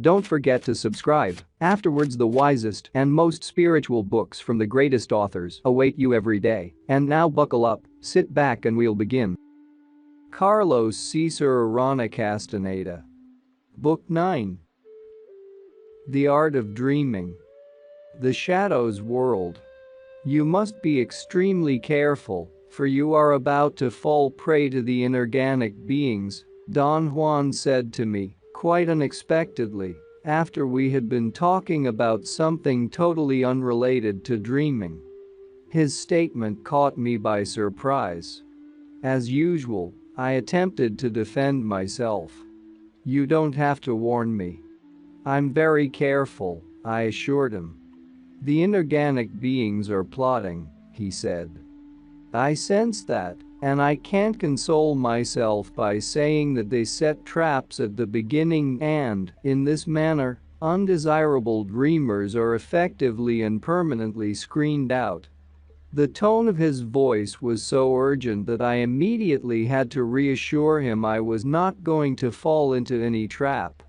Don't forget to subscribe. Afterwards, the wisest and most spiritual books from the greatest authors await you every day. And now buckle up, sit back and we'll begin. Carlos Castaneda. Book 9. The Art of Dreaming. The Shadow's World. You must be extremely careful, for you are about to fall prey to the inorganic beings, Don Juan said to me, quite unexpectedly, after we had been talking about something totally unrelated to dreaming. His statement caught me by surprise. As usual, I attempted to defend myself. You don't have to warn me. I'm very careful, I assured him. The inorganic beings are plotting, he said. I sense that, and I can't console myself by saying that they set traps at the beginning and, in this manner, undesirable dreamers are effectively and permanently screened out. The tone of his voice was so urgent that I immediately had to reassure him I was not going to fall into any trap.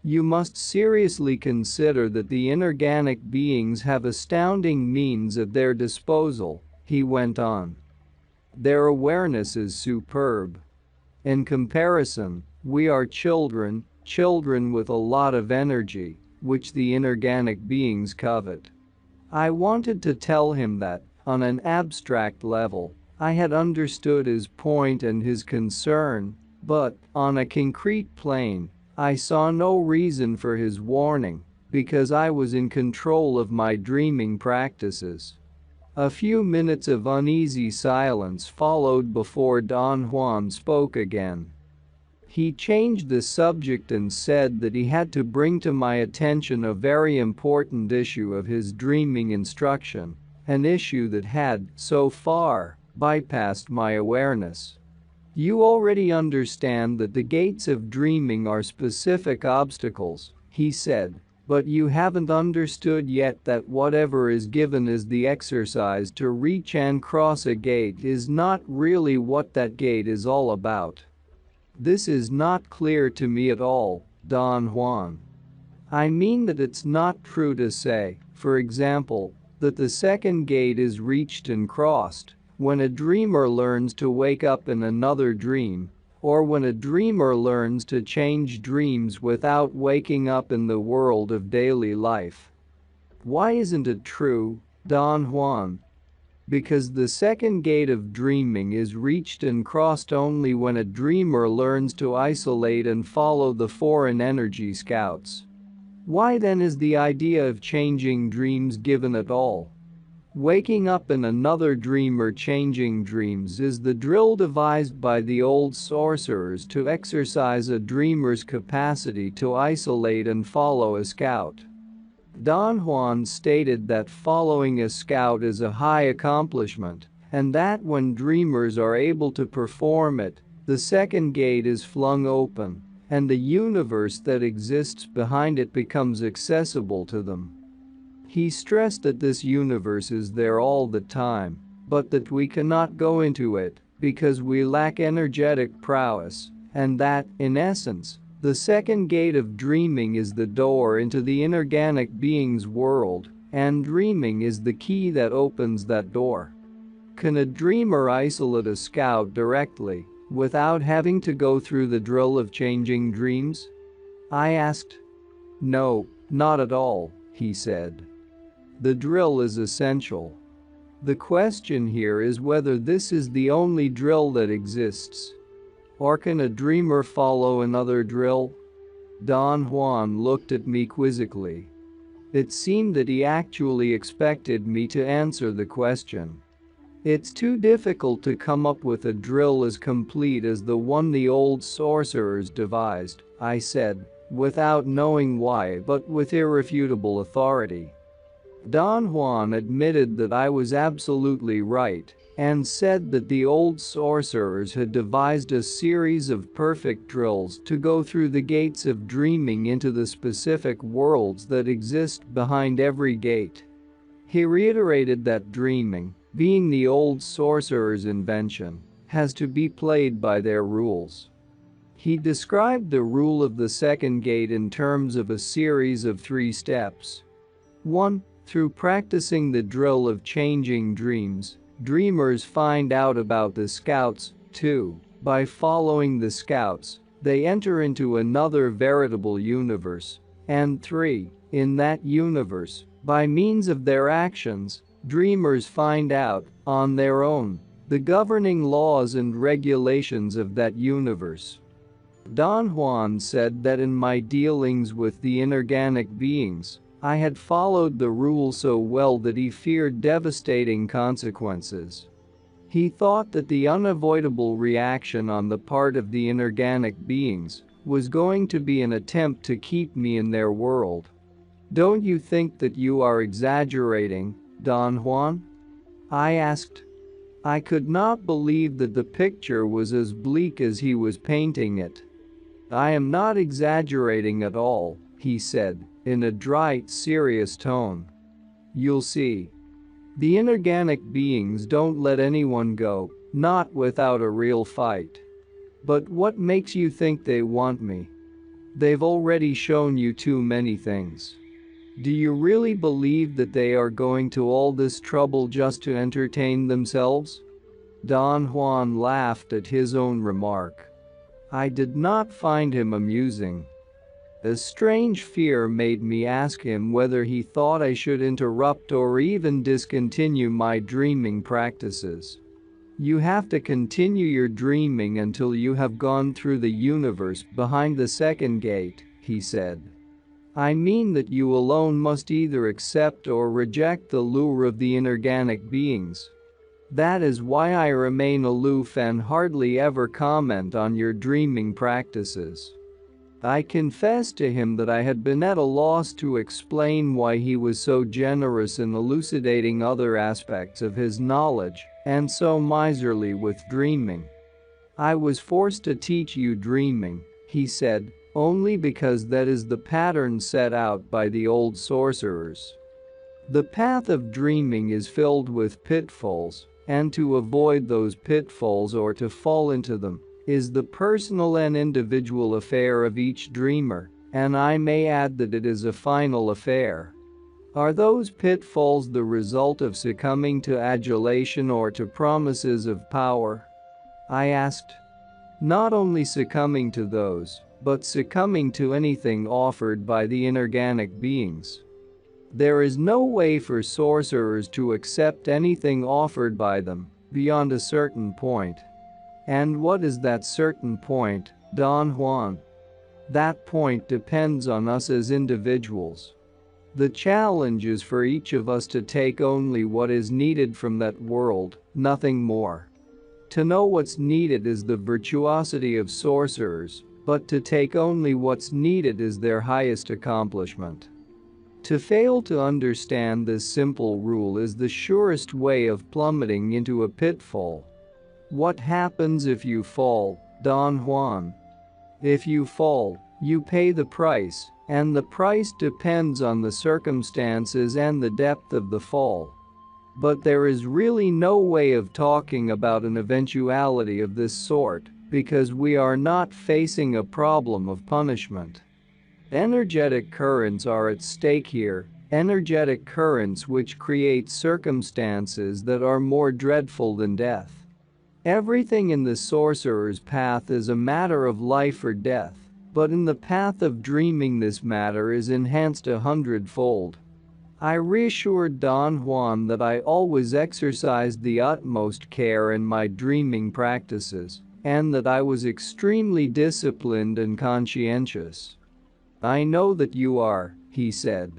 You must seriously consider that the inorganic beings have astounding means at their disposal, he went on. Their awareness is superb. In comparison, we are children with a lot of energy, which the inorganic beings covet. I wanted to tell him that, on an abstract level, I had understood his point and his concern, but, on a concrete plane, I saw no reason for his warning, because I was in control of my dreaming practices. A few minutes of uneasy silence followed before Don Juan spoke again. He changed the subject and said that he had to bring to my attention a very important issue of his dreaming instruction, an issue that had, so far, bypassed my awareness. You already understand that the gates of dreaming are specific obstacles, he said, but you haven't understood yet that whatever is given as the exercise to reach and cross a gate is not really what that gate is all about. This is not clear to me at all, Don Juan. I mean that it's not true to say, for example, that the second gate is reached and crossed when a dreamer learns to wake up in another dream, or when a dreamer learns to change dreams without waking up in the world of daily life. Why isn't it true, Don Juan? Because the second gate of dreaming is reached and crossed only when a dreamer learns to isolate and follow the foreign energy scouts. Why then is the idea of changing dreams given at all? Waking up in another dream or changing dreams is the drill devised by the old sorcerers to exercise a dreamer's capacity to isolate and follow a scout. Don Juan stated that following a scout is a high accomplishment, and that when dreamers are able to perform it, the second gate is flung open, and the universe that exists behind it becomes accessible to them. He stressed that this universe is there all the time, but that we cannot go into it because we lack energetic prowess, and that, in essence, the second gate of dreaming is the door into the inorganic being's world, and dreaming is the key that opens that door. Can a dreamer isolate a scout directly, without having to go through the drill of changing dreams? I asked. No, not at all, he said. The drill is essential. The question here is whether this is the only drill that exists. Or can a dreamer follow another drill? Don Juan looked at me quizzically. It seemed that he actually expected me to answer the question. It's too difficult to come up with a drill as complete as the one the old sorcerers devised, I said, without knowing why but with irrefutable authority. Don Juan admitted that I was absolutely right and said that the old sorcerers had devised a series of perfect drills to go through the gates of dreaming into the specific worlds that exist behind every gate. He reiterated that dreaming, being the old sorcerer's invention, has to be played by their rules. He described the rule of the second gate in terms of a series of 3 steps. 1. Through practicing the drill of changing dreams, dreamers find out about the scouts. 2. By following the scouts, they enter into another veritable universe. And 3. In that universe, by means of their actions, dreamers find out, on their own, the governing laws and regulations of that universe. Don Juan said that in my dealings with the inorganic beings, I had followed the rule so well that he feared devastating consequences. He thought that the unavoidable reaction on the part of the inorganic beings was going to be an attempt to keep me in their world. "Don't you think that you are exaggerating, Don Juan?" I asked. I could not believe that the picture was as bleak as he was painting it. "I am not exaggerating at all," he said, in a dry, serious tone. "You'll see. The inorganic beings don't let anyone go, not without a real fight. But what makes you think they want me? They've already shown you too many things. Do you really believe that they are going to all this trouble just to entertain themselves?" Don Juan laughed at his own remark. I did not find him amusing. A strange fear made me ask him whether he thought I should interrupt or even discontinue my dreaming practices. "You have to continue your dreaming until you have gone through the universe behind the second gate," he said. "I mean that you alone must either accept or reject the lure of the inorganic beings. That is why I remain aloof and hardly ever comment on your dreaming practices." I confessed to him that I had been at a loss to explain why he was so generous in elucidating other aspects of his knowledge and so miserly with dreaming. "I was forced to teach you dreaming," he said, "only because that is the pattern set out by the old sorcerers. The path of dreaming is filled with pitfalls, and to avoid those pitfalls or to fall into them is the personal and individual affair of each dreamer, and I may add that it is a final affair." "Are those pitfalls the result of succumbing to adulation or to promises of power?" I asked. "Not only succumbing to those, but succumbing to anything offered by the inorganic beings. There is no way for sorcerers to accept anything offered by them beyond a certain point. And what is that certain point, Don Juan? That point depends on us as individuals. The challenge is for each of us to take only what is needed from that world, nothing more. To know what's needed is the virtuosity of sorcerers, but to take only what's needed is their highest accomplishment. To fail to understand this simple rule is the surest way of plummeting into a pitfall. What happens if you fall, Don Juan? If you fall, you pay the price, and the price depends on the circumstances and the depth of the fall. But there is really no way of talking about an eventuality of this sort, because we are not facing a problem of punishment. Energetic currents are at stake here, energetic currents which create circumstances that are more dreadful than death. Everything in the sorcerer's path is a matter of life or death, but in the path of dreaming this matter is enhanced 100-fold. I reassured Don Juan that I always exercised the utmost care in my dreaming practices, and that I was extremely disciplined and conscientious. "I know that you are," he said.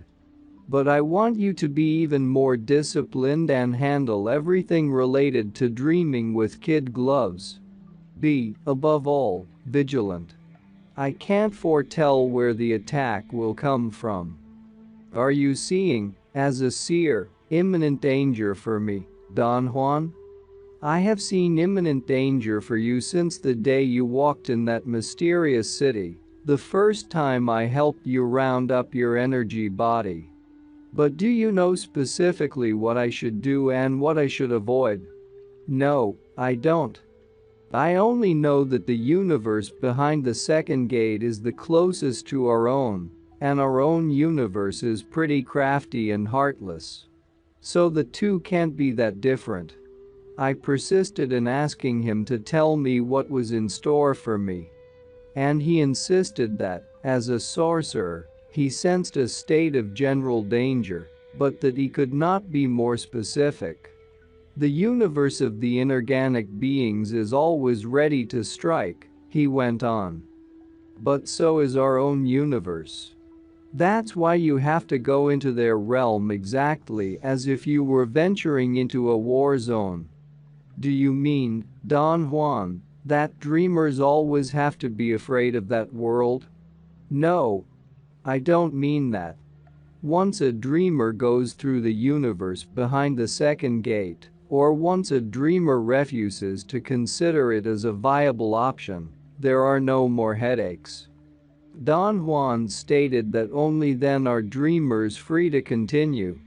"But I want you to be even more disciplined and handle everything related to dreaming with kid gloves. Be, above all, vigilant. I can't foretell where the attack will come from. Are you seeing, as a seer, imminent danger for me, Don Juan? I have seen imminent danger for you since the day you walked in that mysterious city, the first time I helped you round up your energy body. But do you know specifically what I should do and what I should avoid?" "No, I don't." I only know that the universe behind the second gate is the closest to our own, and our own universe is pretty crafty and heartless. So the two can't be that different. I persisted in asking him to tell me what was in store for me. And he insisted that, as a sorcerer, he sensed a state of general danger, but that he could not be more specific. The universe of the inorganic beings is always ready to strike, he went on. But so is our own universe. That's why you have to go into their realm exactly as if you were venturing into a war zone. Do you mean, Don Juan, that dreamers always have to be afraid of that world? No. I don't mean that. Once a dreamer goes through the universe behind the second gate, or once a dreamer refuses to consider it as a viable option, there are no more headaches. Don Juan stated that only then are dreamers free to continue.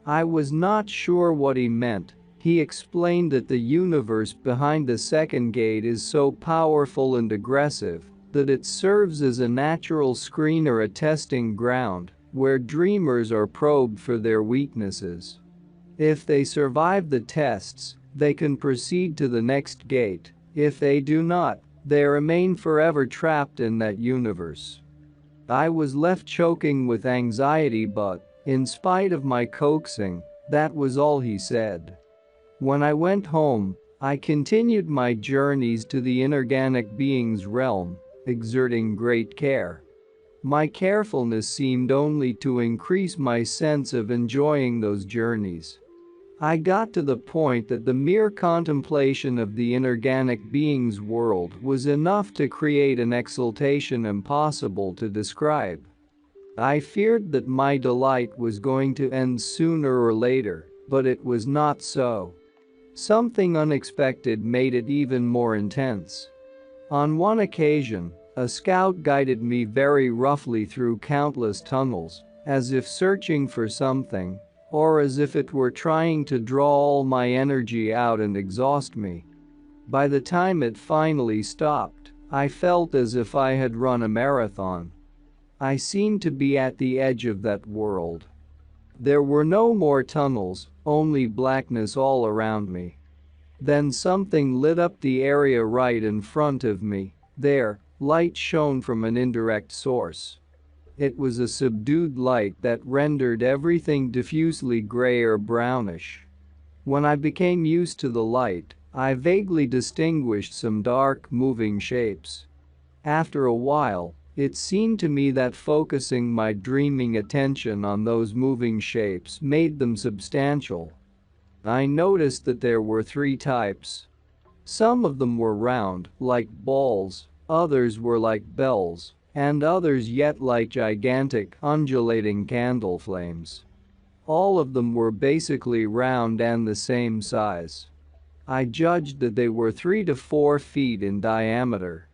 I was not sure what he meant. He explained that the universe behind the second gate is so powerful and aggressive that it serves as a natural screen or a testing ground where dreamers are probed for their weaknesses. If they survive the tests, they can proceed to the next gate. If they do not, they remain forever trapped in that universe. I was left choking with anxiety, but, in spite of my coaxing, that was all he said. When I went home, I continued my journeys to the inorganic being's realm, exerting great care. My carefulness seemed only to increase my sense of enjoying those journeys. I got to the point that the mere contemplation of the inorganic being's world was enough to create an exultation impossible to describe. I feared that my delight was going to end sooner or later, but it was not so. Something unexpected made it even more intense. On one occasion, a scout guided me very roughly through countless tunnels, as if searching for something, or as if it were trying to draw all my energy out and exhaust me. By the time it finally stopped, I felt as if I had run a marathon. I seemed to be at the edge of that world. There were no more tunnels, only blackness all around me. Then something lit up the area right in front of me. There, light shone from an indirect source. It was a subdued light that rendered everything diffusely gray or brownish. When I became used to the light, I vaguely distinguished some dark, moving shapes. After a while, it seemed to me that focusing my dreaming attention on those moving shapes made them substantial. I noticed that there were three types. Some of them were round, like balls, others were like bells, and others yet like gigantic, undulating candle flames. All of them were basically round and the same size. I judged that they were 3 to 4 feet in diameter.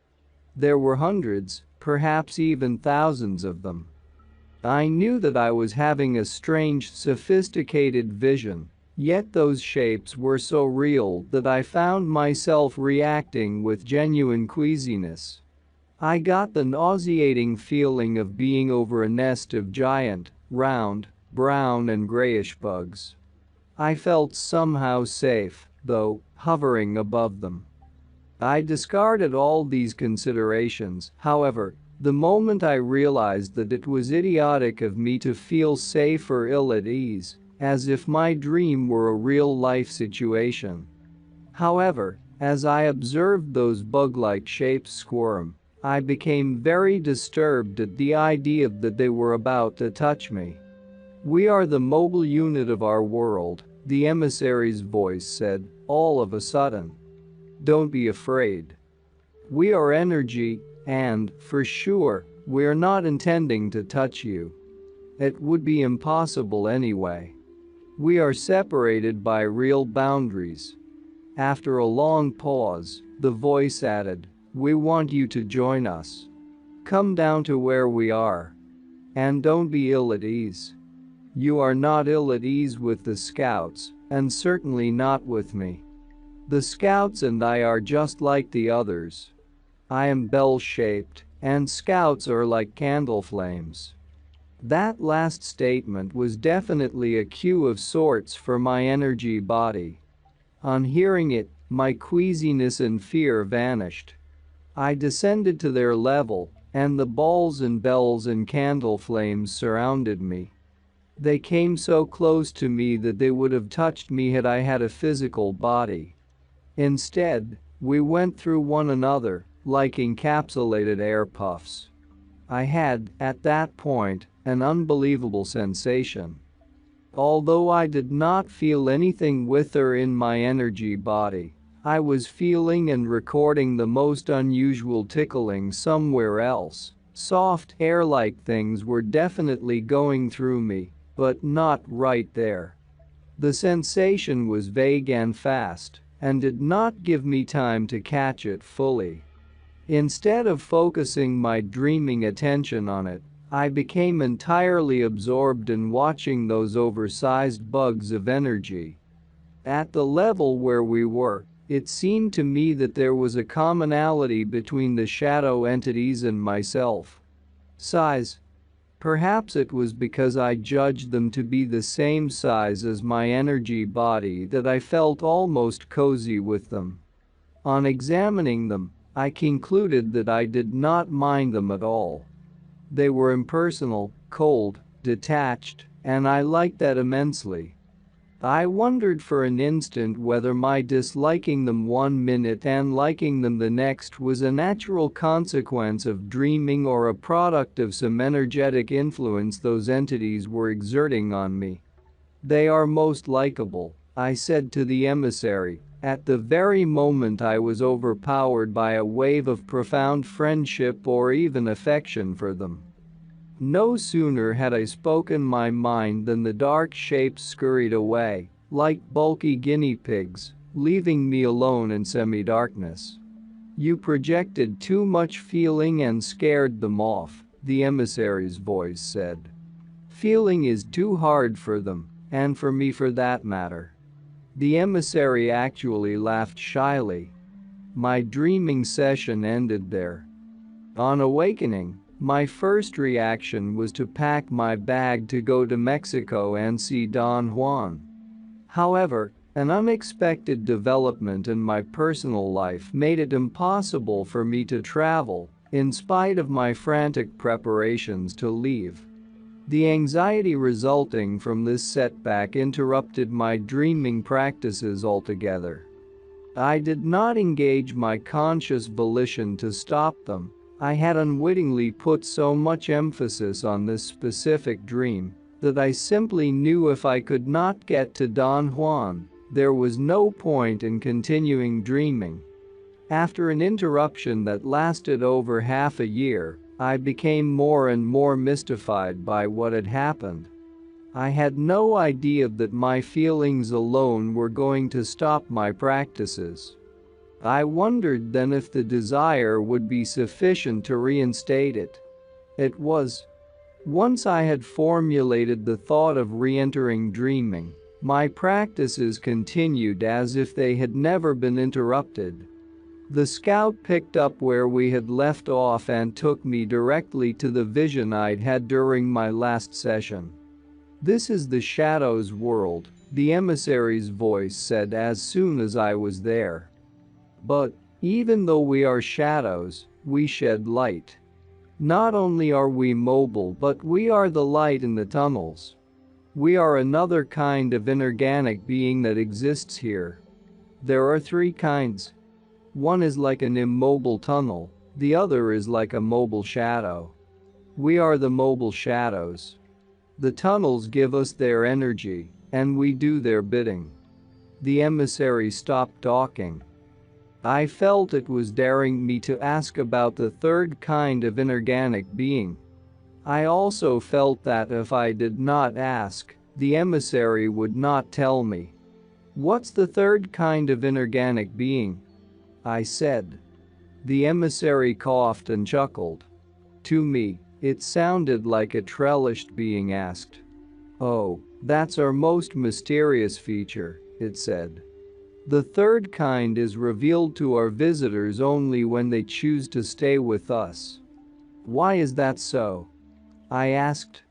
There were hundreds, perhaps even thousands of them. I knew that I was having a strange, sophisticated vision, yet those shapes were so real that I found myself reacting with genuine queasiness. I got the nauseating feeling of being over a nest of giant, round, brown and grayish bugs. I felt somehow safe, though, hovering above them. I discarded all these considerations, however, the moment I realized that it was idiotic of me to feel safe or ill at ease, as if my dream were a real-life situation. However, as I observed those bug-like shapes squirm, I became very disturbed at the idea that they were about to touch me. "We are the mobile unit of our world," the emissary's voice said, all of a sudden. "Don't be afraid. We are energy, and, for sure, we're not intending to touch you. It would be impossible anyway. We are separated by real boundaries." After a long pause, the voice added, "We want you to join us. Come down to where we are. And don't be ill at ease. You are not ill at ease with the scouts, and certainly not with me." The scouts and I are just like the others. I am bell-shaped, and scouts are like candle flames." That last statement was definitely a cue of sorts for my energy body. On hearing it, my queasiness and fear vanished. I descended to their level, and the balls and bells and candle flames surrounded me. They came so close to me that they would have touched me had I had a physical body. Instead, we went through one another, like encapsulated air puffs. I had, at that point, an unbelievable sensation. Although I did not feel anything with or in my energy body, I was feeling and recording the most unusual tickling somewhere else. Soft, air-like things were definitely going through me, but not right there. The sensation was vague and fast, and did not give me time to catch it fully. Instead of focusing my dreaming attention on it, I became entirely absorbed in watching those oversized bugs of energy. At the level where we were, it seemed to me that there was a commonality between the shadow entities and myself. Size. Perhaps it was because I judged them to be the same size as my energy body that I felt almost cozy with them. On examining them, I concluded that I did not mind them at all. They were impersonal, cold, detached, and I liked that immensely. I wondered for an instant whether my disliking them one minute and liking them the next was a natural consequence of dreaming or a product of some energetic influence those entities were exerting on me. "They are most likable," I said to the emissary, at the very moment I was overpowered by a wave of profound friendship or even affection for them. No sooner had I spoken my mind than the dark shapes scurried away, like bulky guinea pigs, leaving me alone in semi-darkness. "You projected too much feeling and scared them off," the emissary's voice said. "Feeling is too hard for them, and for me for that matter." The emissary actually laughed shyly. My dreaming session ended there. On awakening, my first reaction was to pack my bag to go to Mexico and see Don Juan. However, an unexpected development in my personal life made it impossible for me to travel, in spite of my frantic preparations to leave. The anxiety resulting from this setback interrupted my dreaming practices altogether. I did not engage my conscious volition to stop them. I had unwittingly put so much emphasis on this specific dream that I simply knew if I could not get to Don Juan, there was no point in continuing dreaming. After an interruption that lasted over half a year, I became more and more mystified by what had happened. I had no idea that my feelings alone were going to stop my practices. I wondered then if the desire would be sufficient to reinstate it. It was. Once I had formulated the thought of re-entering dreaming, my practices continued as if they had never been interrupted. The scout picked up where we had left off and took me directly to the vision I'd had during my last session. "This is the shadow's world," the emissary's voice said as soon as I was there. "But, even though we are shadows, we shed light. Not only are we mobile but we are the light in the tunnels. We are another kind of inorganic being that exists here. There are three kinds. One is like an immobile tunnel, the other is like a mobile shadow. We are the mobile shadows. The tunnels give us their energy, and we do their bidding." The emissary stopped talking. I felt it was daring me to ask about the third kind of inorganic being. I also felt that if I did not ask, the emissary would not tell me. "What's the third kind of inorganic being?" I said. The emissary coughed and chuckled. To me, it sounded like a trellished being asked. "Oh, that's our most mysterious feature," it said. The third kind is revealed to our visitors only when they choose to stay with us. Why is that so? I asked.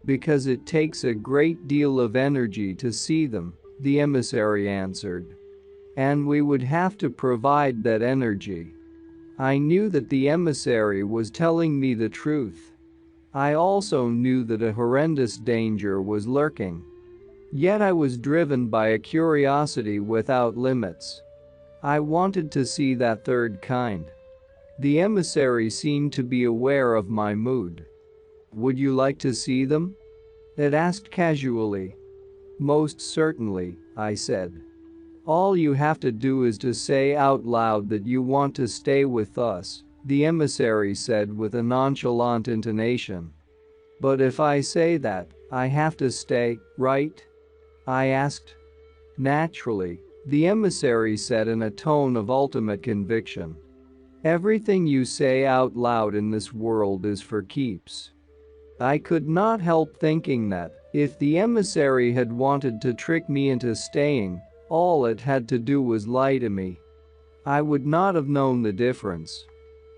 Because it takes a great deal of energy to see them, the emissary answered. And we would have to provide that energy. I knew that the emissary was telling me the truth. I also knew that a horrendous danger was lurking. Yet I was driven by a curiosity without limits. I wanted to see that third kind. The emissary seemed to be aware of my mood. Would you like to see them? It asked casually. Most certainly, I said. All you have to do is to say out loud that you want to stay with us, the emissary said with a nonchalant intonation. But if I say that, I have to stay, right? I asked. Naturally, the emissary said in a tone of ultimate conviction. Everything you say out loud in this world is for keeps. I could not help thinking that, if the emissary had wanted to trick me into staying, all it had to do was lie to me. I would not have known the difference.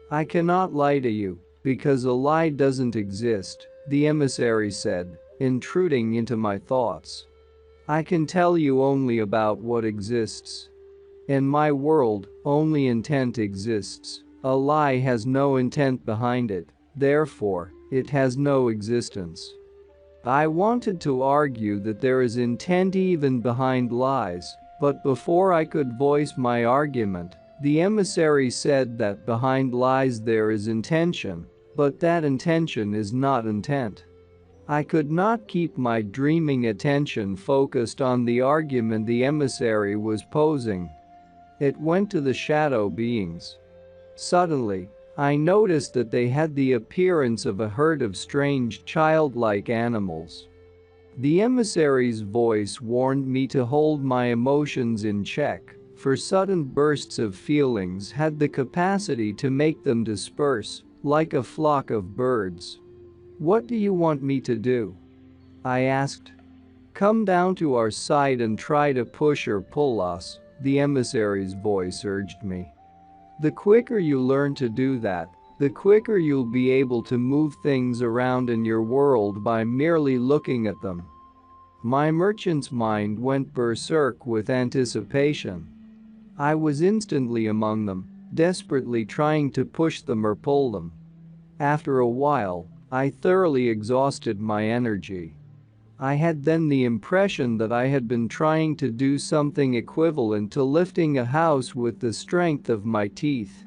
I cannot lie to you, because a lie doesn't exist, the emissary said, intruding into my thoughts. I can tell you only about what exists. In my world, only intent exists. A lie has no intent behind it, therefore, it has no existence. I wanted to argue that there is intent even behind lies, but before I could voice my argument, the emissary said that behind lies there is intention, but that intention is not intent. I could not keep my dreaming attention focused on the argument the emissary was posing. It went to the shadow beings. Suddenly, I noticed that they had the appearance of a herd of strange childlike animals. The emissary's voice warned me to hold my emotions in check, for sudden bursts of feelings had the capacity to make them disperse, like a flock of birds. What do you want me to do? I asked. Come down to our side and try to push or pull us, the emissary's voice urged me. The quicker you learn to do that, the quicker you'll be able to move things around in your world by merely looking at them. My merchant's mind went berserk with anticipation. I was instantly among them, desperately trying to push them or pull them. After a while, I thoroughly exhausted my energy. I had then the impression that I had been trying to do something equivalent to lifting a house with the strength of my teeth.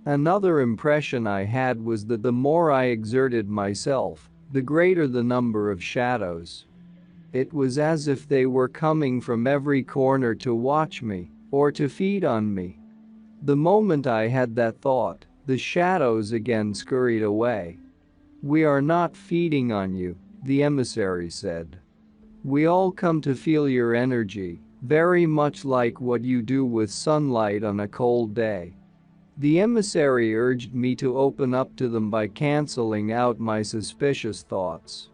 Another impression I had was that the more I exerted myself, the greater the number of shadows. It was as if they were coming from every corner to watch me, or to feed on me. The moment I had that thought, the shadows again scurried away. We are not feeding on you, the emissary said. We all come to feel your energy, very much like what you do with sunlight on a cold day. The emissary urged me to open up to them by canceling out my suspicious thoughts.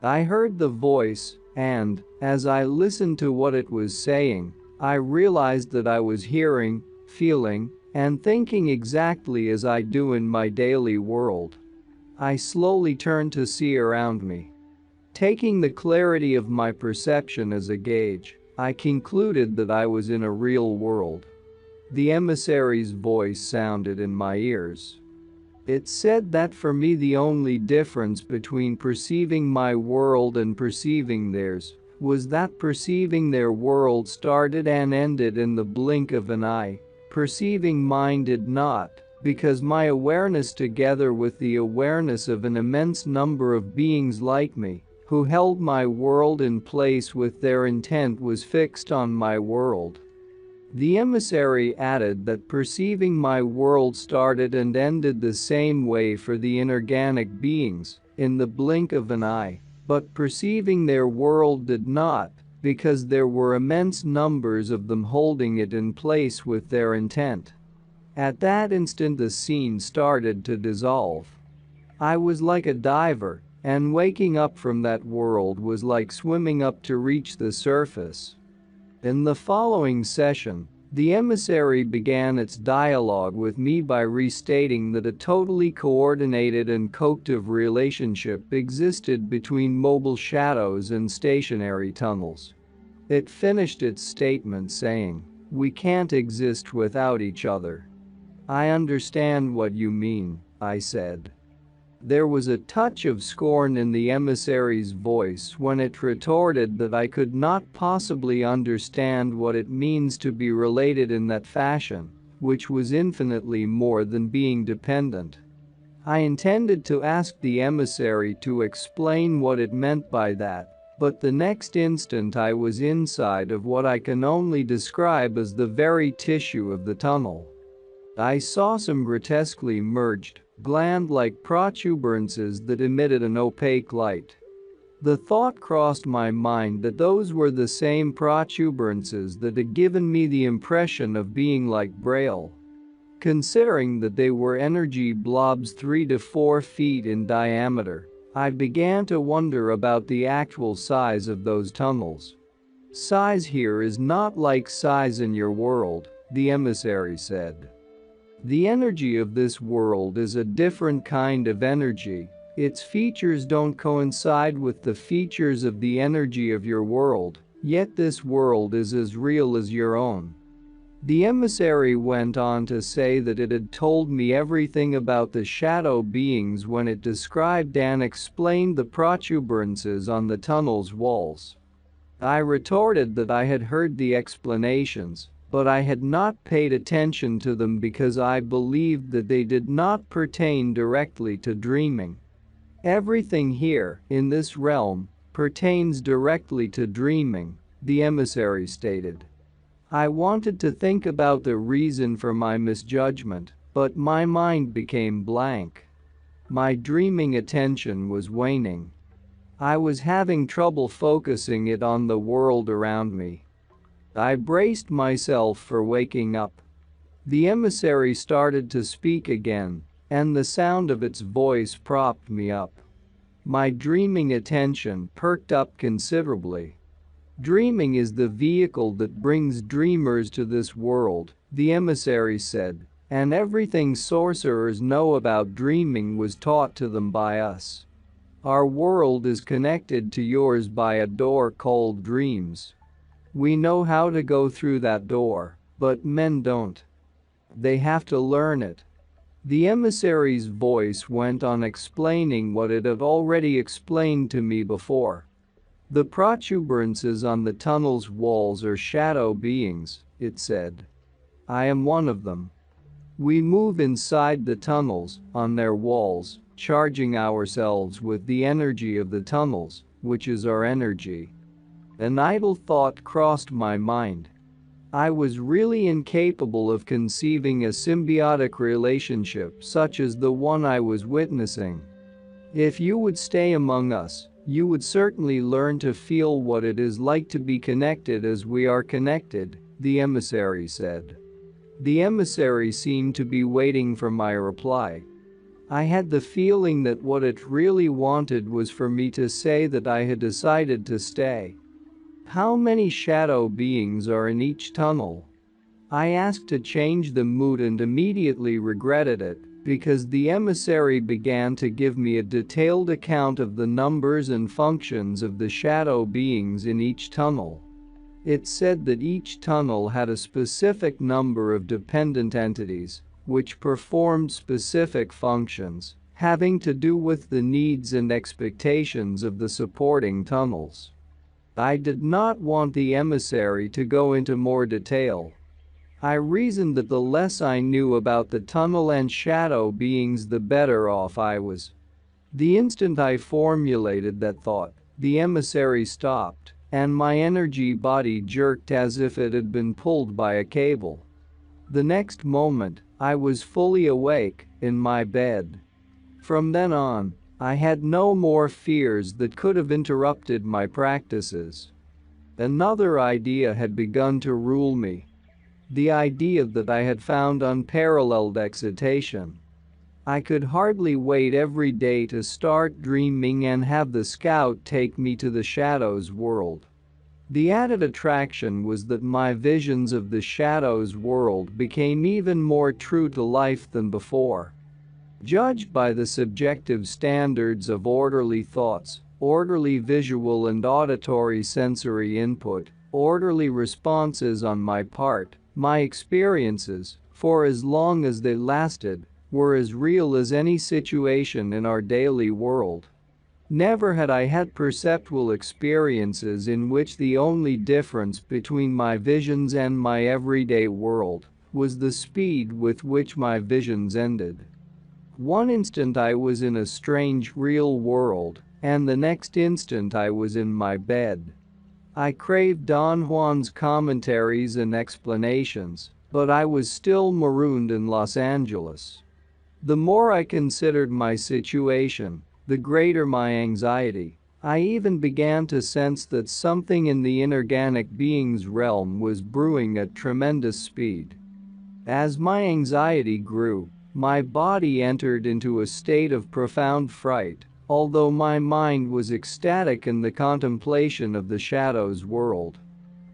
I heard the voice, and, as I listened to what it was saying, I realized that I was hearing, feeling, and thinking exactly as I do in my daily world. I slowly turned to see around me. Taking the clarity of my perception as a gauge, I concluded that I was in a real world. The emissary's voice sounded in my ears. It said that for me the only difference between perceiving my world and perceiving theirs was that perceiving their world started and ended in the blink of an eye. Perceiving mine did not, because my awareness together with the awareness of an immense number of beings like me, who held my world in place with their intent was fixed on my world. The emissary added that perceiving my world started and ended the same way for the inorganic beings, in the blink of an eye, but perceiving their world did not, because there were immense numbers of them holding it in place with their intent. At that instant the scene started to dissolve. I was like a diver, and waking up from that world was like swimming up to reach the surface. In the following session, the emissary began its dialogue with me by restating that a totally coordinated and coactive relationship existed between mobile shadows and stationary tunnels. It finished its statement saying, "We can't exist without each other." "I understand what you mean," I said. There was a touch of scorn in the emissary's voice when it retorted that I could not possibly understand what it means to be related in that fashion, which was infinitely more than being dependent. I intended to ask the emissary to explain what it meant by that, but the next instant I was inside of what I can only describe as the very tissue of the tunnel. I saw some grotesquely merged, gland-like protuberances that emitted an opaque light. The thought crossed my mind that those were the same protuberances that had given me the impression of being like Braille. Considering that they were energy blobs 3 to 4 feet in diameter, I began to wonder about the actual size of those tunnels. "Size here is not like size in your world," the emissary said. "The energy of this world is a different kind of energy. Its features don't coincide with the features of the energy of your world, yet this world is as real as your own." The emissary went on to say that it had told me everything about the shadow beings when it described and explained the protuberances on the tunnel's walls. I retorted that I had heard the explanations, but I had not paid attention to them because I believed that they did not pertain directly to dreaming. "Everything here, in this realm, pertains directly to dreaming," the emissary stated. I wanted to think about the reason for my misjudgment, but my mind became blank. My dreaming attention was waning. I was having trouble focusing it on the world around me. I braced myself for waking up. The emissary started to speak again, and the sound of its voice propped me up. My dreaming attention perked up considerably. "Dreaming is the vehicle that brings dreamers to this world," the emissary said, "and everything sorcerers know about dreaming was taught to them by us. Our world is connected to yours by a door called dreams. We know how to go through that door, but men don't. They have to learn it." The emissary's voice went on explaining what it had already explained to me before. "The protuberances on the tunnel's walls are shadow beings," it said. "I am one of them. We move inside the tunnels, on their walls, charging ourselves with the energy of the tunnels, which is our energy." An idle thought crossed my mind. I was really incapable of conceiving a symbiotic relationship such as the one I was witnessing. "If you would stay among us, you would certainly learn to feel what it is like to be connected as we are connected," the emissary said. The emissary seemed to be waiting for my reply. I had the feeling that what it really wanted was for me to say that I had decided to stay. "How many shadow beings are in each tunnel?" I asked to change the mood and immediately regretted it, because the emissary began to give me a detailed account of the numbers and functions of the shadow beings in each tunnel. It said that each tunnel had a specific number of dependent entities, which performed specific functions, having to do with the needs and expectations of the supporting tunnels. I did not want the emissary to go into more detail. I reasoned that the less I knew about the tunnel and shadow beings, the better off I was. The instant I formulated that thought, the emissary stopped, and my energy body jerked as if it had been pulled by a cable. The next moment, I was fully awake, in my bed. From then on, I had no more fears that could have interrupted my practices. Another idea had begun to rule me. The idea that I had found unparalleled excitation. I could hardly wait every day to start dreaming and have the scout take me to the shadows world. The added attraction was that my visions of the shadows world became even more true to life than before. Judged by the subjective standards of orderly thoughts, orderly visual and auditory sensory input, orderly responses on my part, my experiences, for as long as they lasted, were as real as any situation in our daily world. Never had I had perceptual experiences in which the only difference between my visions and my everyday world was the speed with which my visions ended. One instant I was in a strange real world, and the next instant I was in my bed. I craved Don Juan's commentaries and explanations, but I was still marooned in Los Angeles. The more I considered my situation, the greater my anxiety. I even began to sense that something in the inorganic being's realm was brewing at tremendous speed. As my anxiety grew, my body entered into a state of profound fright, although my mind was ecstatic in the contemplation of the shadows world.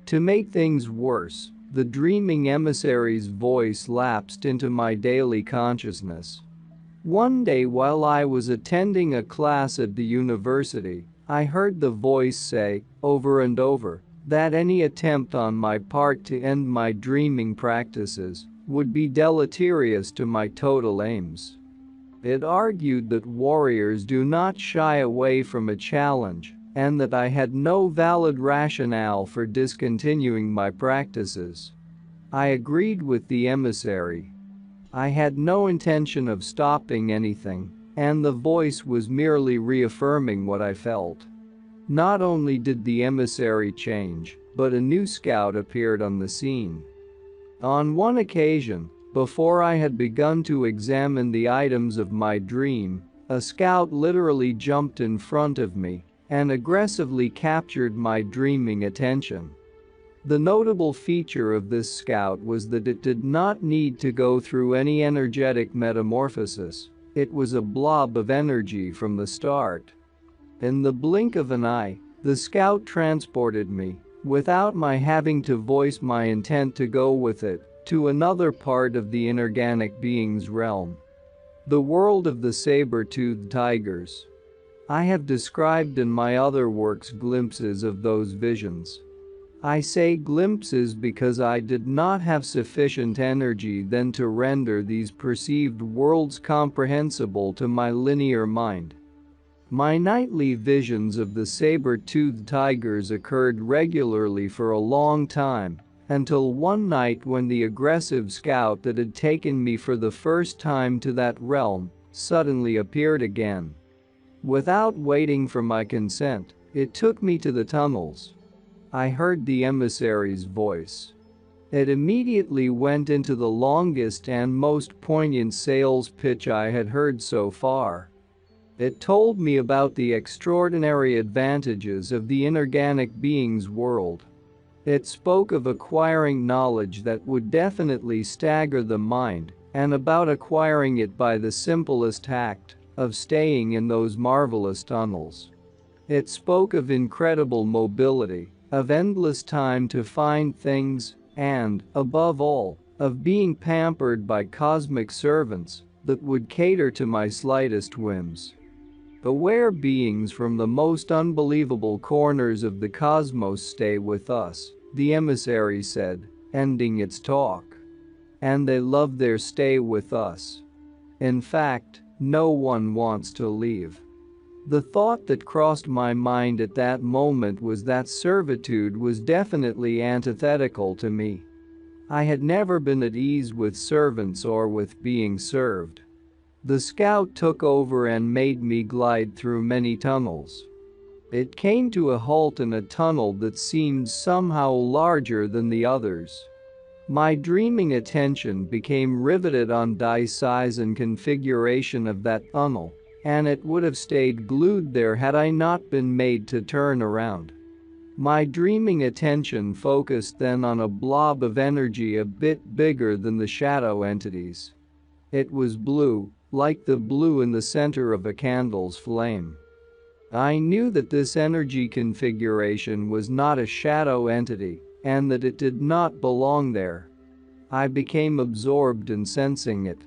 To make things worse, the dreaming emissary's voice lapsed into my daily consciousness. One day while I was attending a class at the university, I heard the voice say, over and over, that any attempt on my part to end my dreaming practices would be deleterious to my total aims. It argued that warriors do not shy away from a challenge, and that I had no valid rationale for discontinuing my practices. I agreed with the emissary. I had no intention of stopping anything, and the voice was merely reaffirming what I felt. Not only did the emissary change, but a new scout appeared on the scene. On one occasion, before I had begun to examine the items of my dream, a scout literally jumped in front of me and aggressively captured my dreaming attention. The notable feature of this scout was that it did not need to go through any energetic metamorphosis. It was a blob of energy from the start. In the blink of an eye, the scout transported me, without my having to voice my intent to go with it, to another part of the inorganic being's realm. The world of the saber-toothed tigers. I have described in my other works glimpses of those visions. I say glimpses because I did not have sufficient energy then to render these perceived worlds comprehensible to my linear mind. My nightly visions of the saber-toothed tigers occurred regularly for a long time, until one night when the aggressive scout that had taken me for the first time to that realm suddenly appeared again. Without waiting for my consent, it took me to the tunnels. I heard the emissary's voice. It immediately went into the longest and most poignant sales pitch I had heard so far. It told me about the extraordinary advantages of the inorganic being's world. It spoke of acquiring knowledge that would definitely stagger the mind, and about acquiring it by the simplest act of staying in those marvelous tunnels. It spoke of incredible mobility, of endless time to find things, and, above all, of being pampered by cosmic servants that would cater to my slightest whims. Aware beings from the most unbelievable corners of the cosmos stay with us, the emissary said, ending its talk. And they love their stay with us. In fact, no one wants to leave. The thought that crossed my mind at that moment was that servitude was definitely antithetical to me. I had never been at ease with servants or with being served. The scout took over and made me glide through many tunnels. It came to a halt in a tunnel that seemed somehow larger than the others. My dreaming attention became riveted on die size and configuration of that tunnel, and it would have stayed glued there had I not been made to turn around. My dreaming attention focused then on a blob of energy a bit bigger than the shadow entities. It was blue, like the blue in the center of a candle's flame. I knew that this energy configuration was not a shadow entity and that it did not belong there. I became absorbed in sensing it.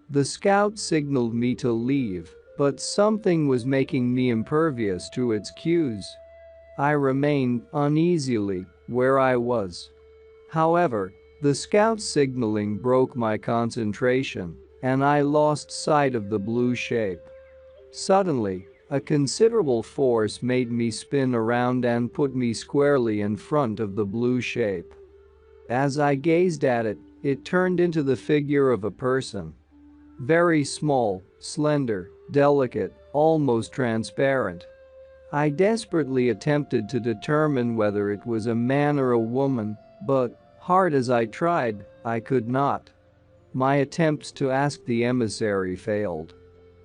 The scout signaled me to leave, but something was making me impervious to its cues. I remained uneasily where I was. However, the scout's signaling broke my concentration, and I lost sight of the blue shape. Suddenly, a considerable force made me spin around and put me squarely in front of the blue shape. As I gazed at it, it turned into the figure of a person. Very small, slender, delicate, almost transparent. I desperately attempted to determine whether it was a man or a woman, but, hard as I tried, I could not. My attempts to ask the emissary failed.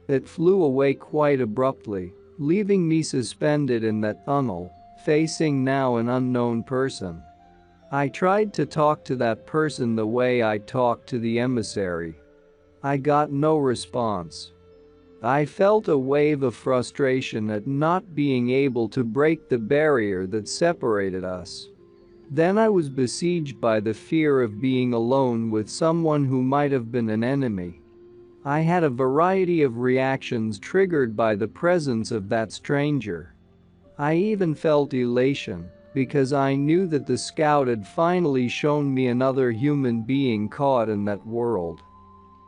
It flew away quite abruptly, leaving me suspended in that tunnel, facing now an unknown person. I tried to talk to that person the way I talked to the emissary. I got no response. I felt a wave of frustration at not being able to break the barrier that separated us. Then I was besieged by the fear of being alone with someone who might have been an enemy. I had a variety of reactions triggered by the presence of that stranger. I even felt elation, because I knew that the scout had finally shown me another human being caught in that world.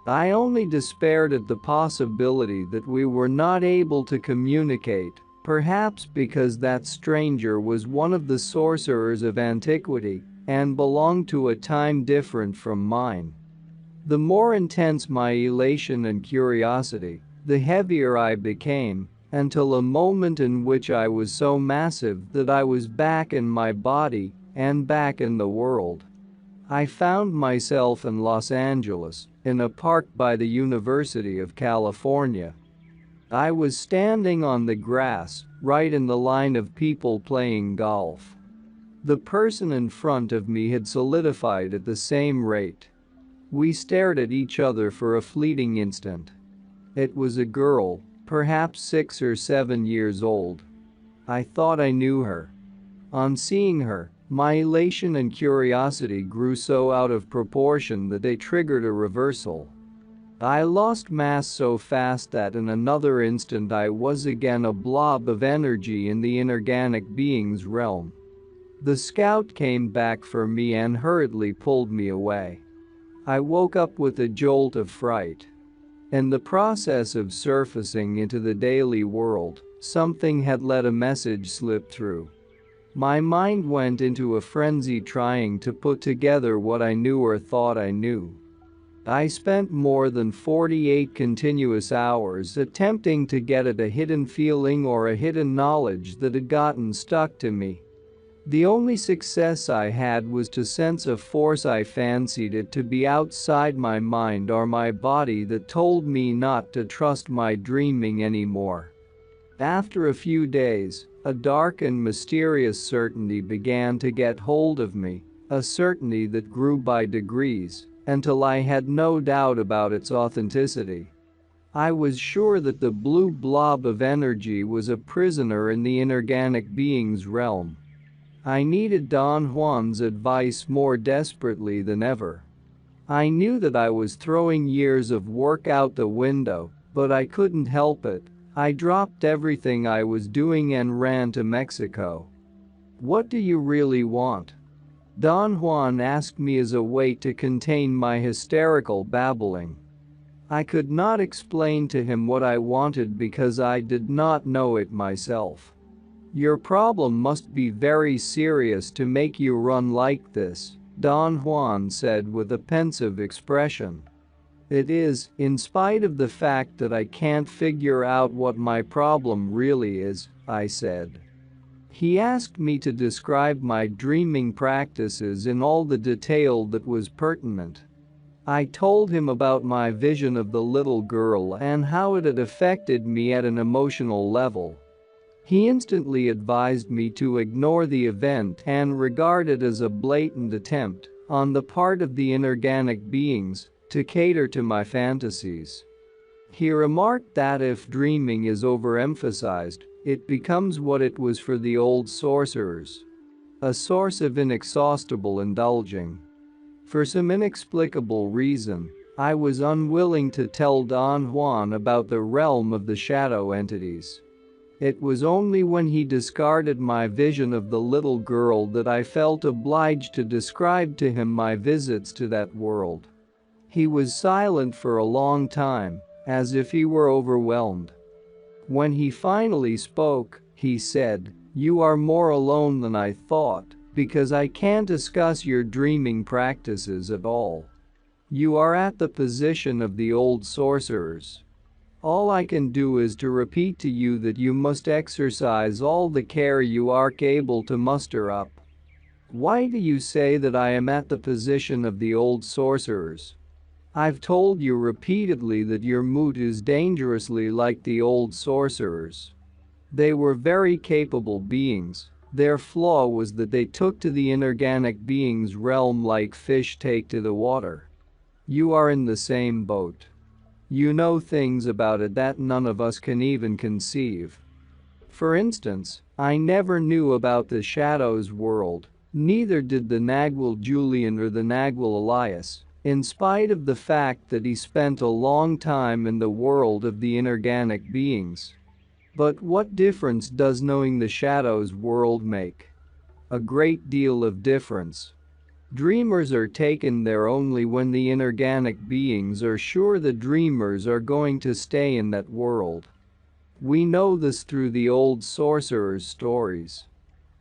I only despaired at the possibility that we were not able to communicate, perhaps because that stranger was one of the sorcerers of antiquity and belonged to a time different from mine. The more intense my elation and curiosity, the heavier I became, until a moment in which I was so massive that I was back in my body and back in the world. I found myself in Los Angeles, in a park by the University of California. I was standing on the grass, right in the line of people playing golf. The person in front of me had solidified at the same rate. We stared at each other for a fleeting instant. It was a girl, perhaps 6 or 7 years old. I thought I knew her. On seeing her, my elation and curiosity grew so out of proportion that they triggered a reversal. I lost mass so fast that in another instant I was again a blob of energy in the inorganic being's realm. The scout came back for me and hurriedly pulled me away. I woke up with a jolt of fright. In the process of surfacing into the daily world, something had let a message slip through. My mind went into a frenzy trying to put together what I knew or thought I knew. I spent more than 48 continuous hours attempting to get at a hidden feeling or a hidden knowledge that had gotten stuck to me. The only success I had was to sense a force I fancied it to be outside my mind or my body that told me not to trust my dreaming anymore. After a few days, a dark and mysterious certainty began to get hold of me, a certainty that grew by degrees, until I had no doubt about its authenticity. I was sure that the blue blob of energy was a prisoner in the inorganic being's realm. I needed Don Juan's advice more desperately than ever. I knew that I was throwing years of work out the window, but I couldn't help it. I dropped everything I was doing and ran to Mexico. "What do you really want?" Don Juan asked me as a way to contain my hysterical babbling. I could not explain to him what I wanted because I did not know it myself. "Your problem must be very serious to make you run like this," Don Juan said with a pensive expression. "It is, in spite of the fact that I can't figure out what my problem really is," I said. He asked me to describe my dreaming practices in all the detail that was pertinent. I told him about my vision of the little girl and how it had affected me at an emotional level. He instantly advised me to ignore the event and regard it as a blatant attempt, on the part of the inorganic beings, to cater to my fantasies. He remarked that if dreaming is overemphasized, it becomes what it was for the old sorcerers. A source of inexhaustible indulging. For some inexplicable reason, I was unwilling to tell Don Juan about the realm of the shadow entities. It was only when he discarded my vision of the little girl that I felt obliged to describe to him my visits to that world. He was silent for a long time, as if he were overwhelmed. When he finally spoke, he said, "You are more alone than I thought, because I can't discuss your dreaming practices at all. You are at the position of the old sorcerers. All I can do is to repeat to you that you must exercise all the care you are able to muster up." "Why do you say that I am at the position of the old sorcerers? I've told you repeatedly that your mood is dangerously like the old sorcerers. They were very capable beings. Their flaw was that they took to the inorganic being's realm like fish take to the water. You are in the same boat. You know things about it that none of us can even conceive. For instance, I never knew about the Shadows world, neither did the Nagual Julian or the Nagual Elias, in spite of the fact that he spent a long time in the world of the inorganic beings. But what difference does knowing the Shadows world make? A great deal of difference. Dreamers are taken there only when the inorganic beings are sure the dreamers are going to stay in that world. We know this through the old sorcerers' stories.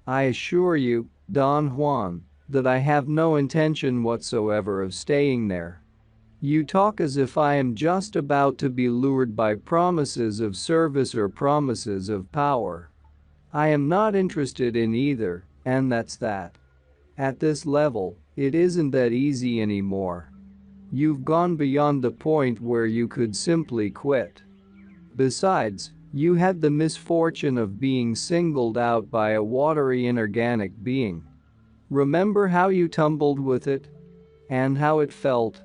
I assure you, Don Juan, that I have no intention whatsoever of staying there. You talk as if I am just about to be lured by promises of service or promises of power. I am not interested in either, and that's that. At this level, it isn't that easy anymore. You've gone beyond the point where you could simply quit. Besides, you had the misfortune of being singled out by a watery inorganic being. Remember how you tumbled with it? And how it felt?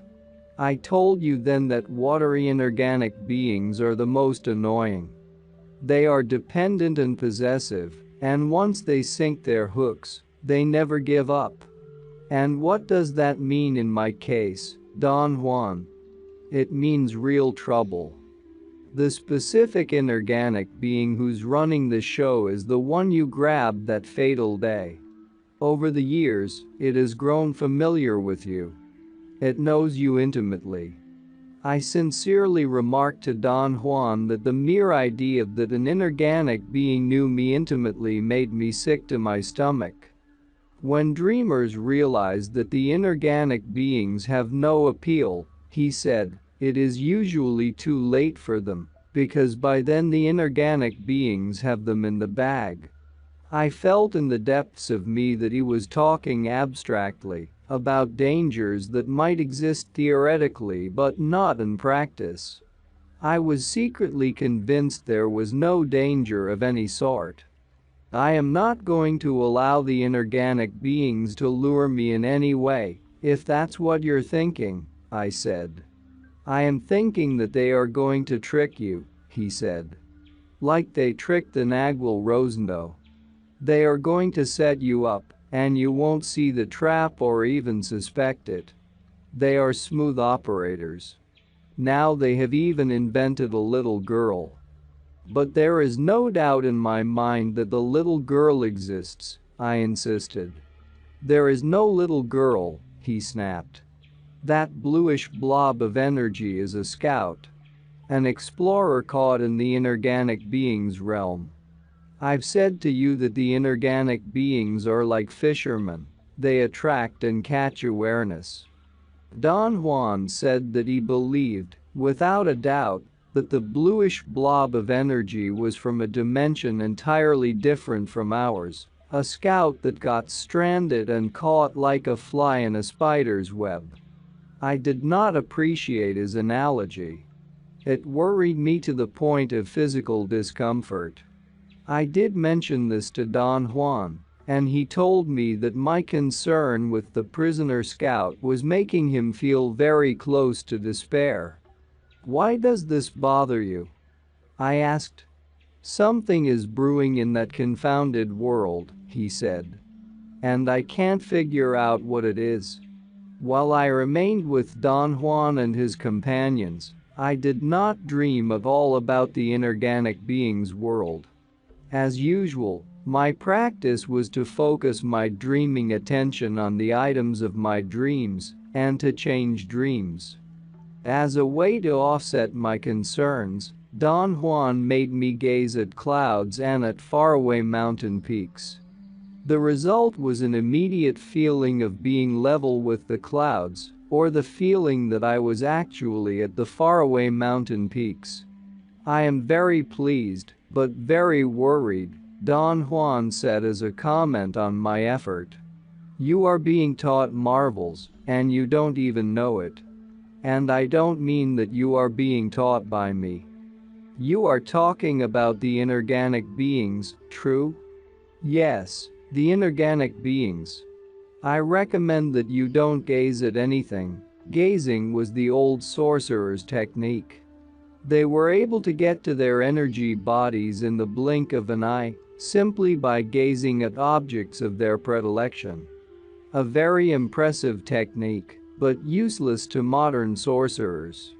I told you then that watery inorganic beings are the most annoying. They are dependent and possessive, and once they sink their hooks, they never give up. And what does that mean in my case, Don Juan? It means real trouble. The specific inorganic being who's running the show is the one you grabbed that fatal day. Over the years, it has grown familiar with you. It knows you intimately. I sincerely remarked to Don Juan that the mere idea that an inorganic being knew me intimately made me sick to my stomach. When dreamers realize that the inorganic beings have no appeal, he said, it is usually too late for them, because by then the inorganic beings have them in the bag. I felt in the depths of me that he was talking abstractly about dangers that might exist theoretically but not in practice. I was secretly convinced there was no danger of any sort. I am not going to allow the inorganic beings to lure me in any way, if that's what you're thinking, I said. I am thinking that they are going to trick you, he said. Like they tricked the Nagual Rosendo. They are going to set you up, and you won't see the trap or even suspect it. They are smooth operators. Now they have even invented a little girl. But there is no doubt in my mind that the little girl exists, I insisted. There is no little girl, he snapped. That bluish blob of energy is a scout. An explorer caught in the inorganic being's realm. I've said to you that the inorganic beings are like fishermen. They attract and catch awareness. Don Juan said that he believed, without a doubt, that the bluish blob of energy was from a dimension entirely different from ours, a scout that got stranded and caught like a fly in a spider's web. I did not appreciate his analogy. It worried me to the point of physical discomfort. I did mention this to Don Juan, and he told me that my concern with the prisoner scout was making him feel very close to despair. Why does this bother you? I asked. "Something is brewing in that confounded world," he said. "And I can't figure out what it is." While I remained with Don Juan and his companions, I did not dream at all about the inorganic being's world. As usual, my practice was to focus my dreaming attention on the items of my dreams and to change dreams. As a way to offset my concerns, Don Juan made me gaze at clouds and at faraway mountain peaks. The result was an immediate feeling of being level with the clouds, or the feeling that I was actually at the faraway mountain peaks. "I am very pleased, but very worried," Don Juan said as a comment on my effort. "You are being taught marvels, and you don't even know it. And I don't mean that you are being taught by me. You are talking about the inorganic beings, true?" "Yes, the inorganic beings. I recommend that you don't gaze at anything." Gazing was the old sorcerer's technique. They were able to get to their energy bodies in the blink of an eye, simply by gazing at objects of their predilection. A very impressive technique, but useless to modern sorcerers.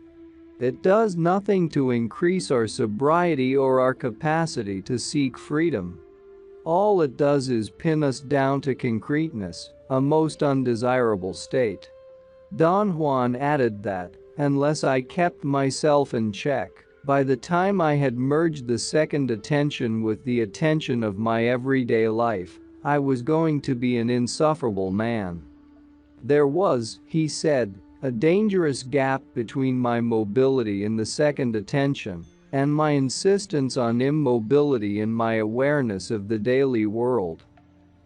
It does nothing to increase our sobriety or our capacity to seek freedom. All it does is pin us down to concreteness, a most undesirable state. Don Juan added that, unless I kept myself in check, by the time I had merged the second attention with the attention of my everyday life, I was going to be an insufferable man. There was, he said, a dangerous gap between my mobility in the second attention and my insistence on immobility in my awareness of the daily world.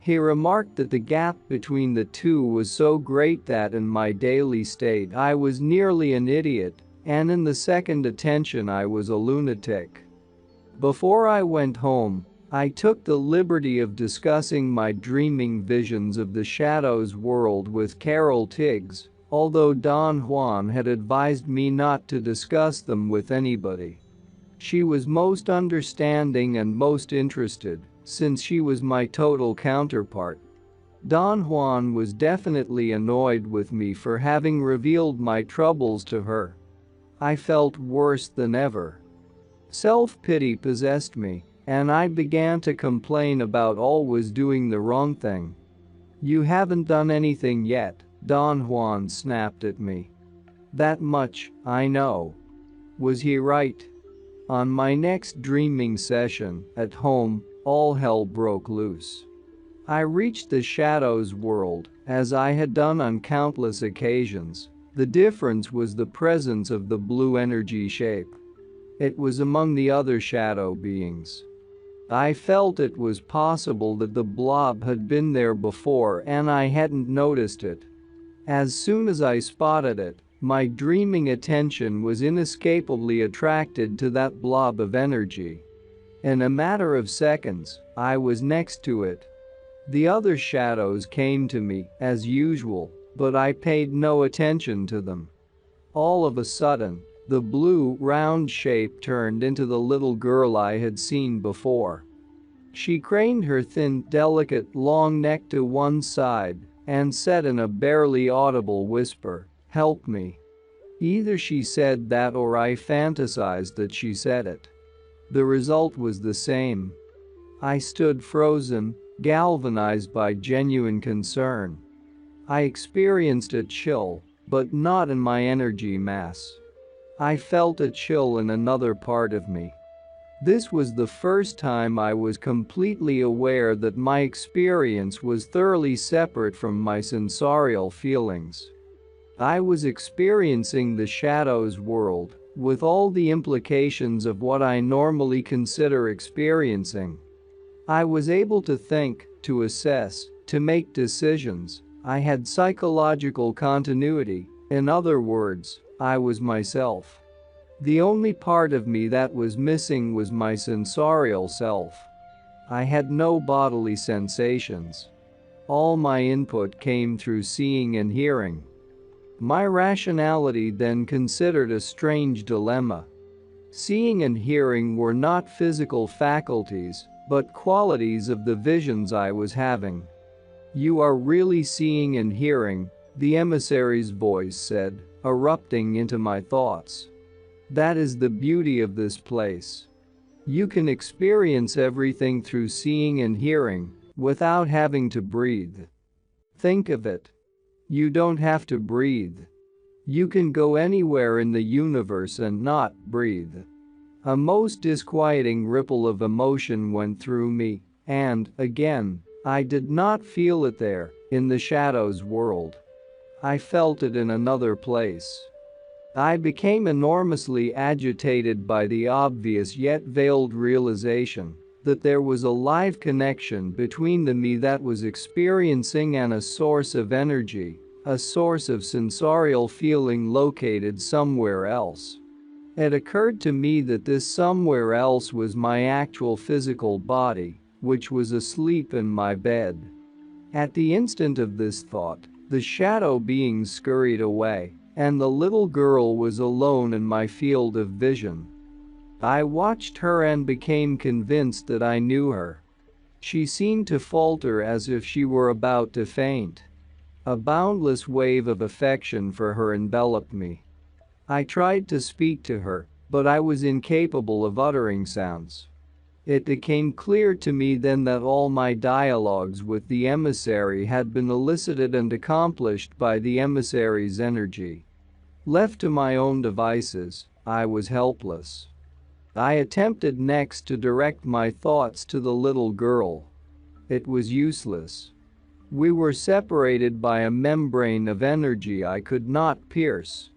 He remarked that the gap between the two was so great that in my daily state I was nearly an idiot, and in the second attention I was a lunatic. Before I went home, I took the liberty of discussing my dreaming visions of the shadows world with Carol Tiggs, although Don Juan had advised me not to discuss them with anybody. She was most understanding and most interested, since she was my total counterpart. Don Juan was definitely annoyed with me for having revealed my troubles to her. I felt worse than ever. Self-pity possessed me, and I began to complain about always doing the wrong thing. "You haven't done anything yet," Don Juan snapped at me. "That much, I know." Was he right? On my next dreaming session, at home, all hell broke loose. I reached the shadows world, as I had done on countless occasions. The difference was the presence of the blue energy shape. It was among the other shadow beings. I felt it was possible that the blob had been there before and I hadn't noticed it. As soon as I spotted it, my dreaming attention was inescapably attracted to that blob of energy. In a matter of seconds, I was next to it. The other shadows came to me, as usual, but I paid no attention to them. All of a sudden, the blue, round shape turned into the little girl I had seen before. She craned her thin, delicate, long neck to one side and said in a barely audible whisper, "Help me." Either she said that or I fantasized that she said it. The result was the same. I stood frozen, galvanized by genuine concern. I experienced a chill, but not in my energy mass. I felt a chill in another part of me. This was the first time I was completely aware that my experience was thoroughly separate from my sensorial feelings. I was experiencing the shadows world, with all the implications of what I normally consider experiencing. I was able to think, to assess, to make decisions. I had psychological continuity. In other words, I was myself. The only part of me that was missing was my sensorial self. I had no bodily sensations. All my input came through seeing and hearing. My rationality then considered a strange dilemma. Seeing and hearing were not physical faculties, but qualities of the visions I was having. "You are really seeing and hearing," the emissary's voice said, erupting into my thoughts. "That is the beauty of this place. You can experience everything through seeing and hearing, without having to breathe. Think of it. You don't have to breathe. You can go anywhere in the universe and not breathe." A most disquieting ripple of emotion went through me, and, again, I did not feel it there, in the shadows world. I felt it in another place. I became enormously agitated by the obvious yet veiled realization that there was a live connection between the me that was experiencing and a source of energy, a source of sensorial feeling located somewhere else. It occurred to me that this somewhere else was my actual physical body, which was asleep in my bed. At the instant of this thought, the shadow beings scurried away, and the little girl was alone in my field of vision. I watched her and became convinced that I knew her. She seemed to falter as if she were about to faint. A boundless wave of affection for her enveloped me. I tried to speak to her, but I was incapable of uttering sounds. It became clear to me then that all my dialogues with the emissary had been elicited and accomplished by the emissary's energy. Left to my own devices, I was helpless. I attempted next to direct my thoughts to the little girl. It was useless. We were separated by a membrane of energy I could not pierce.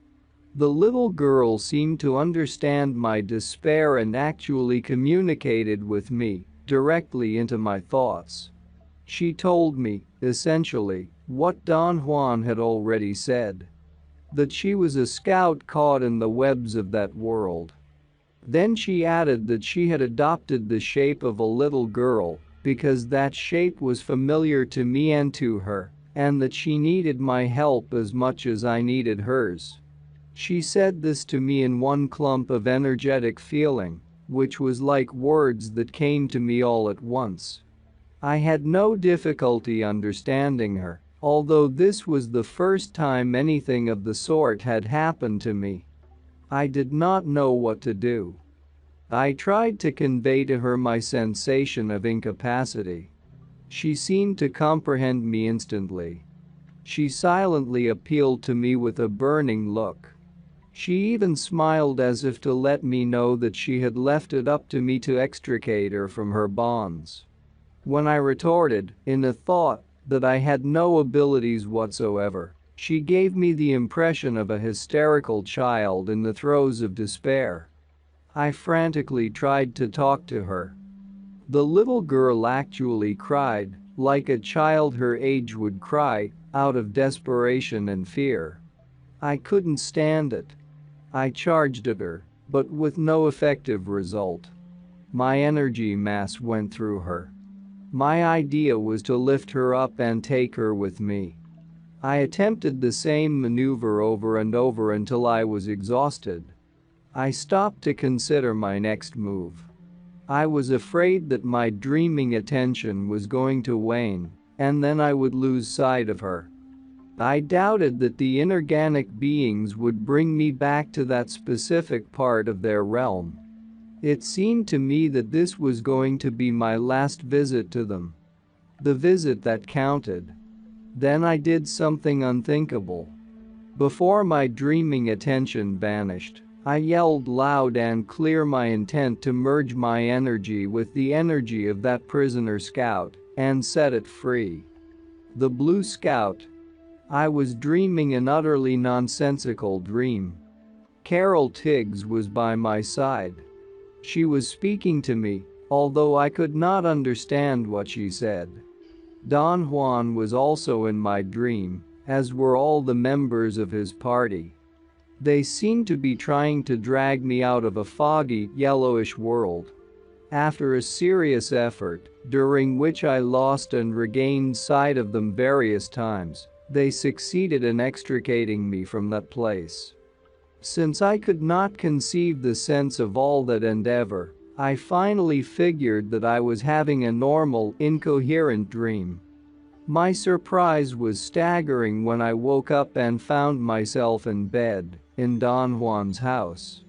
The little girl seemed to understand my despair and actually communicated with me, directly into my thoughts. She told me, essentially, what Don Juan had already said. That she was a scout caught in the webs of that world. Then she added that she had adopted the shape of a little girl, because that shape was familiar to me and to her, and that she needed my help as much as I needed hers. She said this to me in one clump of energetic feeling, which was like words that came to me all at once. I had no difficulty understanding her, although this was the first time anything of the sort had happened to me. I did not know what to do. I tried to convey to her my sensation of incapacity. She seemed to comprehend me instantly. She silently appealed to me with a burning look. She even smiled as if to let me know that she had left it up to me to extricate her from her bonds. When I retorted, in a thought, that I had no abilities whatsoever, she gave me the impression of a hysterical child in the throes of despair. I frantically tried to talk to her. The little girl actually cried, like a child her age would cry, out of desperation and fear. I couldn't stand it. I charged at her, but with no effective result. My energy mass went through her. My idea was to lift her up and take her with me. I attempted the same maneuver over and over until I was exhausted. I stopped to consider my next move. I was afraid that my dreaming attention was going to wane, and then I would lose sight of her. I doubted that the inorganic beings would bring me back to that specific part of their realm. It seemed to me that this was going to be my last visit to them. The visit that counted. Then I did something unthinkable. Before my dreaming attention vanished, I yelled loud and clear my intent to merge my energy with the energy of that prisoner scout and set it free. The Blue Scout. I was dreaming an utterly nonsensical dream. Carol Tiggs was by my side. She was speaking to me, although I could not understand what she said. Don Juan was also in my dream, as were all the members of his party. They seemed to be trying to drag me out of a foggy, yellowish world. After a serious effort, during which I lost and regained sight of them various times, they succeeded in extricating me from that place. Since I could not conceive the sense of all that endeavor, I finally figured that I was having a normal, incoherent dream. My surprise was staggering when I woke up and found myself in bed, in Don Juan's house.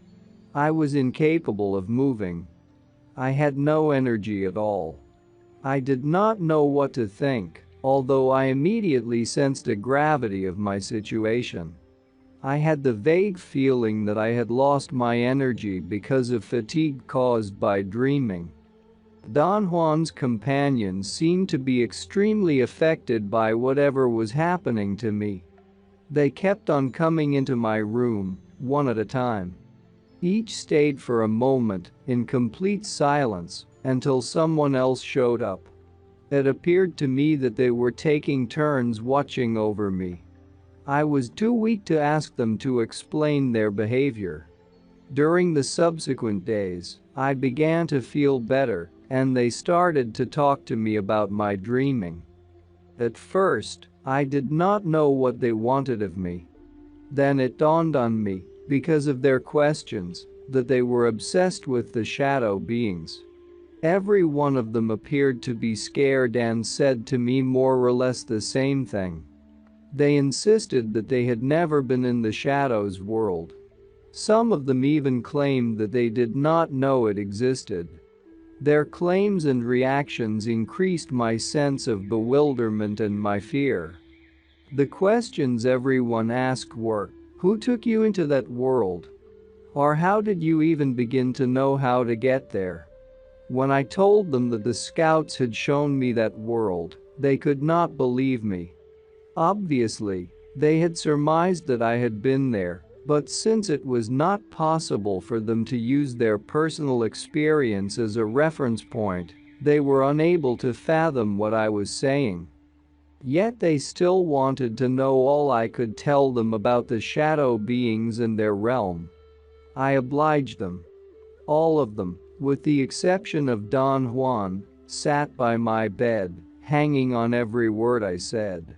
I was incapable of moving. I had no energy at all. I did not know what to think, although I immediately sensed the gravity of my situation. I had the vague feeling that I had lost my energy because of fatigue caused by dreaming. Don Juan's companions seemed to be extremely affected by whatever was happening to me. They kept on coming into my room, one at a time. Each stayed for a moment, in complete silence, until someone else showed up. It appeared to me that they were taking turns watching over me. I was too weak to ask them to explain their behavior. During the subsequent days, I began to feel better, and they started to talk to me about my dreaming. At first, I did not know what they wanted of me. Then it dawned on me, because of their questions, that they were obsessed with the shadow beings. Every one of them appeared to be scared and said to me more or less the same thing. They insisted that they had never been in the shadows world. Some of them even claimed that they did not know it existed. Their claims and reactions increased my sense of bewilderment and my fear. The questions everyone asked were, "Who took you into that world?" Or "How did you even begin to know how to get there?" When I told them that the scouts had shown me that world, they could not believe me. Obviously, they had surmised that I had been there, but since it was not possible for them to use their personal experience as a reference point, they were unable to fathom what I was saying. Yet they still wanted to know all I could tell them about the shadow beings and their realm. I obliged them. All of them, with the exception of Don Juan, sat by my bed, hanging on every word I said.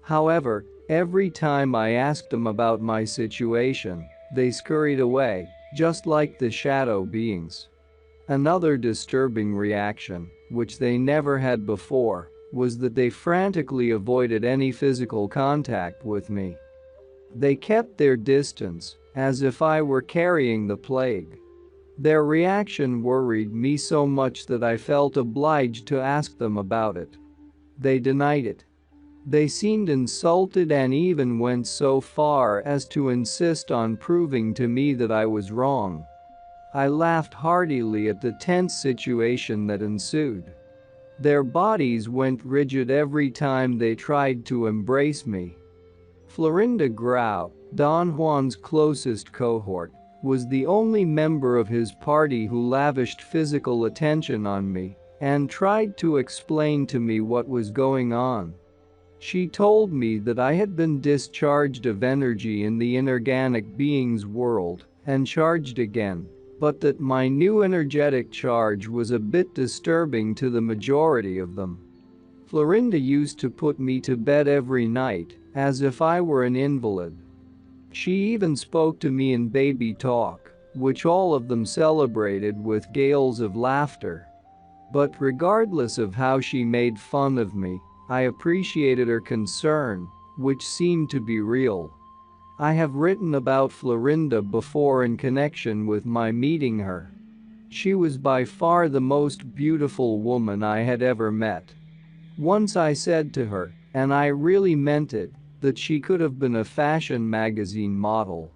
However, every time I asked them about my situation, they scurried away, just like the shadow beings. Another disturbing reaction, which they never had before, was that they frantically avoided any physical contact with me. They kept their distance, as if I were carrying the plague. Their reaction worried me so much that I felt obliged to ask them about it. They denied it. They seemed insulted and even went so far as to insist on proving to me that I was wrong. I laughed heartily at the tense situation that ensued. Their bodies went rigid every time they tried to embrace me. Florinda Grau, Don Juan's closest cohort, was the only member of his party who lavished physical attention on me and tried to explain to me what was going on. She told me that I had been discharged of energy in the inorganic being's world and charged again, but that my new energetic charge was a bit disturbing to the majority of them. Florinda used to put me to bed every night, as if I were an invalid. She even spoke to me in baby talk, which all of them celebrated with gales of laughter. But regardless of how she made fun of me, I appreciated her concern, which seemed to be real. I have written about Florinda before in connection with my meeting her. She was by far the most beautiful woman I had ever met. Once I said to her, and I really meant it, that she could have been a fashion magazine model.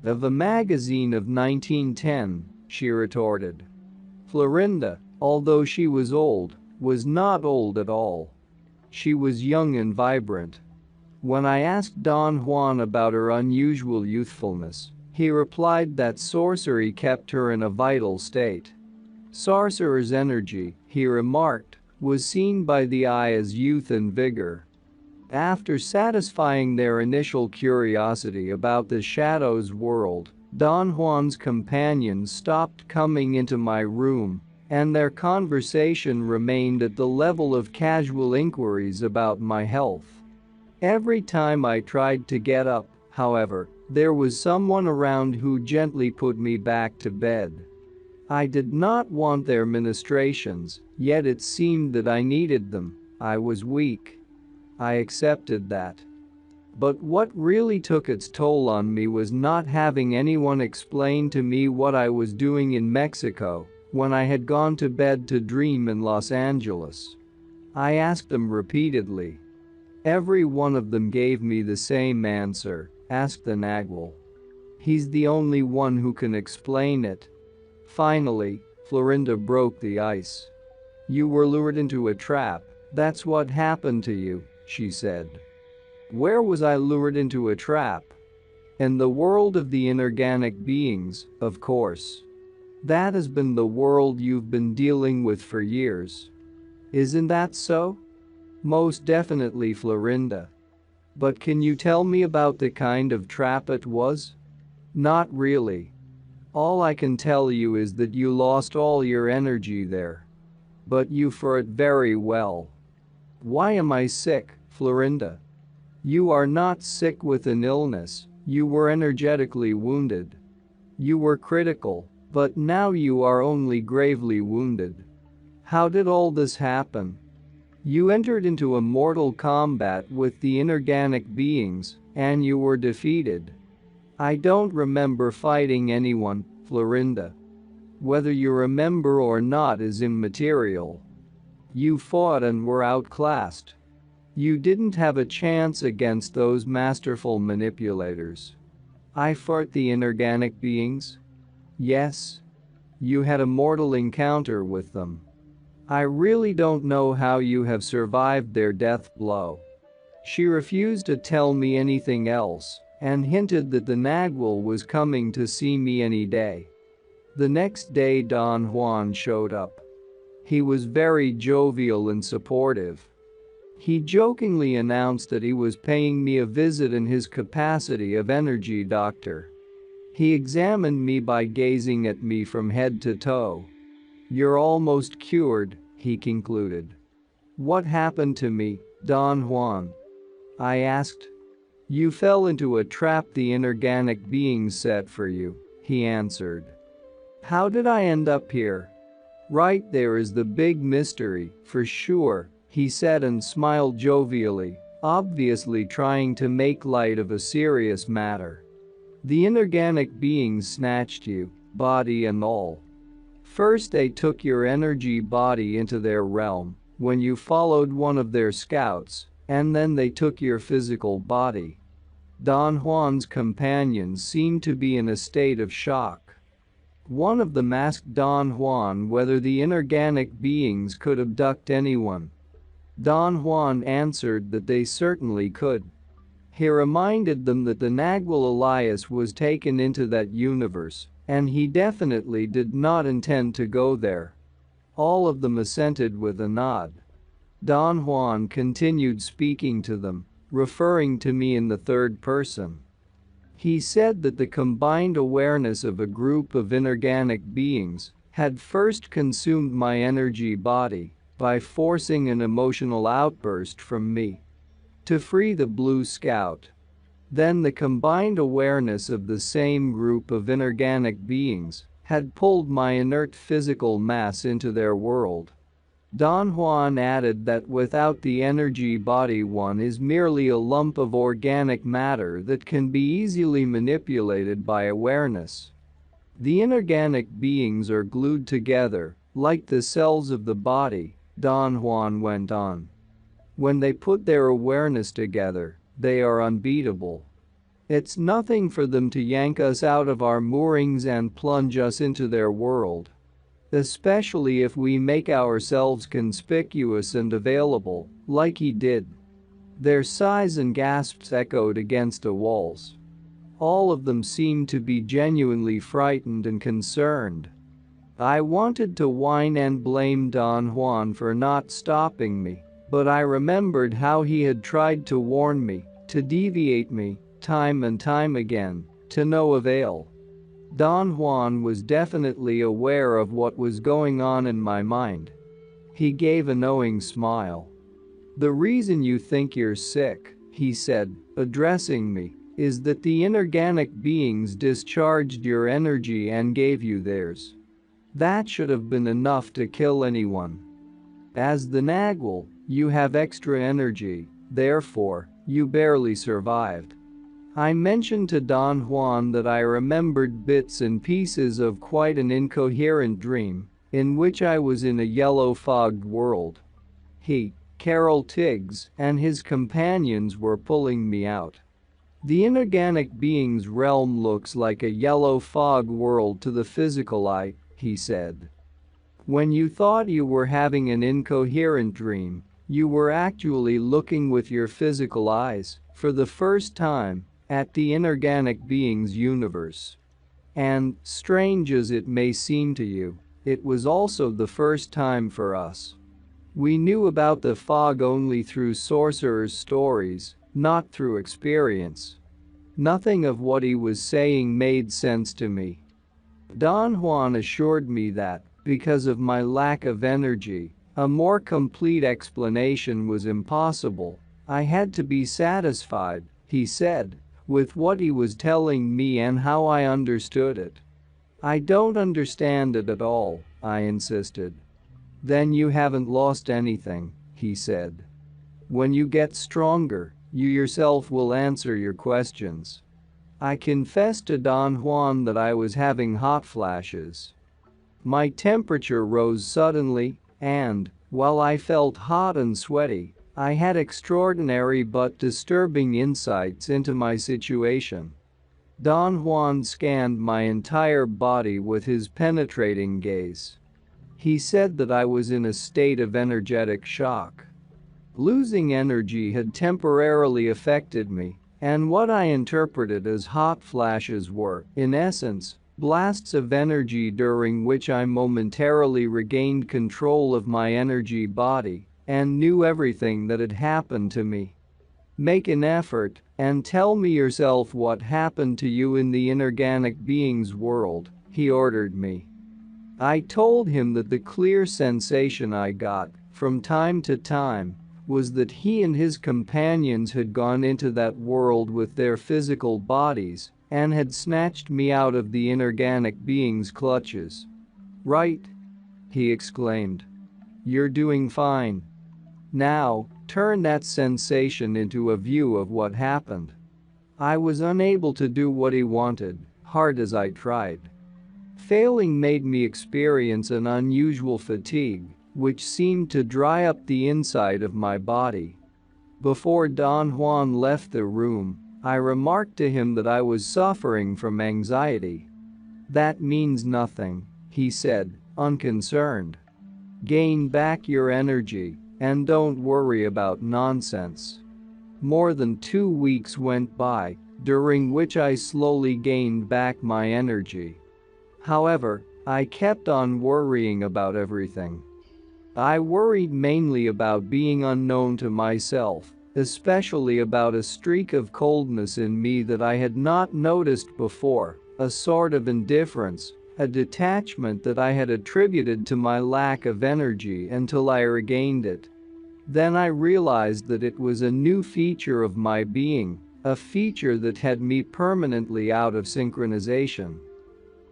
Of a magazine of 1910, she retorted. Florinda, although she was old, was not old at all. She was young and vibrant. When I asked Don Juan about her unusual youthfulness, he replied that sorcery kept her in a vital state. Sorcerer's energy, he remarked, was seen by the eye as youth and vigor. After satisfying their initial curiosity about the shadows world, Don Juan's companions stopped coming into my room, and their conversation remained at the level of casual inquiries about my health. Every time I tried to get up, however, There was someone around who gently put me back to bed. I did not want their ministrations, yet it seemed that I needed them. I was weak. I accepted that. But what really took its toll on me was not having anyone explain to me what I was doing in Mexico when I had gone to bed to dream in Los Angeles. I asked them repeatedly. Every one of them gave me the same answer, ask the Nagual. He's the only one who can explain it. Finally, Florinda broke the ice. You were lured into a trap, that's what happened to you, she said. Where was I lured into a trap? In the world of the inorganic beings, of course. That has been the world you've been dealing with for years. Isn't that so? Most definitely, Florinda. But can you tell me about the kind of trap it was? Not really. All I can tell you is that you lost all your energy there. But you fought it very well. Why am I sick, Florinda? You are not sick with an illness, you were energetically wounded. You were critical, but now you are only gravely wounded. How did all this happen? You entered into a mortal combat with the inorganic beings, and you were defeated. I don't remember fighting anyone, Florinda. Whether you remember or not is immaterial. You fought and were outclassed. You didn't have a chance against those masterful manipulators. I fought the inorganic beings? Yes. You had a mortal encounter with them. I really don't know how you have survived their death blow. She refused to tell me anything else and hinted that the Nagual was coming to see me any day. The next day Don Juan showed up. He was very jovial and supportive. He jokingly announced that he was paying me a visit in his capacity of energy doctor. He examined me by gazing at me from head to toe. You're almost cured, he concluded. What happened to me, Don Juan? I asked. You fell into a trap the inorganic beings set for you, he answered. How did I end up here? Right there is the big mystery, for sure, he said and smiled jovially, obviously trying to make light of a serious matter. The inorganic beings snatched you, body and all. First they took your energy body into their realm, when you followed one of their scouts, and then they took your physical body. Don Juan's companions seemed to be in a state of shock. One of them asked Don Juan whether the inorganic beings could abduct anyone. Don Juan answered that they certainly could. He reminded them that the Nagual Elias was taken into that universe, and he definitely did not intend to go there. All of them assented with a nod. Don Juan continued speaking to them, referring to me in the third person. He said that the combined awareness of a group of inorganic beings had first consumed my energy body by forcing an emotional outburst from me to free the Blue Scout. Then the combined awareness of the same group of inorganic beings had pulled my inert physical mass into their world. Don Juan added that without the energy body one is merely a lump of organic matter that can be easily manipulated by awareness. The inorganic beings are glued together, like the cells of the body, Don Juan went on. When they put their awareness together, they are unbeatable. It's nothing for them to yank us out of our moorings and plunge us into their world. Especially if we make ourselves conspicuous and available, like he did. Their sighs and gasps echoed against the walls. All of them seemed to be genuinely frightened and concerned. I wanted to whine and blame Don Juan for not stopping me, but I remembered how he had tried to warn me, to deviate me, time and time again, to no avail. Don Juan was definitely aware of what was going on in my mind. He gave a knowing smile. The reason you think you're sick, he said, addressing me, is that the inorganic beings discharged your energy and gave you theirs. That should have been enough to kill anyone. As the Nagual, you have extra energy, therefore, you barely survived. I mentioned to Don Juan that I remembered bits and pieces of quite an incoherent dream, in which I was in a yellow fogged world. He, Carol Tiggs, and his companions were pulling me out. The inorganic being's realm looks like a yellow fog world to the physical eye, he said. When you thought you were having an incoherent dream, you were actually looking with your physical eyes, for the first time, at the inorganic being's universe. And, strange as it may seem to you, it was also the first time for us. We knew about the fog only through sorcerers' stories, not through experience. Nothing of what he was saying made sense to me. Don Juan assured me that, because of my lack of energy, a more complete explanation was impossible. I had to be satisfied, he said, with what he was telling me and how I understood it. I don't understand it at all, I insisted. Then you haven't lost anything, he said. When you get stronger, you yourself will answer your questions. I confessed to Don Juan that I was having hot flashes. My temperature rose suddenly, and, while I felt hot and sweaty, I had extraordinary but disturbing insights into my situation. Don Juan scanned my entire body with his penetrating gaze. He said that I was in a state of energetic shock. Losing energy had temporarily affected me, and what I interpreted as hot flashes were, in essence, blasts of energy during which I momentarily regained control of my energy body and knew everything that had happened to me. Make an effort and tell me yourself what happened to you in the inorganic being's world, he ordered me. I told him that the clear sensation I got, from time to time, was that he and his companions had gone into that world with their physical bodies and had snatched me out of the inorganic being's clutches. Right? He exclaimed. You're doing fine. Now, turn that sensation into a view of what happened. I was unable to do what he wanted, hard as I tried. Failing made me experience an unusual fatigue, which seemed to dry up the inside of my body. Before Don Juan left the room, I remarked to him that I was suffering from anxiety. That means nothing, he said, unconcerned. Gain back your energy, and don't worry about nonsense. More than 2 weeks went by, during which I slowly gained back my energy. However, I kept on worrying about everything. I worried mainly about being unknown to myself, especially about a streak of coldness in me that I had not noticed before, a sort of indifference, a detachment that I had attributed to my lack of energy until I regained it. Then I realized that it was a new feature of my being, a feature that had me permanently out of synchronization.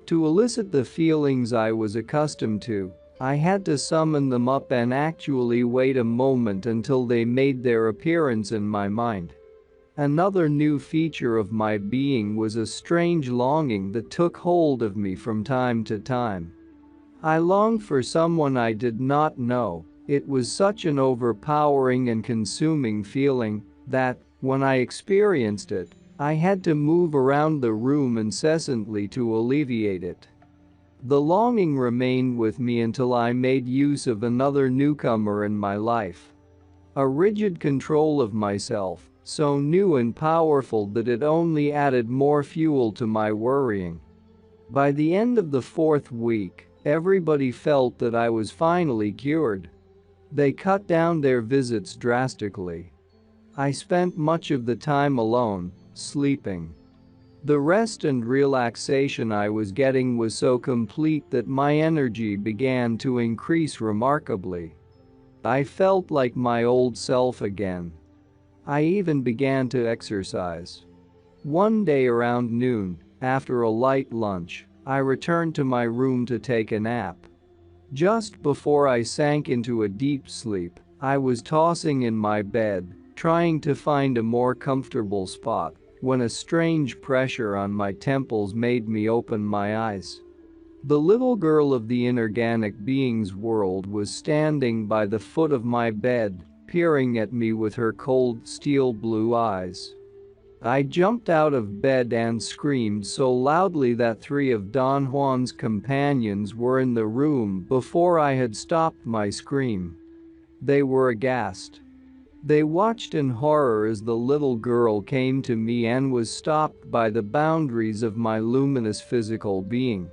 To elicit the feelings I was accustomed to, I had to summon them up and actually wait a moment until they made their appearance in my mind. Another new feature of my being was a strange longing that took hold of me from time to time. I longed for someone I did not know. It was such an overpowering and consuming feeling that, when I experienced it, I had to move around the room incessantly to alleviate it. The longing remained with me until I made use of another newcomer in my life. A rigid control of myself, so new and powerful that it only added more fuel to my worrying. By the end of the 4th week, everybody felt that I was finally cured. They cut down their visits drastically. I spent much of the time alone, sleeping. The rest and relaxation I was getting was so complete that my energy began to increase remarkably. I felt like my old self again. I even began to exercise. One day around noon, after a light lunch, I returned to my room to take a nap. Just before I sank into a deep sleep, I was tossing in my bed, trying to find a more comfortable spot, when a strange pressure on my temples made me open my eyes. The little girl of the inorganic being's world was standing by the foot of my bed, peering at me with her cold steel blue eyes. I jumped out of bed and screamed so loudly that 3 of Don Juan's companions were in the room before I had stopped my scream. They were aghast. They watched in horror as the little girl came to me and was stopped by the boundaries of my luminous physical being.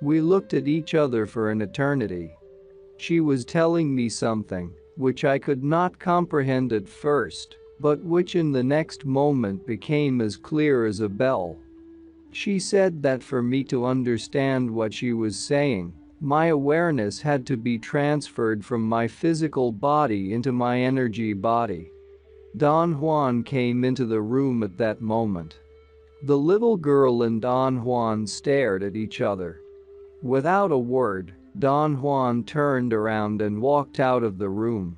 We looked at each other for an eternity. She was telling me something, which I could not comprehend at first, but which in the next moment became as clear as a bell. She said that for me to understand what she was saying, my awareness had to be transferred from my physical body into my energy body. Don Juan came into the room at that moment. The little girl and Don Juan stared at each other. Without a word, Don Juan turned around and walked out of the room.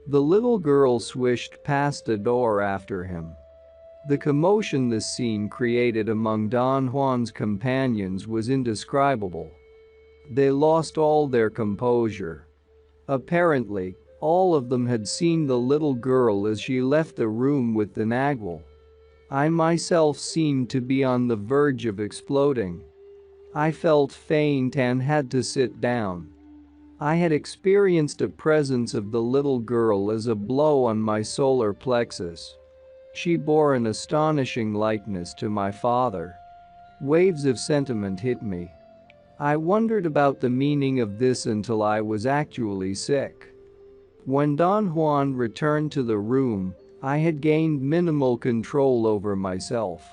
The little girl swished past the door after him. The commotion this scene created among Don Juan's companions was indescribable. They lost all their composure. Apparently, all of them had seen the little girl as she left the room with the nagual. I myself seemed to be on the verge of exploding. I felt faint and had to sit down. I had experienced a presence of the little girl as a blow on my solar plexus. She bore an astonishing likeness to my father. Waves of sentiment hit me. I wondered about the meaning of this until I was actually sick. When Don Juan returned to the room, I had gained minimal control over myself.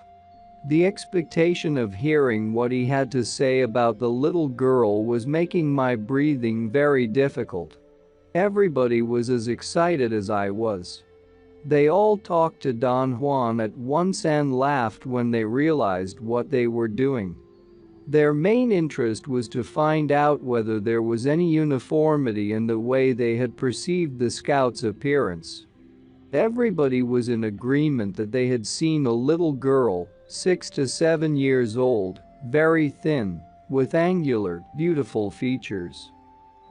The expectation of hearing what he had to say about the little girl was making my breathing very difficult. Everybody was as excited as I was. They all talked to Don Juan at once and laughed when they realized what they were doing. Their main interest was to find out whether there was any uniformity in the way they had perceived the scout's appearance. Everybody was in agreement that they had seen a little girl, 6 to 7 years old, very thin, with angular, beautiful features.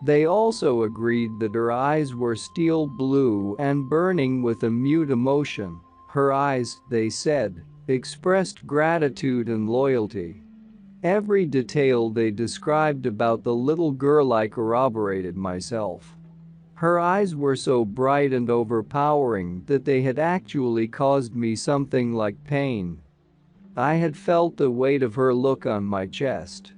They also agreed that her eyes were steel blue and burning with a mute emotion. Her eyes, they said, expressed gratitude and loyalty. Every detail they described about the little girl I corroborated myself. Her eyes were so bright and overpowering that they had actually caused me something like pain. I had felt the weight of her look on my chest.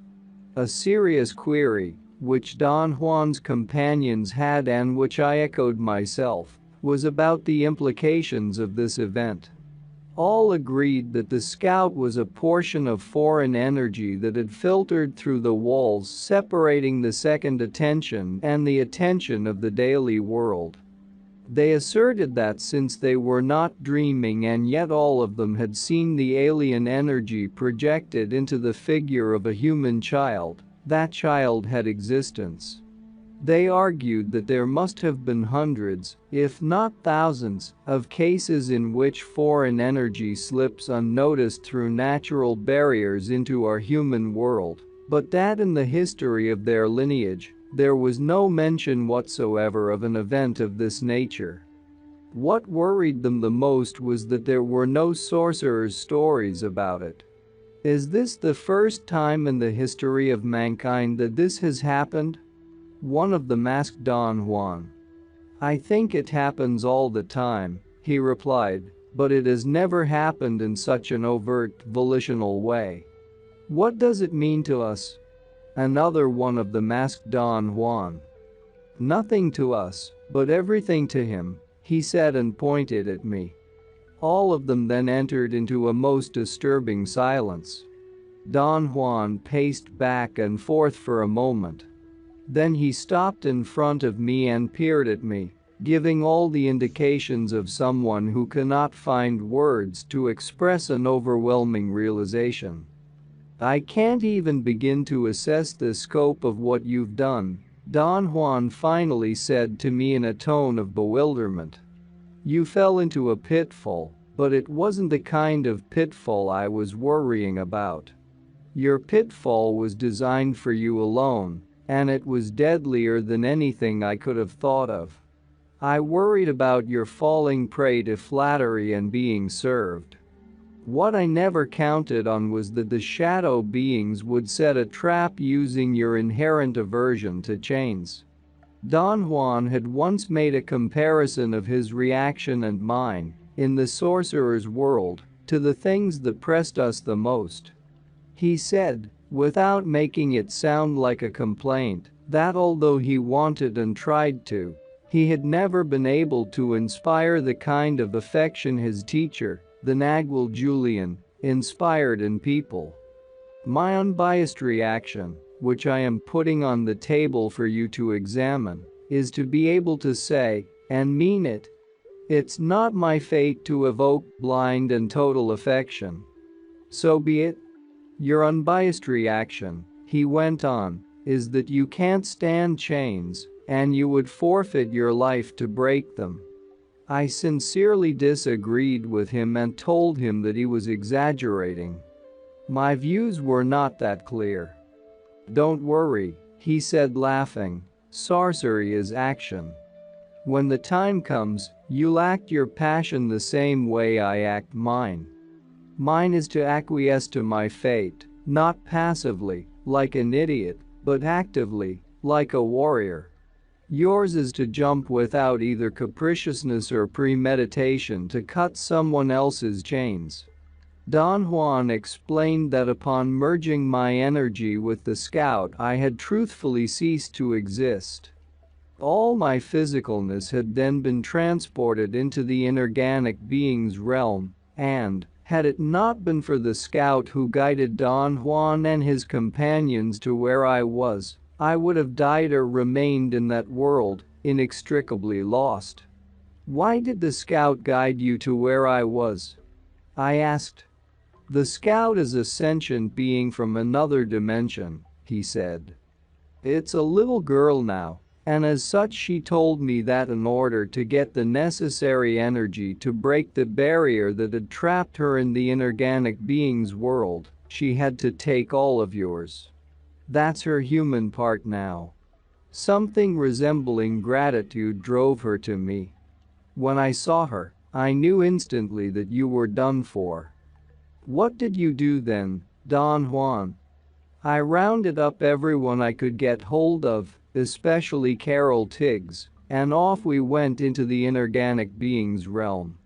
A serious query, which Don Juan's companions had and which I echoed myself, was about the implications of this event. All agreed that the scout was a portion of foreign energy that had filtered through the walls separating the second attention and the attention of the daily world. They asserted that since they were not dreaming and yet all of them had seen the alien energy projected into the figure of a human child, that child had existence. They argued that there must have been hundreds, if not thousands, of cases in which foreign energy slips unnoticed through natural barriers into our human world, but that in the history of their lineage, there was no mention whatsoever of an event of this nature. What worried them the most was that there were no sorcerer's stories about it. Is this the first time in the history of mankind that this has happened? One of them asked Don Juan. I think it happens all the time, he replied, but it has never happened in such an overt, volitional way. What does it mean to us? Another one of them asked Don Juan. Nothing to us, but everything to him, he said and pointed at me. All of them then entered into a most disturbing silence. Don Juan paced back and forth for a moment. Then he stopped in front of me and peered at me, giving all the indications of someone who cannot find words to express an overwhelming realization. I can't even begin to assess the scope of what you've done, Don Juan finally said to me in a tone of bewilderment. You fell into a pitfall, but it wasn't the kind of pitfall I was worrying about. Your pitfall was designed for you alone, and it was deadlier than anything I could have thought of. I worried about your falling prey to flattery and being served. What I never counted on was that the shadow beings would set a trap using your inherent aversion to chains. Don Juan had once made a comparison of his reaction and mine, in the sorcerer's world, to the things that pressed us the most. He said, without making it sound like a complaint, that although he wanted and tried to, he had never been able to inspire the kind of affection his teacher, the Nagual Julian, inspired in people. My unbiased reaction, which I am putting on the table for you to examine, is to be able to say, and mean it, it's not my fate to evoke blind and total affection. So be it. Your unbiased reaction, he went on, is that you can't stand chains, and you would forfeit your life to break them. I sincerely disagreed with him and told him that he was exaggerating. My views were not that clear. Don't worry, he said laughing, sorcery is action. When the time comes, you'll act your passion the same way I act mine. Mine is to acquiesce to my fate, not passively, like an idiot, but actively, like a warrior. Yours is to jump without either capriciousness or premeditation to cut someone else's chains. Don Juan explained that upon merging my energy with the scout I had truthfully ceased to exist. All my physicalness had then been transported into the inorganic being's realm, and, had it not been for the scout who guided Don Juan and his companions to where I was, I would have died or remained in that world, inextricably lost. Why did the scout guide you to where I was? I asked. The scout is a sentient being from another dimension, he said. It's a little girl now, and as such she told me that in order to get the necessary energy to break the barrier that had trapped her in the inorganic being's world, she had to take all of yours. That's her human part now. Something resembling gratitude drove her to me. When I saw her, I knew instantly that you were done for. What did you do then, Don Juan? I rounded up everyone I could get hold of, especially Carol Tiggs, and off we went into the inorganic being's realm.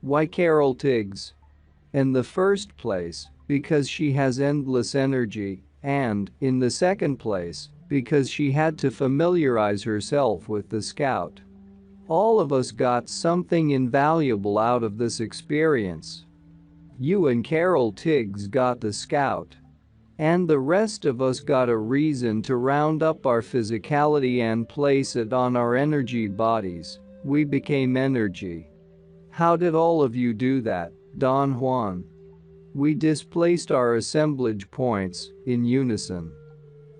Why Carol Tiggs? In the first place, because she has endless energy, and, in the second place, because she had to familiarize herself with the scout. All of us got something invaluable out of this experience. You and Carol Tiggs got the scout. And the rest of us got a reason to round up our physicality and place it on our energy bodies. We became energy. How did all of you do that, Don Juan? We displaced our assemblage points, in unison.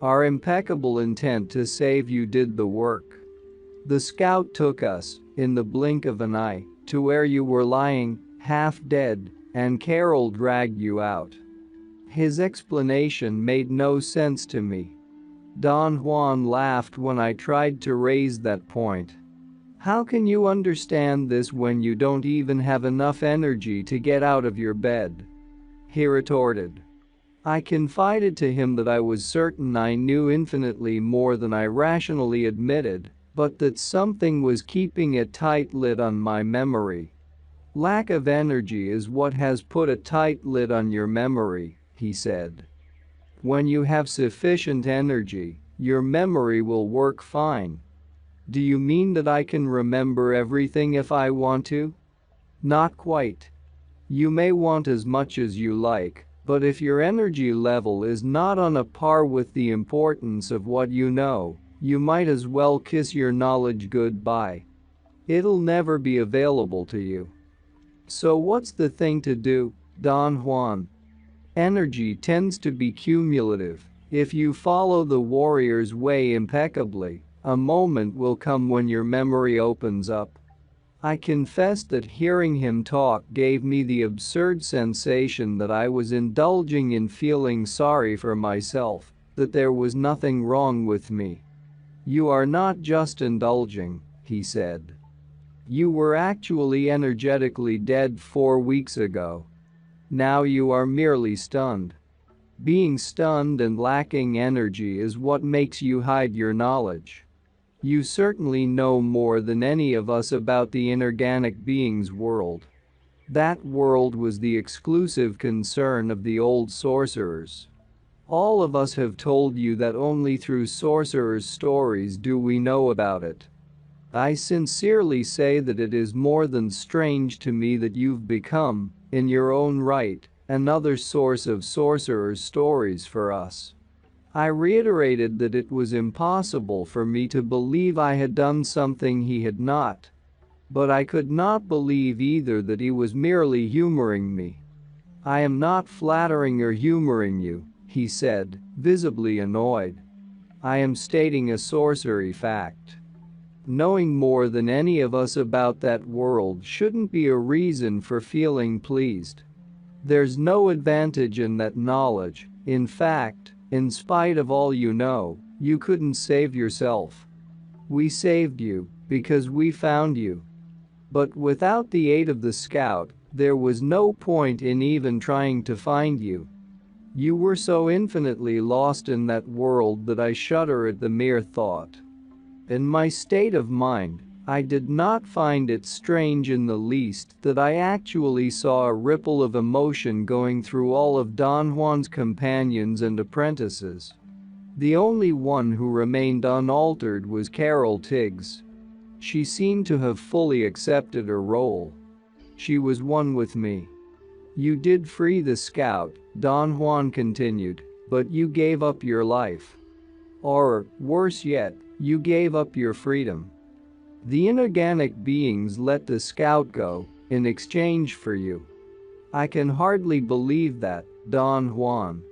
Our impeccable intent to save you did the work. The scout took us, in the blink of an eye, to where you were lying, half dead, and Carol dragged you out. His explanation made no sense to me. Don Juan laughed when I tried to raise that point. How can you understand this when you don't even have enough energy to get out of your bed? He retorted. I confided to him that I was certain I knew infinitely more than I rationally admitted, but that something was keeping a tight lid on my memory. Lack of energy is what has put a tight lid on your memory, he said. When you have sufficient energy, your memory will work fine. Do you mean that I can remember everything if I want to? Not quite. You may want as much as you like, but if your energy level is not on a par with the importance of what you know, you might as well kiss your knowledge goodbye. It'll never be available to you. So what's the thing to do, Don Juan? Energy tends to be cumulative. If you follow the warrior's way impeccably, a moment will come when your memory opens up. I confess that hearing him talk gave me the absurd sensation that I was indulging in feeling sorry for myself, that there was nothing wrong with me. You are not just indulging, he said. You were actually energetically dead 4 weeks ago. Now you are merely stunned. Being stunned and lacking energy is what makes you hide your knowledge. You certainly know more than any of us about the inorganic being's world. That world was the exclusive concern of the old sorcerers. All of us have told you that only through sorcerers' stories do we know about it. I sincerely say that it is more than strange to me that you've become, in your own right, another source of sorcerers' stories for us. I reiterated that it was impossible for me to believe I had done something he had not. But I could not believe either that he was merely humoring me. I am not flattering or humoring you, he said, visibly annoyed. I am stating a sorcery fact. Knowing more than any of us about that world shouldn't be a reason for feeling pleased. There's no advantage in that knowledge. In fact, in spite of all you know, you couldn't save yourself. We saved you because we found you. But without the aid of the scout, there was no point in even trying to find you. You were so infinitely lost in that world that I shudder at the mere thought. In my state of mind, I did not find it strange in the least that I actually saw a ripple of emotion going through all of Don Juan's companions and apprentices. The only one who remained unaltered was Carol Tiggs. She seemed to have fully accepted her role. She was one with me. You did free the scout, Don Juan continued, but you gave up your life. Or, worse yet, you gave up your freedom. The inorganic beings let the scout go, in exchange for you. I can hardly believe that, Don Juan.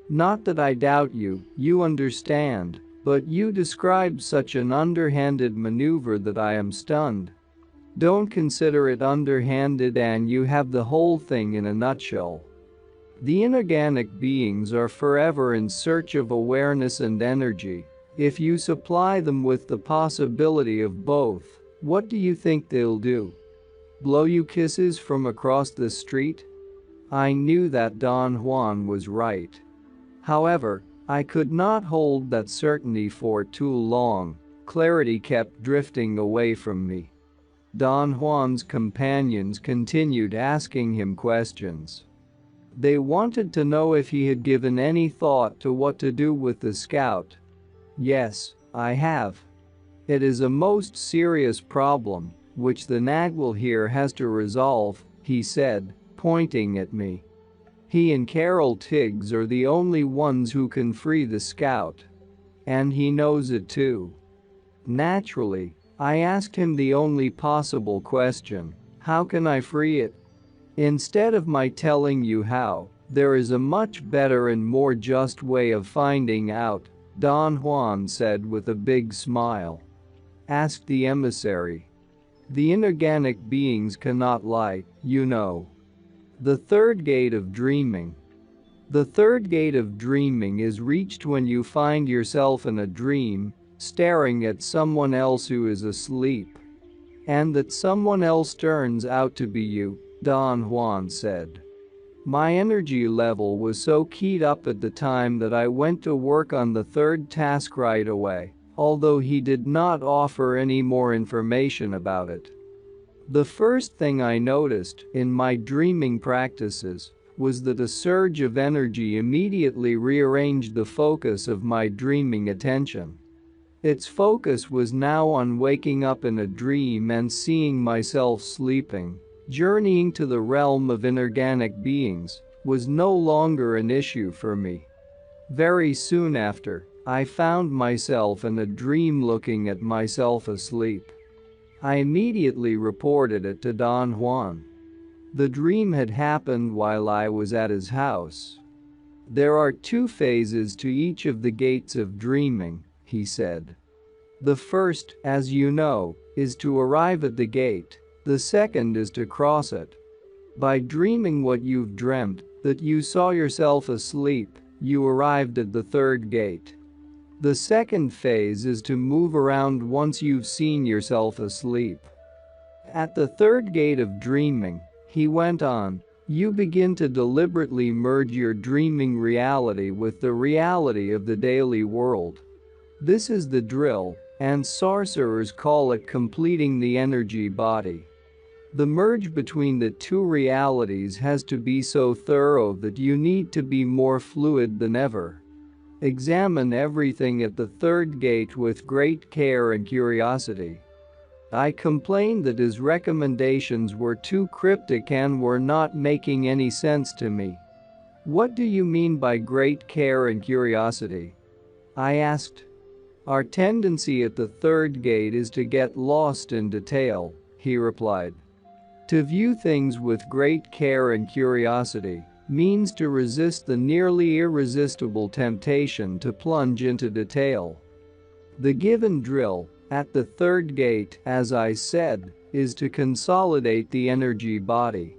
Not that I doubt you, you understand, but you described such an underhanded maneuver that I am stunned. Don't consider it underhanded and you have the whole thing in a nutshell. The inorganic beings are forever in search of awareness and energy. If you supply them with the possibility of both, what do you think they'll do? Blow you kisses from across the street? I knew that Don Juan was right. However, I could not hold that certainty for too long. Clarity kept drifting away from me. Don Juan's companions continued asking him questions. They wanted to know if he had given any thought to what to do with the scout. Yes, I have. It is a most serious problem, which the Nagwal here has to resolve, he said, pointing at me. He and Carol Tiggs are the only ones who can free the scout. And he knows it too. Naturally, I asked him the only possible question: how can I free it? Instead of my telling you how, there is a much better and more just way of finding out, Don Juan said with a big smile. Ask the emissary. The inorganic beings cannot lie, you know. The third gate of dreaming. The third gate of dreaming is reached when you find yourself in a dream, staring at someone else who is asleep. And that someone else turns out to be you, Don Juan said. My energy level was so keyed up at the time that I went to work on the third task right away, although he did not offer any more information about it. The first thing I noticed in my dreaming practices was that a surge of energy immediately rearranged the focus of my dreaming attention. Its focus was now on waking up in a dream and seeing myself sleeping. Journeying to the realm of inorganic beings was no longer an issue for me. Very soon after, I found myself in a dream looking at myself asleep. I immediately reported it to Don Juan. The dream had happened while I was at his house. There are two phases to each of the gates of dreaming, he said. The first, as you know, is to arrive at the gate. The second is to cross it. By dreaming what you've dreamt, that you saw yourself asleep, you arrived at the third gate. The second phase is to move around once you've seen yourself asleep. At the third gate of dreaming, he went on, you begin to deliberately merge your dreaming reality with the reality of the daily world. This is the drill, and sorcerers call it completing the energy body. The merge between the two realities has to be so thorough that you need to be more fluid than ever. Examine everything at the third gate with great care and curiosity. I complained that his recommendations were too cryptic and were not making any sense to me. What do you mean by great care and curiosity? I asked. Our tendency at the third gate is to get lost in detail, he replied. To view things with great care and curiosity means to resist the nearly irresistible temptation to plunge into detail. The given drill, at the third gate, as I said, is to consolidate the energy body.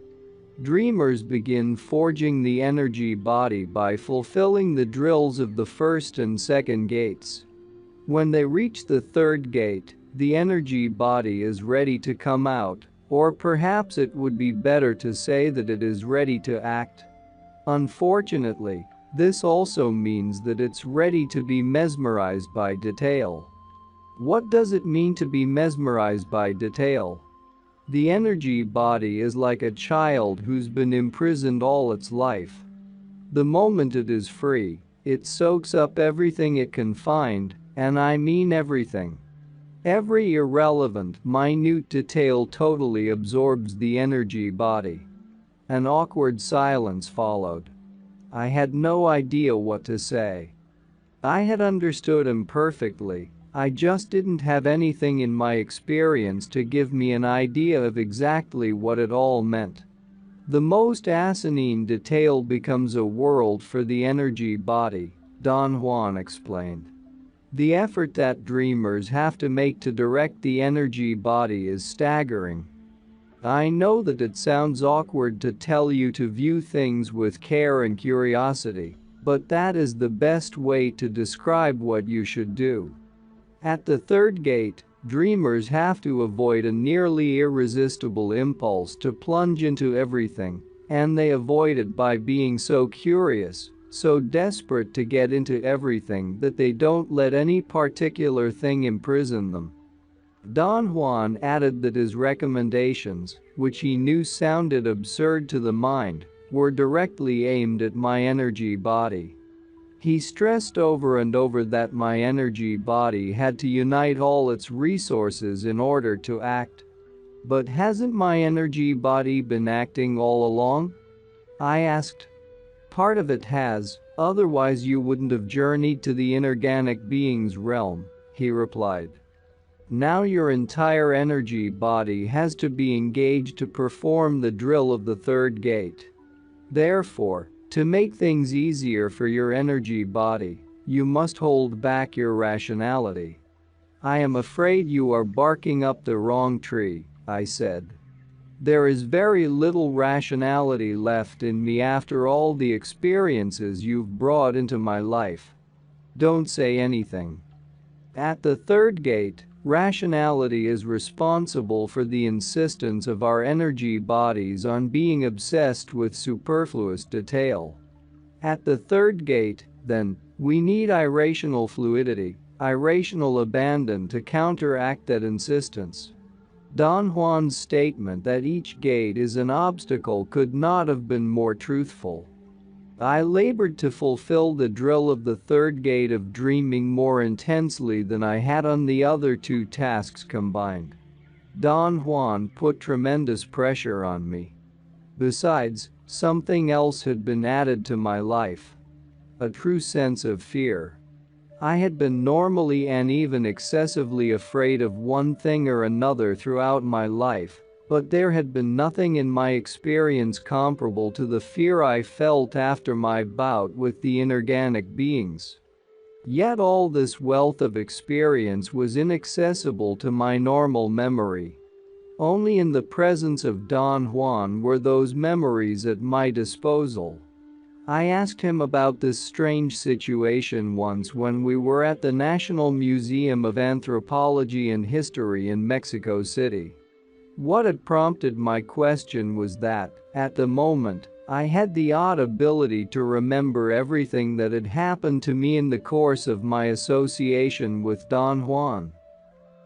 Dreamers begin forging the energy body by fulfilling the drills of the first and second gates. When they reach the third gate, the energy body is ready to come out, or perhaps it would be better to say that it is ready to act. Unfortunately, this also means that it's ready to be mesmerized by detail. What does it mean to be mesmerized by detail? The energy body is like a child who's been imprisoned all its life. The moment it is free, it soaks up everything it can find, and I mean everything. Every irrelevant, minute detail totally absorbs the energy body. An awkward silence followed. I had no idea what to say. I had understood him perfectly. I just didn't have anything in my experience to give me an idea of exactly what it all meant. The most asinine detail becomes a world for the energy body, Don Juan explained. The effort that dreamers have to make to direct the energy body is staggering. I know that it sounds awkward to tell you to view things with care and curiosity, but that is the best way to describe what you should do. At the third gate, dreamers have to avoid a nearly irresistible impulse to plunge into everything, and they avoid it by being so curious, so desperate to get into everything that they don't let any particular thing imprison them. Don Juan added that his recommendations, which he knew sounded absurd to the mind, were directly aimed at my energy body. He stressed over and over that my energy body had to unite all its resources in order to act. But hasn't my energy body been acting all along? I asked. Part of it has, otherwise you wouldn't have journeyed to the inorganic being's realm, he replied. Now your entire energy body has to be engaged to perform the drill of the third gate. Therefore, to make things easier for your energy body, you must hold back your rationality. I am afraid you are barking up the wrong tree, I said. There is very little rationality left in me after all the experiences you've brought into my life. Don't say anything. At the third gate, rationality is responsible for the insistence of our energy bodies on being obsessed with superfluous detail. At the third gate, then, we need irrational fluidity, irrational abandon to counteract that insistence. Don Juan's statement that each gate is an obstacle could not have been more truthful. I labored to fulfill the drill of the third gate of dreaming more intensely than I had on the other two tasks combined. Don Juan put tremendous pressure on me. Besides, something else had been added to my life. A true sense of fear. I had been normally and even excessively afraid of one thing or another throughout my life, but there had been nothing in my experience comparable to the fear I felt after my bout with the inorganic beings. Yet all this wealth of experience was inaccessible to my normal memory. Only in the presence of Don Juan were those memories at my disposal. I asked him about this strange situation once when we were at the National Museum of Anthropology and History in Mexico City. What had prompted my question was that, at the moment, I had the odd ability to remember everything that had happened to me in the course of my association with Don Juan.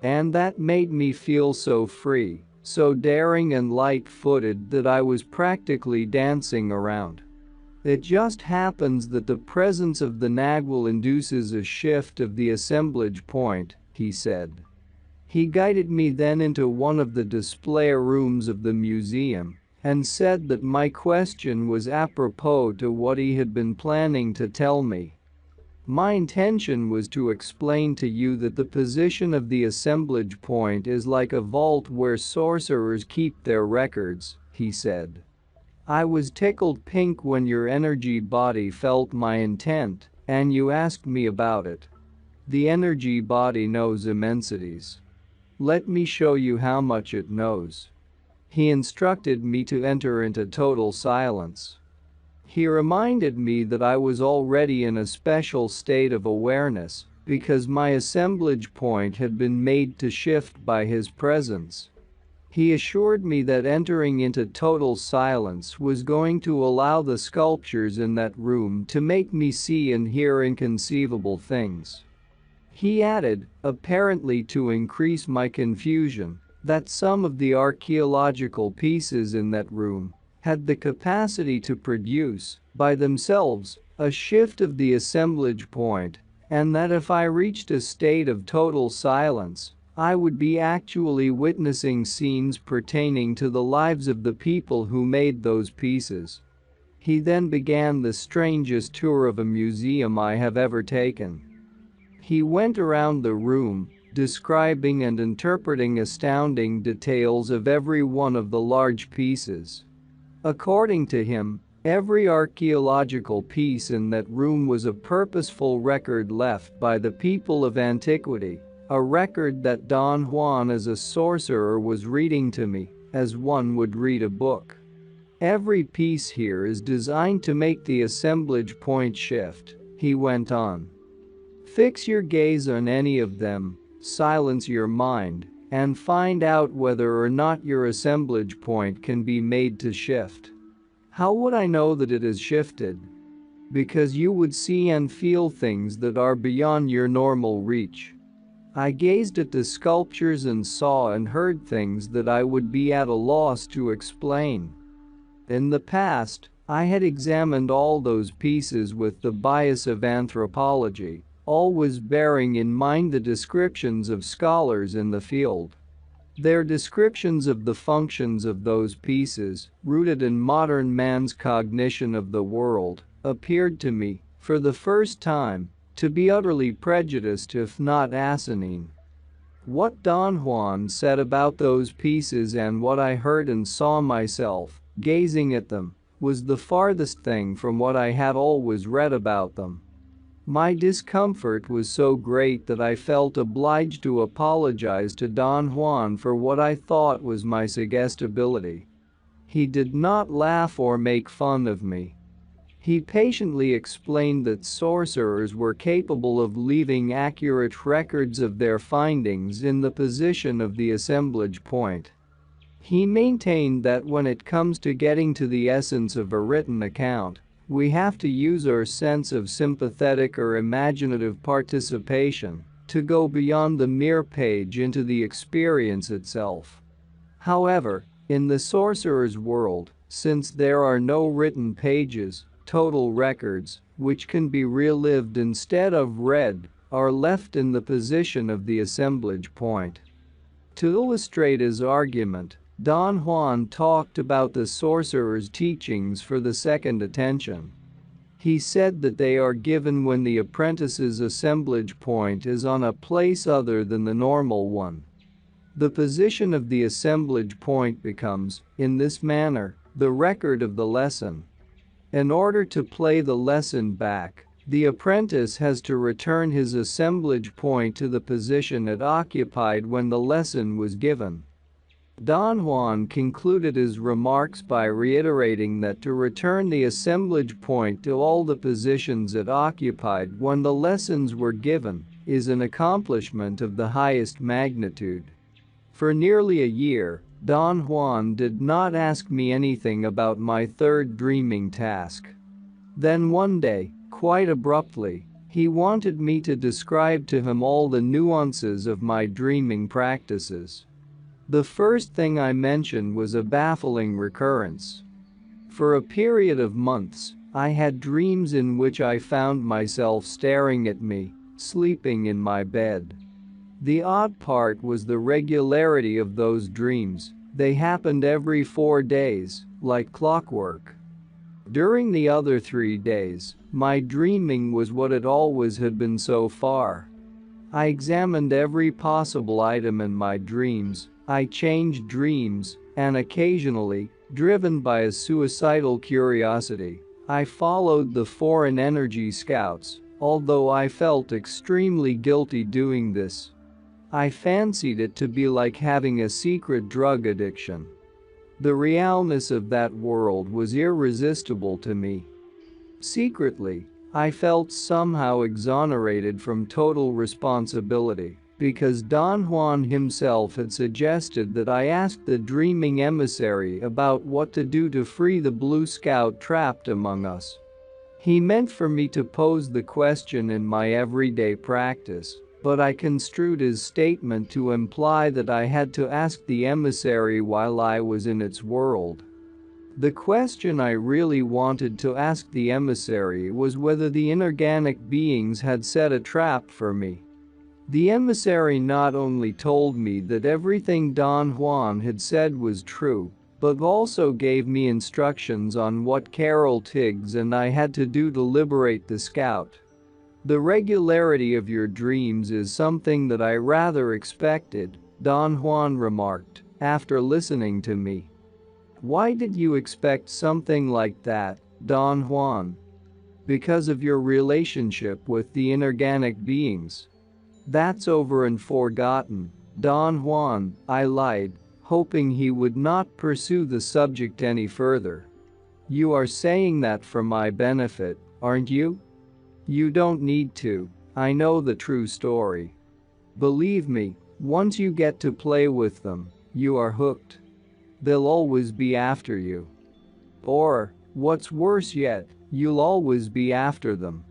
And that made me feel so free, so daring and light-footed that I was practically dancing around. It just happens that the presence of the Nagual induces a shift of the assemblage point, he said. He guided me then into one of the display rooms of the museum and said that my question was apropos to what he had been planning to tell me. My intention was to explain to you that the position of the assemblage point is like a vault where sorcerers keep their records, he said. I was tickled pink when your energy body felt my intent, and you asked me about it. The energy body knows immensities. Let me show you how much it knows. He instructed me to enter into total silence. He reminded me that I was already in a special state of awareness because my assemblage point had been made to shift by his presence. He assured me that entering into total silence was going to allow the sculptures in that room to make me see and hear inconceivable things. He added, apparently to increase my confusion, that some of the archaeological pieces in that room had the capacity to produce, by themselves, a shift of the assemblage point, and that if I reached a state of total silence, I would be actually witnessing scenes pertaining to the lives of the people who made those pieces. He then began the strangest tour of a museum I have ever taken. He went around the room, describing and interpreting astounding details of every one of the large pieces. According to him, every archaeological piece in that room was a purposeful record left by the people of antiquity, a record that Don Juan as a sorcerer was reading to me, as one would read a book. Every piece here is designed to make the assemblage point shift, he went on. Fix your gaze on any of them, silence your mind, and find out whether or not your assemblage point can be made to shift. How would I know that it has shifted? Because you would see and feel things that are beyond your normal reach. I gazed at the sculptures and saw and heard things that I would be at a loss to explain. In the past, I had examined all those pieces with the bias of anthropology, always bearing in mind the descriptions of scholars in the field. Their descriptions of the functions of those pieces, rooted in modern man's cognition of the world, appeared to me, for the first time, to be utterly prejudiced if not asinine. What Don Juan said about those pieces and what I heard and saw myself, gazing at them, was the farthest thing from what I had always read about them. My discomfort was so great that I felt obliged to apologize to Don Juan for what I thought was my suggestibility. He did not laugh or make fun of me. He patiently explained that sorcerers were capable of leaving accurate records of their findings in the position of the assemblage point. He maintained that when it comes to getting to the essence of a written account, we have to use our sense of sympathetic or imaginative participation to go beyond the mere page into the experience itself. However, in the sorcerer's world, since there are no written pages, total records, which can be relived instead of read, are left in the position of the assemblage point. To illustrate his argument, Don Juan talked about the sorcerer's teachings for the second attention. He said that they are given when the apprentice's assemblage point is on a place other than the normal one. The position of the assemblage point becomes, in this manner, the record of the lesson. In order to play the lesson back, the apprentice has to return his assemblage point to the position it occupied when the lesson was given. Don Juan concluded his remarks by reiterating that to return the assemblage point to all the positions it occupied when the lessons were given is an accomplishment of the highest magnitude. For nearly a year, Don Juan did not ask me anything about my third dreaming task. Then one day, quite abruptly, he wanted me to describe to him all the nuances of my dreaming practices. The first thing I mentioned was a baffling recurrence. For a period of months, I had dreams in which I found myself staring at me, sleeping in my bed. The odd part was the regularity of those dreams. They happened every 4 days, like clockwork. During the other 3 days, my dreaming was what it always had been so far. I examined every possible item in my dreams. I changed dreams, and occasionally, driven by a suicidal curiosity, I followed the foreign energy scouts, although I felt extremely guilty doing this. I fancied it to be like having a secret drug addiction. The realness of that world was irresistible to me. Secretly, I felt somehow exonerated from total responsibility, because Don Juan himself had suggested that I ask the dreaming emissary about what to do to free the Blue Scout trapped among us. He meant for me to pose the question in my everyday practice, but I construed his statement to imply that I had to ask the emissary while I was in its world. The question I really wanted to ask the emissary was whether the inorganic beings had set a trap for me. The emissary not only told me that everything Don Juan had said was true, but also gave me instructions on what Carol Tiggs and I had to do to liberate the scout. The regularity of your dreams is something that I rather expected, Don Juan remarked, after listening to me. Why did you expect something like that, Don Juan? Because of your relationship with the inorganic beings. That's over and forgotten, Don Juan, I lied, hoping he would not pursue the subject any further. You are saying that for my benefit, aren't you? You don't need to, I know the true story. Believe me, once you get to play with them, you are hooked. They'll always be after you. Or, what's worse yet, you'll always be after them.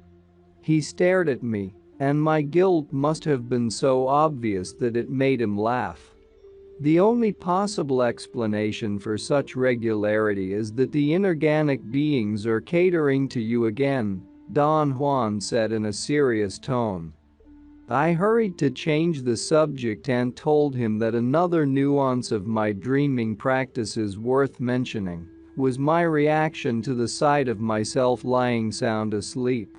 He stared at me, and my guilt must have been so obvious that it made him laugh. The only possible explanation for such regularity is that the inorganic beings are catering to you again, Don Juan said in a serious tone. I hurried to change the subject and told him that another nuance of my dreaming practices worth mentioning was my reaction to the sight of myself lying sound asleep.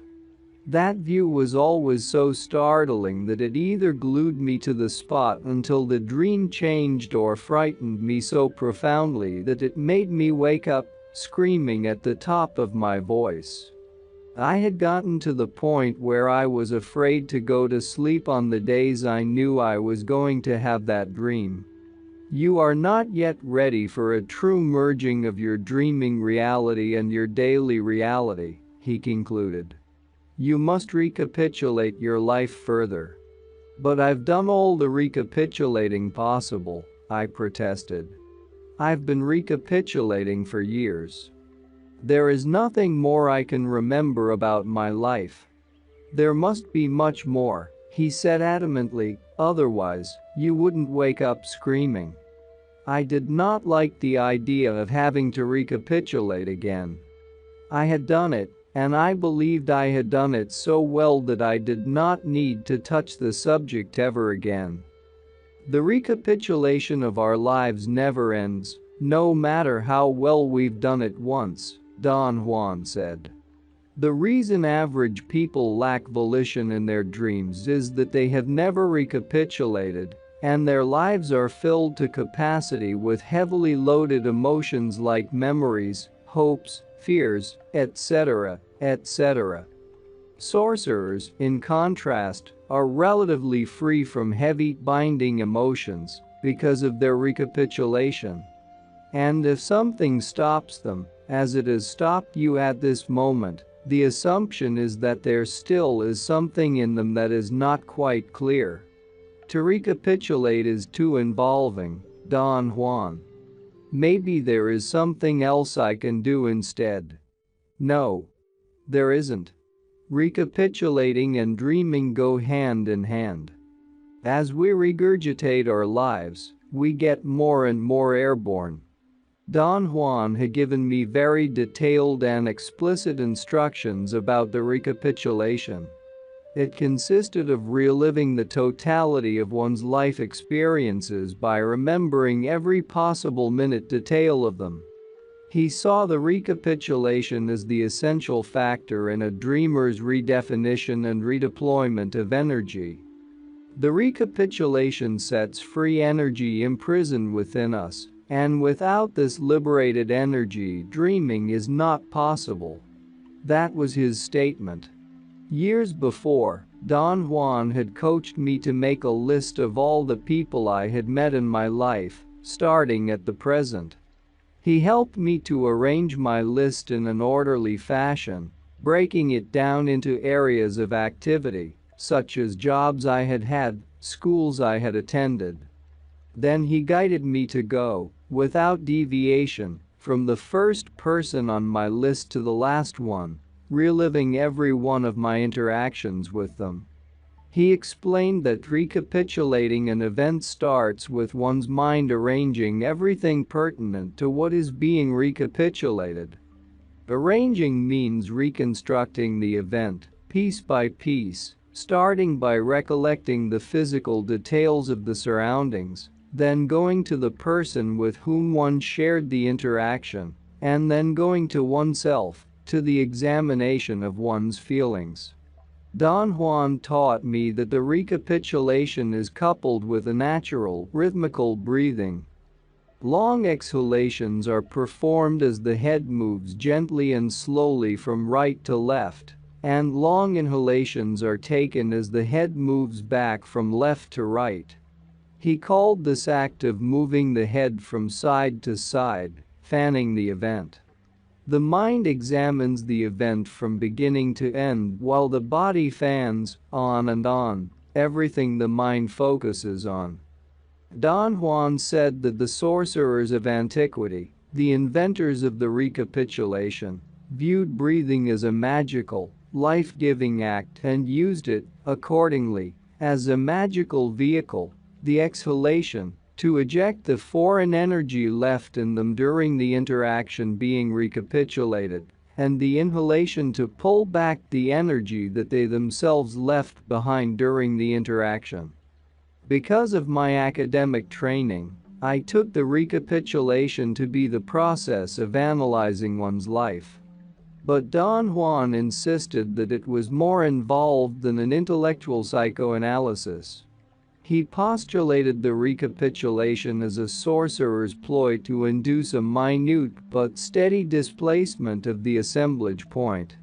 That view was always so startling that it either glued me to the spot until the dream changed or frightened me so profoundly that it made me wake up, screaming at the top of my voice. I had gotten to the point where I was afraid to go to sleep on the days I knew I was going to have that dream. You are not yet ready for a true merging of your dreaming reality and your daily reality, he concluded. You must recapitulate your life further. But I've done all the recapitulating possible, I protested. I've been recapitulating for years. There is nothing more I can remember about my life. There must be much more, he said adamantly, otherwise, you wouldn't wake up screaming. I did not like the idea of having to recapitulate again. I had done it, and I believed I had done it so well that I did not need to touch the subject ever again. The recapitulation of our lives never ends, no matter how well we've done it once, Don Juan said. The reason average people lack volition in their dreams is that they have never recapitulated, and their lives are filled to capacity with heavily loaded emotions like memories, hopes, fears, etc., etc. Sorcerers, in contrast, are relatively free from heavy, binding emotions because of their recapitulation. And if something stops them, as it has stopped you at this moment, the assumption is that there still is something in them that is not quite clear. To recapitulate is too involving, Don Juan. Maybe there is something else I can do instead. No. There isn't. Recapitulating and dreaming go hand in hand. As we regurgitate our lives, we get more and more airborne. Don Juan had given me very detailed and explicit instructions about the recapitulation. It consisted of reliving the totality of one's life experiences by remembering every possible minute detail of them. He saw the recapitulation as the essential factor in a dreamer's redefinition and redeployment of energy. The recapitulation sets free energy imprisoned within us, and without this liberated energy, dreaming is not possible. That was his statement. Years before, Don Juan had coached me to make a list of all the people I had met in my life, starting at the present. He helped me to arrange my list in an orderly fashion, breaking it down into areas of activity, such as jobs I had had, schools I had attended. Then he guided me to go, without deviation, from the first person on my list to the last one, reliving every one of my interactions with them. He explained that recapitulating an event starts with one's mind arranging everything pertinent to what is being recapitulated. Arranging means reconstructing the event, piece by piece, starting by recollecting the physical details of the surroundings, then going to the person with whom one shared the interaction, and then going to oneself, to the examination of one's feelings. Don Juan taught me that the recapitulation is coupled with a natural, rhythmical breathing. Long exhalations are performed as the head moves gently and slowly from right to left, and long inhalations are taken as the head moves back from left to right. He called this act of moving the head from side to side, fanning the event. The mind examines the event from beginning to end while the body fans, on and on, everything the mind focuses on. Don Juan said that the sorcerers of antiquity, the inventors of the recapitulation, viewed breathing as a magical, life-giving act and used it, accordingly, as a magical vehicle, the exhalation, to eject the foreign energy left in them during the interaction being recapitulated, and the inhalation to pull back the energy that they themselves left behind during the interaction. Because of my academic training, I took the recapitulation to be the process of analyzing one's life. But Don Juan insisted that it was more involved than an intellectual psychoanalysis. He postulated the recapitulation as a sorcerer's ploy to induce a minute but steady displacement of the assemblage point.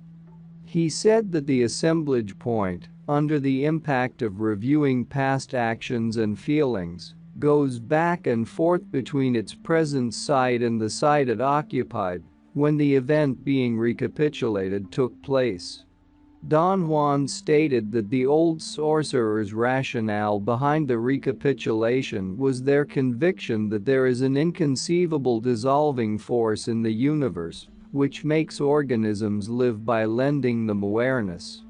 He said that the assemblage point, under the impact of reviewing past actions and feelings, goes back and forth between its present site and the site it occupied when the event being recapitulated took place. Don Juan stated that the old sorcerers' rationale behind the recapitulation was their conviction that there is an inconceivable dissolving force in the universe, which makes organisms live by lending them awareness.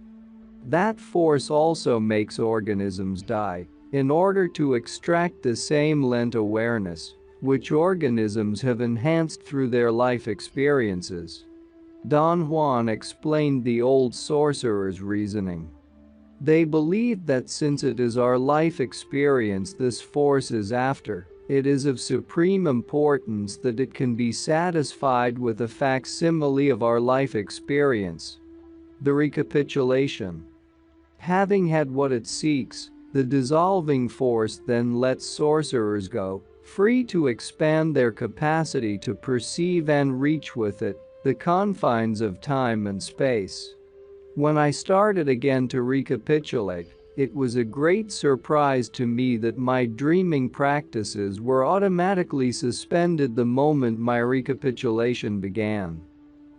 That force also makes organisms die, in order to extract the same lent awareness, which organisms have enhanced through their life experiences. Don Juan explained the old sorcerers' reasoning. They believed that since it is our life experience this force is after, it is of supreme importance that it can be satisfied with a facsimile of our life experience. The recapitulation. Having had what it seeks, the dissolving force then lets sorcerers go, free to expand their capacity to perceive and reach with it the confines of time and space. When I started again to recapitulate, it was a great surprise to me that my dreaming practices were automatically suspended the moment my recapitulation began.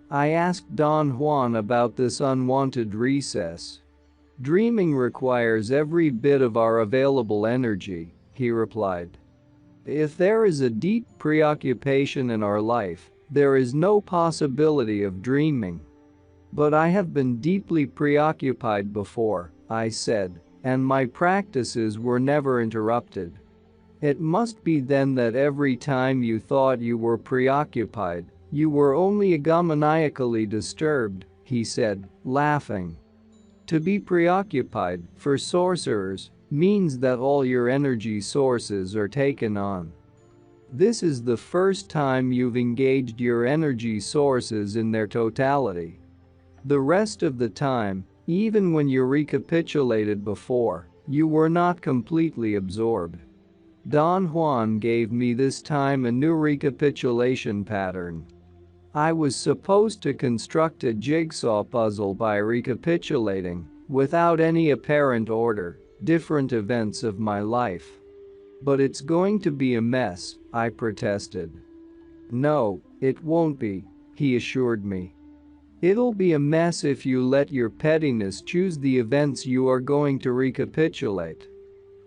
I asked Don Juan about this unwanted recess. "Dreaming requires every bit of our available energy," he replied. "If there is a deep preoccupation in our life, there is no possibility of dreaming." "But I have been deeply preoccupied before," I said, "and my practices were never interrupted." "It must be then that every time you thought you were preoccupied, you were only egomaniacally disturbed," he said, laughing. To be preoccupied, for sorcerers, means that all your energy sources are taken on. This is the first time you've engaged your energy sources in their totality. The rest of the time, even when you recapitulated before, you were not completely absorbed. Don Juan gave me this time a new recapitulation pattern. I was supposed to construct a jigsaw puzzle by recapitulating, without any apparent order, different events of my life. "But it's going to be a mess," I protested. "No, it won't be," he assured me. "It'll be a mess if you let your pettiness choose the events you are going to recapitulate.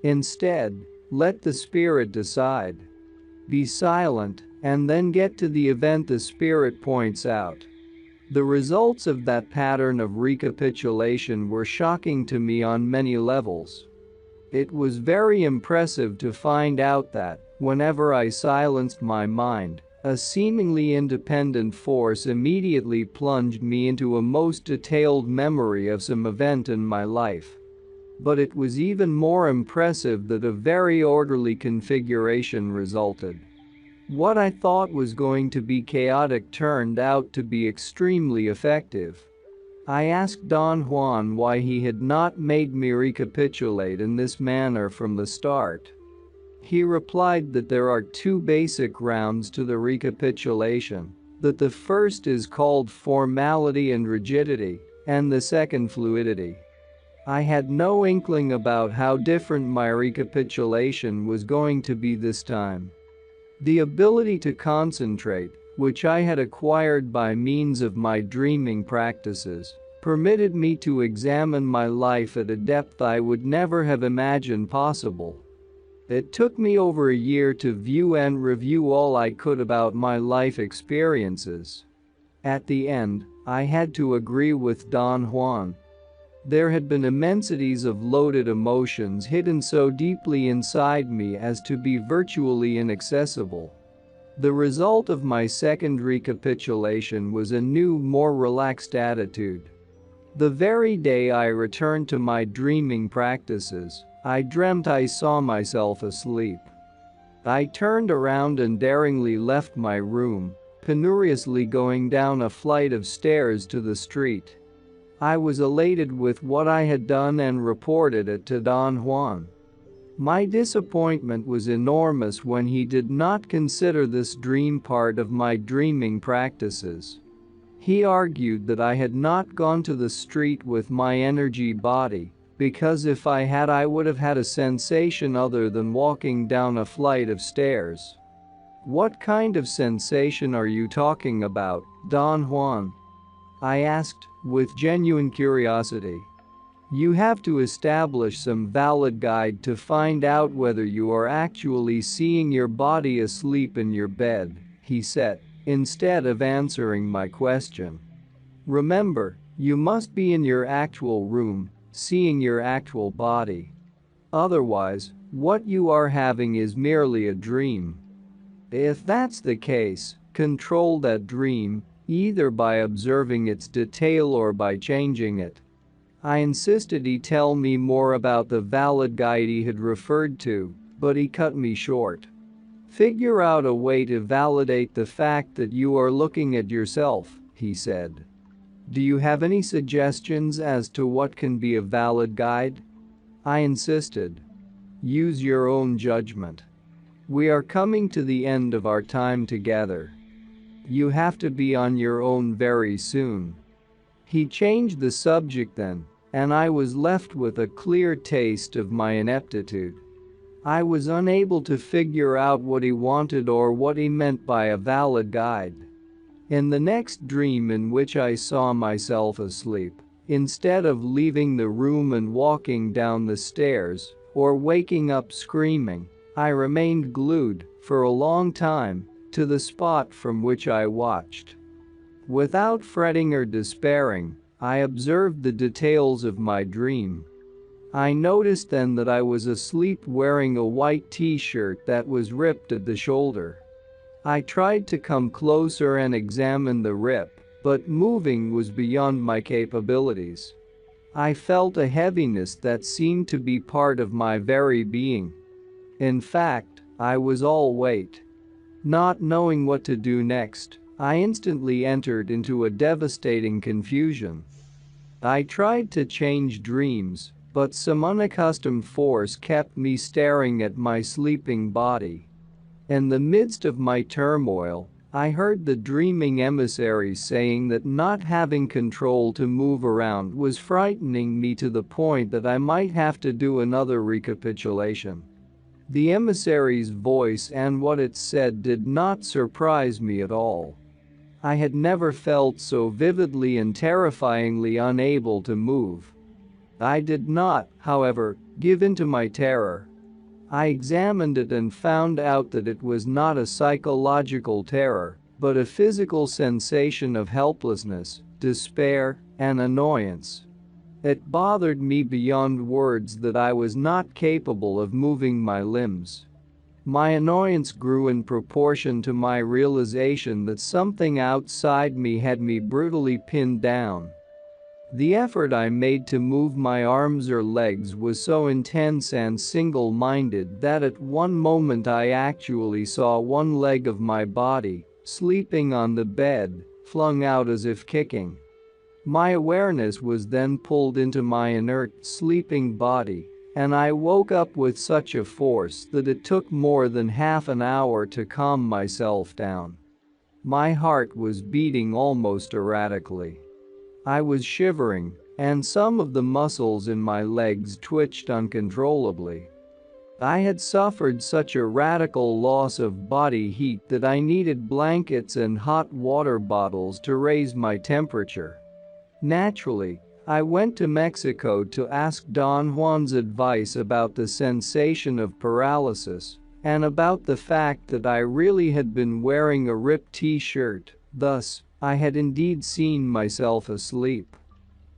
Instead, let the spirit decide. Be silent, and then get to the event the spirit points out." The results of that pattern of recapitulation were shocking to me on many levels. It was very impressive to find out that, whenever I silenced my mind, a seemingly independent force immediately plunged me into a most detailed memory of some event in my life. But it was even more impressive that a very orderly configuration resulted. What I thought was going to be chaotic turned out to be extremely effective. I asked Don Juan why he had not made me recapitulate in this manner from the start. He replied that there are two basic rounds to the recapitulation, that the first is called formality and rigidity, and the second fluidity. I had no inkling about how different my recapitulation was going to be this time. The ability to concentrate, which I had acquired by means of my dreaming practices, permitted me to examine my life at a depth I would never have imagined possible. It took me over a year to view and review all I could about my life experiences. At the end, I had to agree with Don Juan. There had been immensities of loaded emotions hidden so deeply inside me as to be virtually inaccessible. The result of my second recapitulation was a new, more relaxed attitude. The very day I returned to my dreaming practices, I dreamt I saw myself asleep. I turned around and daringly left my room, penuriously going down a flight of stairs to the street. I was elated with what I had done and reported it to Don Juan. My disappointment was enormous when he did not consider this dream part of my dreaming practices. He argued that I had not gone to the street with my energy body, because if I had I would have had a sensation other than walking down a flight of stairs. "What kind of sensation are you talking about, Don Juan?" I asked, with genuine curiosity. "You have to establish some valid guide to find out whether you are actually seeing your body asleep in your bed," he said, instead of answering my question. "Remember, you must be in your actual room, seeing your actual body. Otherwise, what you are having is merely a dream. If that's the case, control that dream, either by observing its detail or by changing it." I insisted he tell me more about the valid guide he had referred to, but he cut me short. "Figure out a way to validate the fact that you are looking at yourself," he said. Do you have any suggestions as to what can be a valid guide? I insisted. Use your own judgment. We are coming to the end of our time together. You have to be on your own very soon. He changed the subject then, and I was left with a clear taste of my ineptitude. I was unable to figure out what he wanted or what he meant by a valid guide. In the next dream, in which I saw myself asleep, instead of leaving the room and walking down the stairs, or waking up screaming, I remained glued, for a long time, to the spot from which I watched. Without fretting or despairing, I observed the details of my dream. I noticed then that I was asleep wearing a white t-shirt that was ripped at the shoulder. I tried to come closer and examine the rip, but moving was beyond my capabilities. I felt a heaviness that seemed to be part of my very being. In fact, I was all weight. Not knowing what to do next, I instantly entered into a devastating confusion. I tried to change dreams, but some unaccustomed force kept me staring at my sleeping body. In the midst of my turmoil, I heard the dreaming emissary saying that not having control to move around was frightening me to the point that I might have to do another recapitulation. The emissary's voice and what it said did not surprise me at all. I had never felt so vividly and terrifyingly unable to move. I did not, however, give in to my terror. I examined it and found out that it was not a psychological terror, but a physical sensation of helplessness, despair, and annoyance. It bothered me beyond words that I was not capable of moving my limbs. My annoyance grew in proportion to my realization that something outside me had me brutally pinned down. The effort I made to move my arms or legs was so intense and single-minded that at one moment I actually saw one leg of my body, sleeping on the bed, flung out as if kicking. My awareness was then pulled into my inert, sleeping body, and I woke up with such a force that it took more than half an hour to calm myself down. My heart was beating almost erratically. I was shivering, and some of the muscles in my legs twitched uncontrollably. I had suffered such a radical loss of body heat that I needed blankets and hot water bottles to raise my temperature. Naturally, I went to Mexico to ask Don Juan's advice about the sensation of paralysis, and about the fact that I really had been wearing a ripped t-shirt, thus, I had indeed seen myself asleep.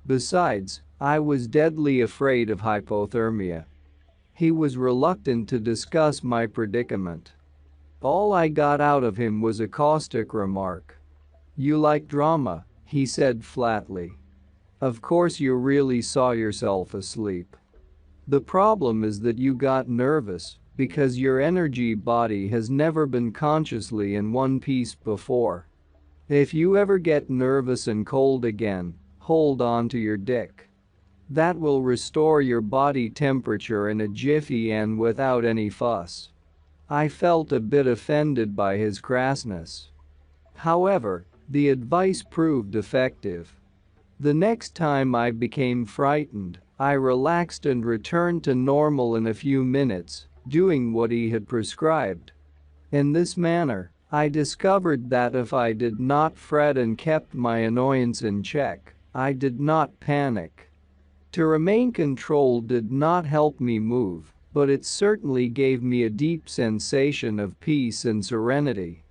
Besides, I was deadly afraid of hypothermia. He was reluctant to discuss my predicament. All I got out of him was a caustic remark. "You like drama," he said flatly. "Of course you really saw yourself asleep. The problem is that you got nervous, because your energy body has never been consciously in one piece before. If you ever get nervous and cold again, hold on to your dick. That will restore your body temperature in a jiffy and without any fuss." I felt a bit offended by his crassness. However, the advice proved effective. The next time I became frightened, I relaxed and returned to normal in a few minutes, doing what he had prescribed. In this manner, I discovered that if I did not fret and kept my annoyance in check, I did not panic. To remain controlled did not help me move, but it certainly gave me a deep sensation of peace and serenity.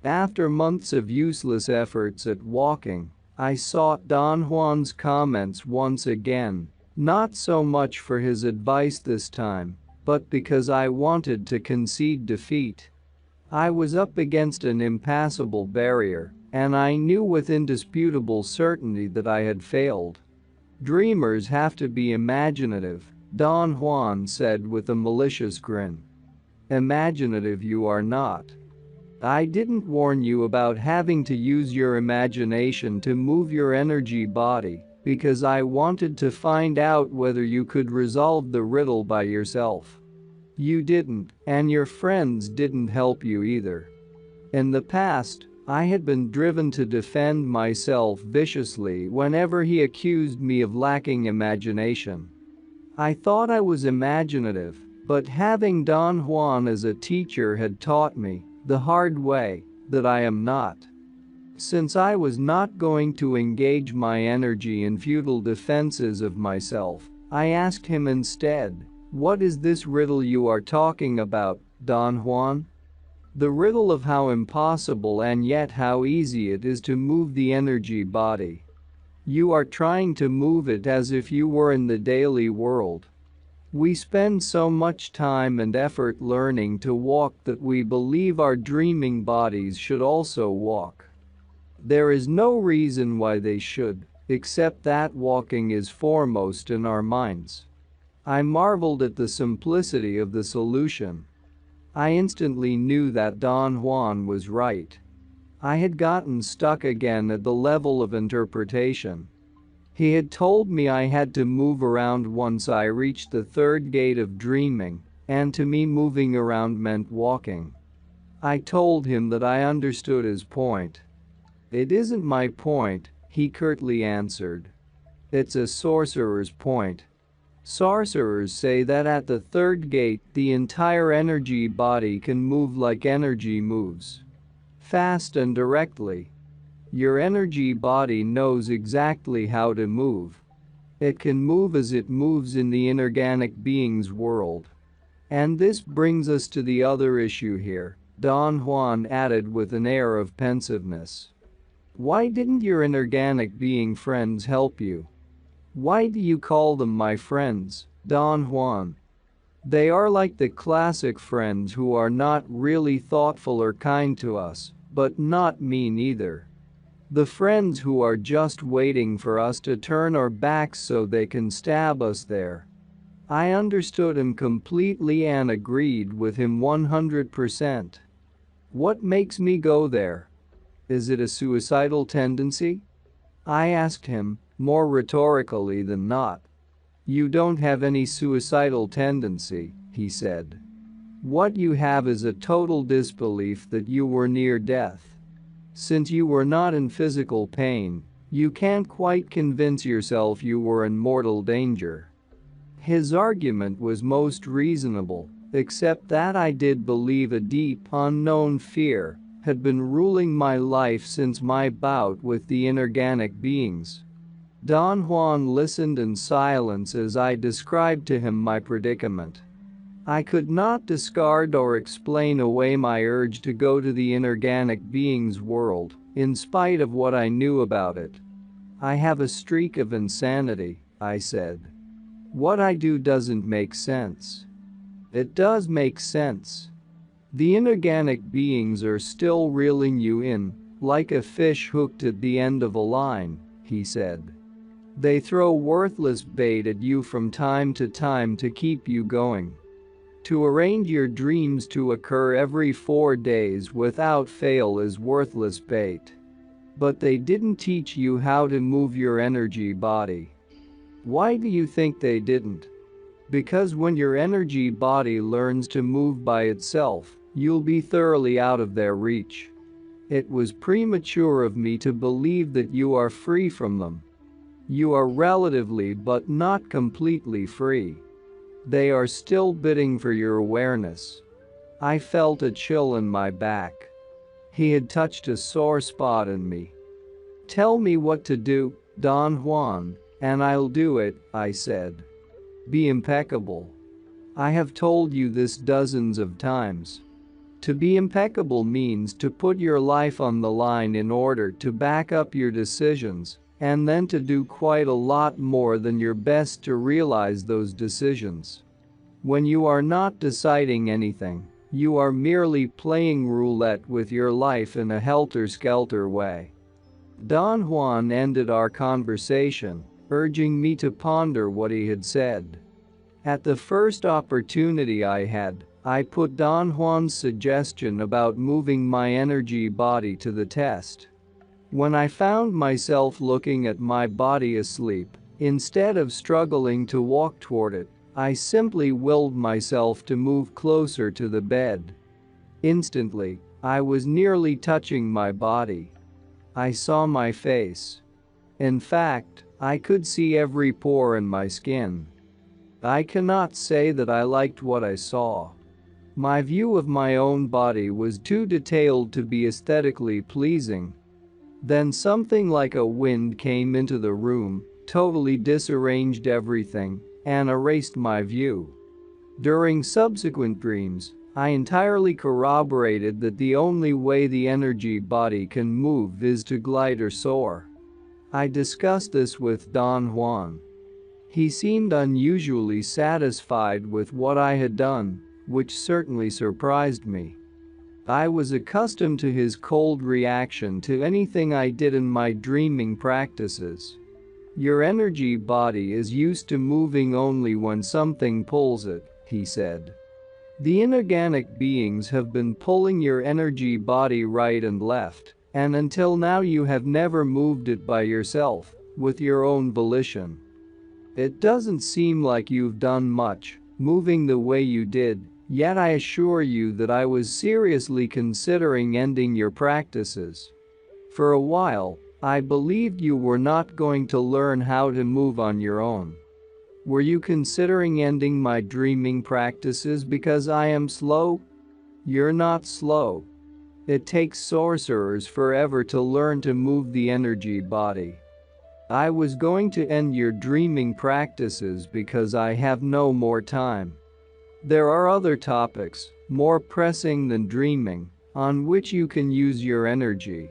After months of useless efforts at walking, I sought Don Juan's comments once again, not so much for his advice this time, but because I wanted to concede defeat. I was up against an impassable barrier, and I knew with indisputable certainty that I had failed. "Dreamers have to be imaginative," Don Juan said with a malicious grin. "Imaginative you are not. I didn't warn you about having to use your imagination to move your energy body because I wanted to find out whether you could resolve the riddle by yourself. You didn't, and your friends didn't help you either. In the past, I had been driven to defend myself viciously whenever he accused me of lacking imagination. I thought I was imaginative, but having Don Juan as a teacher had taught me, the hard way, that I am not. Since I was not going to engage my energy in futile defenses of myself, I asked him instead, "What is this riddle you are talking about, Don Juan?" The riddle of how impossible and yet how easy it is to move the energy body. You are trying to move it as if you were in the daily world. We spend so much time and effort learning to walk that we believe our dreaming bodies should also walk. There is no reason why they should, except that walking is foremost in our minds. I marveled at the simplicity of the solution. I instantly knew that Don Juan was right. I had gotten stuck again at the level of interpretation. He had told me I had to move around once I reached the third gate of dreaming, and to me moving around meant walking. I told him that I understood his point. "It isn't my point," he curtly answered. "It's a sorcerer's point. Sorcerers say that at the third gate the entire energy body can move like energy moves. Fast and directly. Your energy body knows exactly how to move. It can move as it moves in the inorganic being's world. And this brings us to the other issue here," Don Juan added with an air of pensiveness. "Why didn't your inorganic being friends help you? Why do you call them my friends, Don Juan? They are like the classic friends who are not really thoughtful or kind to us, but not mean either. The friends who are just waiting for us to turn our backs so they can stab us there." I understood him completely and agreed with him 100%. "What makes me go there? Is it a suicidal tendency?" I asked him, more rhetorically than not. "You don't have any suicidal tendency," he said. "What you have is a total disbelief that you were near death. Since you were not in physical pain, you can't quite convince yourself you were in mortal danger." His argument was most reasonable, except that I did believe a deep, unknown fear had been ruling my life since my bout with the inorganic beings. Don Juan listened in silence as I described to him my predicament. I could not discard or explain away my urge to go to the inorganic being's world, in spite of what I knew about it. "I have a streak of insanity," I said. "What I do doesn't make sense." "It does make sense. The inorganic beings are still reeling you in, like a fish hooked at the end of a line," he said. "They throw worthless bait at you from time to time to keep you going. To arrange your dreams to occur every 4 days without fail is worthless bait. But they didn't teach you how to move your energy body." Why do you think they didn't? Because when your energy body learns to move by itself, you'll be thoroughly out of their reach. It was premature of me to believe that you are free from them. You are relatively but not completely free. They are still bidding for your awareness. I felt a chill in my back. He had touched a sore spot in me. "Tell me what to do, Don Juan, and I'll do it," I said. "Be impeccable. I have told you this dozens of times. To be impeccable means to put your life on the line in order to back up your decisions, and then to do quite a lot more than your best to realize those decisions. When you are not deciding anything, you are merely playing roulette with your life in a helter-skelter way." Don Juan ended our conversation, urging me to ponder what he had said. At the first opportunity I had, I put Don Juan's suggestion about moving my energy body to the test. When I found myself looking at my body asleep, instead of struggling to walk toward it, I simply willed myself to move closer to the bed. Instantly, I was nearly touching my body. I saw my face. In fact, I could see every pore in my skin. I cannot say that I liked what I saw. My view of my own body was too detailed to be aesthetically pleasing. Then something like a wind came into the room, totally disarranged everything, and erased my view. During subsequent dreams, I entirely corroborated that the only way the energy body can move is to glide or soar. I discussed this with Don Juan. He seemed unusually satisfied with what I had done, which certainly surprised me. I was accustomed to his cold reaction to anything I did in my dreaming practices. Your energy body is used to moving only when something pulls it, he said. The inorganic beings have been pulling your energy body right and left, and until now you have never moved it by yourself, with your own volition. It doesn't seem like you've done much, moving the way you did, yet I assure you that I was seriously considering ending your practices. For a while, I believed you were not going to learn how to move on your own. Were you considering ending my dreaming practices because I am slow? You're not slow. It takes sorcerers forever to learn to move the energy body. I was going to end your dreaming practices because I have no more time. There are other topics, more pressing than dreaming, on which you can use your energy.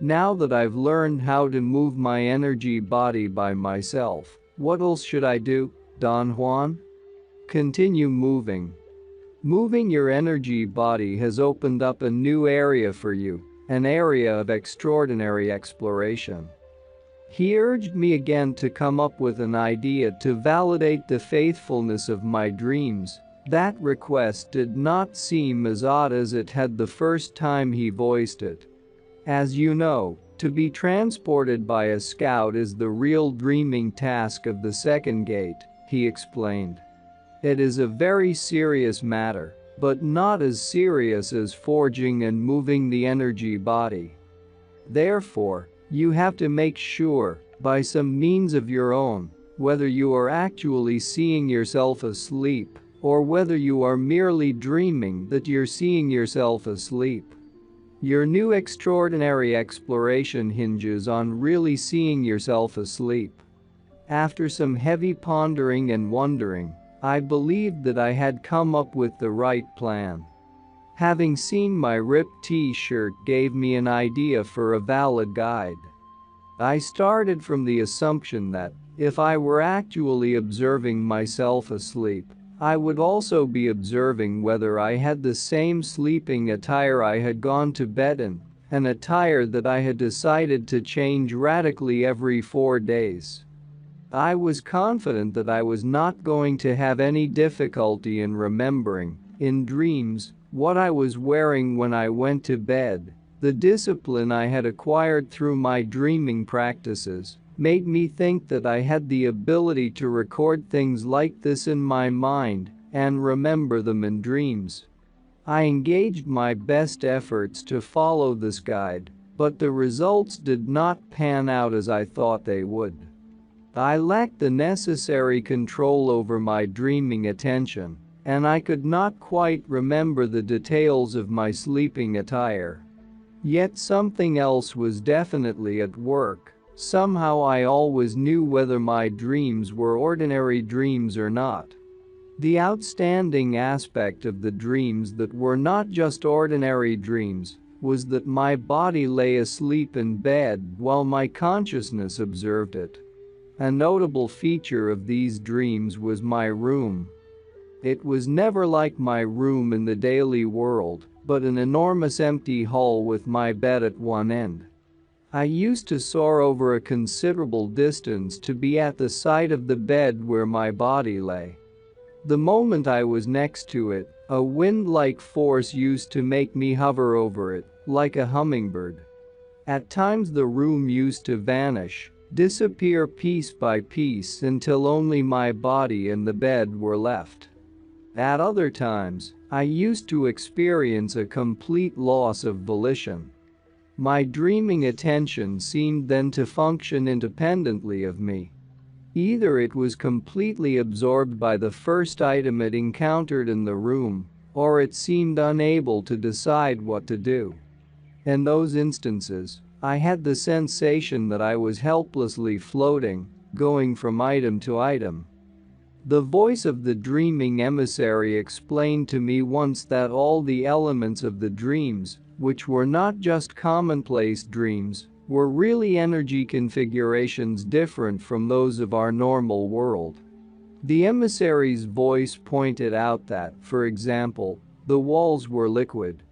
Now that I've learned how to move my energy body by myself, what else should I do, Don Juan? Continue moving. Moving your energy body has opened up a new area for you, an area of extraordinary exploration. He urged me again to come up with an idea to validate the faithfulness of my dreams. That request did not seem as odd as it had the first time he voiced it. As you know, to be transported by a scout is the real dreaming task of the second gate, he explained. It is a very serious matter, but not as serious as forging and moving the energy body. Therefore, you have to make sure, by some means of your own, whether you are actually seeing yourself asleep, or whether you are merely dreaming that you're seeing yourself asleep. Your new extraordinary exploration hinges on really seeing yourself asleep. After some heavy pondering and wondering, I believed that I had come up with the right plan. Having seen my ripped t-shirt gave me an idea for a valid guide. I started from the assumption that, if I were actually observing myself asleep, I would also be observing whether I had the same sleeping attire I had gone to bed in, an attire that I had decided to change radically every 4 days. I was confident that I was not going to have any difficulty in remembering, in dreams, what I was wearing when I went to bed. The discipline I had acquired through my dreaming practices made me think that I had the ability to record things like this in my mind and remember them in dreams. I engaged my best efforts to follow this guide, but the results did not pan out as I thought they would. I lacked the necessary control over my dreaming attention, and I could not quite remember the details of my sleeping attire. Yet something else was definitely at work. Somehow I always knew whether my dreams were ordinary dreams or not. The outstanding aspect of the dreams that were not just ordinary dreams was that my body lay asleep in bed while my consciousness observed it. A notable feature of these dreams was my room. It was never like my room in the daily world, but an enormous empty hall with my bed at one end. I used to soar over a considerable distance to be at the side of the bed where my body lay. The moment I was next to it, a wind-like force used to make me hover over it, like a hummingbird. At times the room used to vanish, disappear piece by piece until only my body and the bed were left. At other times, I used to experience a complete loss of volition. My dreaming attention seemed then to function independently of me. Either it was completely absorbed by the first item it encountered in the room, or it seemed unable to decide what to do. In those instances, I had the sensation that I was helplessly floating, going from item to item. The voice of the dreaming emissary explained to me once that all the elements of the dreams, which were not just commonplace dreams, were really energy configurations different from those of our normal world. The emissary's voice pointed out that, for example, the walls were liquid.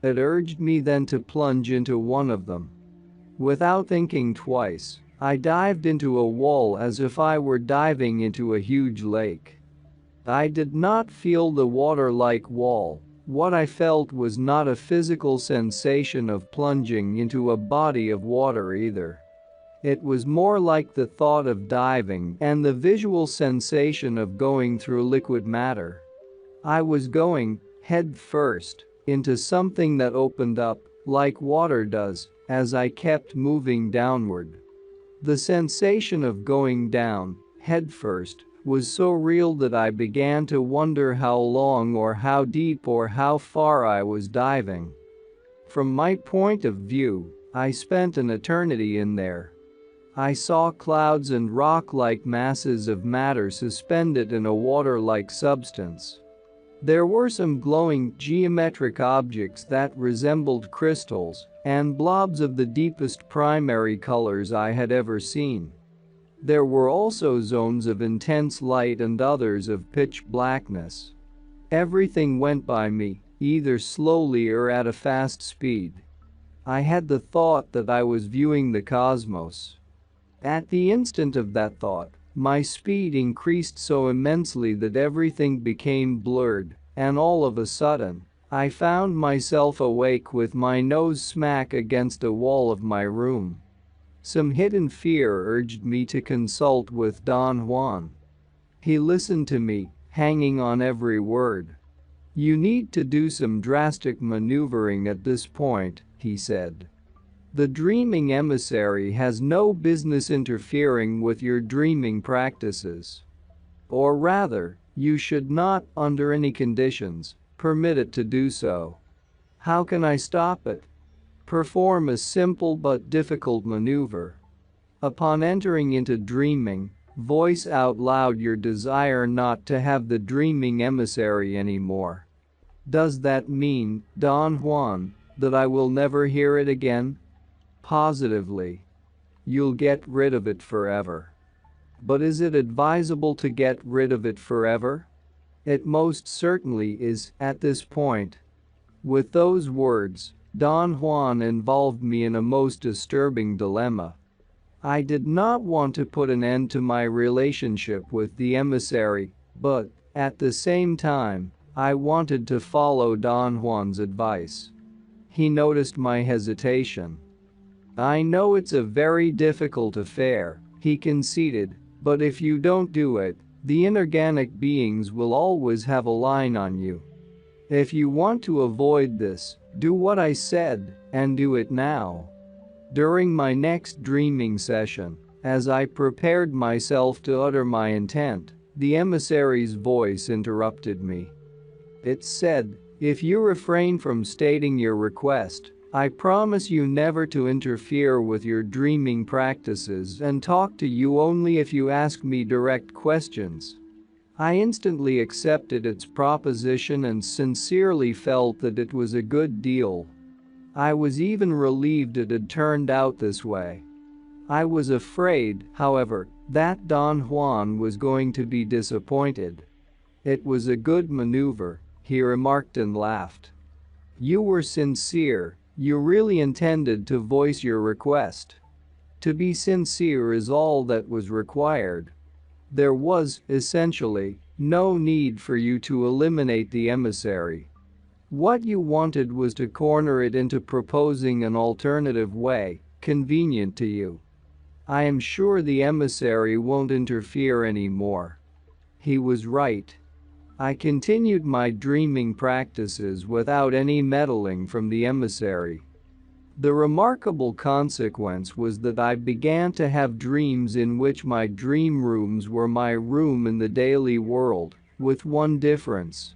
It urged me then to plunge into one of them. Without thinking twice, I dived into a wall as if I were diving into a huge lake. I did not feel the water-like wall. What I felt was not a physical sensation of plunging into a body of water either. It was more like the thought of diving and the visual sensation of going through liquid matter. I was going, head first, into something that opened up, like water does, as I kept moving downward. The sensation of going down, head first, was so real that I began to wonder how long or how deep or how far I was diving. From my point of view, I spent an eternity in there. I saw clouds and rock-like masses of matter suspended in a water-like substance. There were some glowing, geometric objects that resembled crystals and blobs of the deepest primary colors I had ever seen. There were also zones of intense light and others of pitch blackness. Everything went by me, either slowly or at a fast speed. I had the thought that I was viewing the cosmos. At the instant of that thought, my speed increased so immensely that everything became blurred, and all of a sudden, I found myself awake with my nose smack against a wall of my room. Some hidden fear urged me to consult with Don Juan. He listened to me, hanging on every word. "You need to do some drastic maneuvering at this point," he said. "The dreaming emissary has no business interfering with your dreaming practices. Or rather, you should not, under any conditions, permit it to do so." "How can I stop it?" "Perform a simple but difficult maneuver. Upon entering into dreaming, voice out loud your desire not to have the dreaming emissary anymore." "Does that mean, Don Juan, that I will never hear it again?" "Positively. You'll get rid of it forever." "But is it advisable to get rid of it forever?" "It most certainly is, at this point." With those words, Don Juan involved me in a most disturbing dilemma. I did not want to put an end to my relationship with the emissary, but, at the same time, I wanted to follow Don Juan's advice. He noticed my hesitation. "I know it's a very difficult affair," he conceded, "but if you don't do it, the inorganic beings will always have a line on you. If you want to avoid this, do what I said, and do it now." During my next dreaming session, as I prepared myself to utter my intent, the emissary's voice interrupted me. It said, "If you refrain from stating your request, I promise you never to interfere with your dreaming practices and talk to you only if you ask me direct questions." I instantly accepted its proposition and sincerely felt that it was a good deal. I was even relieved it had turned out this way. I was afraid, however, that Don Juan was going to be disappointed. "It was a good maneuver," he remarked and laughed. "You were sincere. You really intended to voice your request. To be sincere is all that was required. There was, essentially, No need for you to eliminate the emissary. What you wanted was to corner it into proposing an alternative way, convenient to you. I am sure the emissary won't interfere anymore." He was right. I continued my dreaming practices without any meddling from the emissary. The remarkable consequence was that I began to have dreams in which my dream rooms were my room in the daily world, with one difference.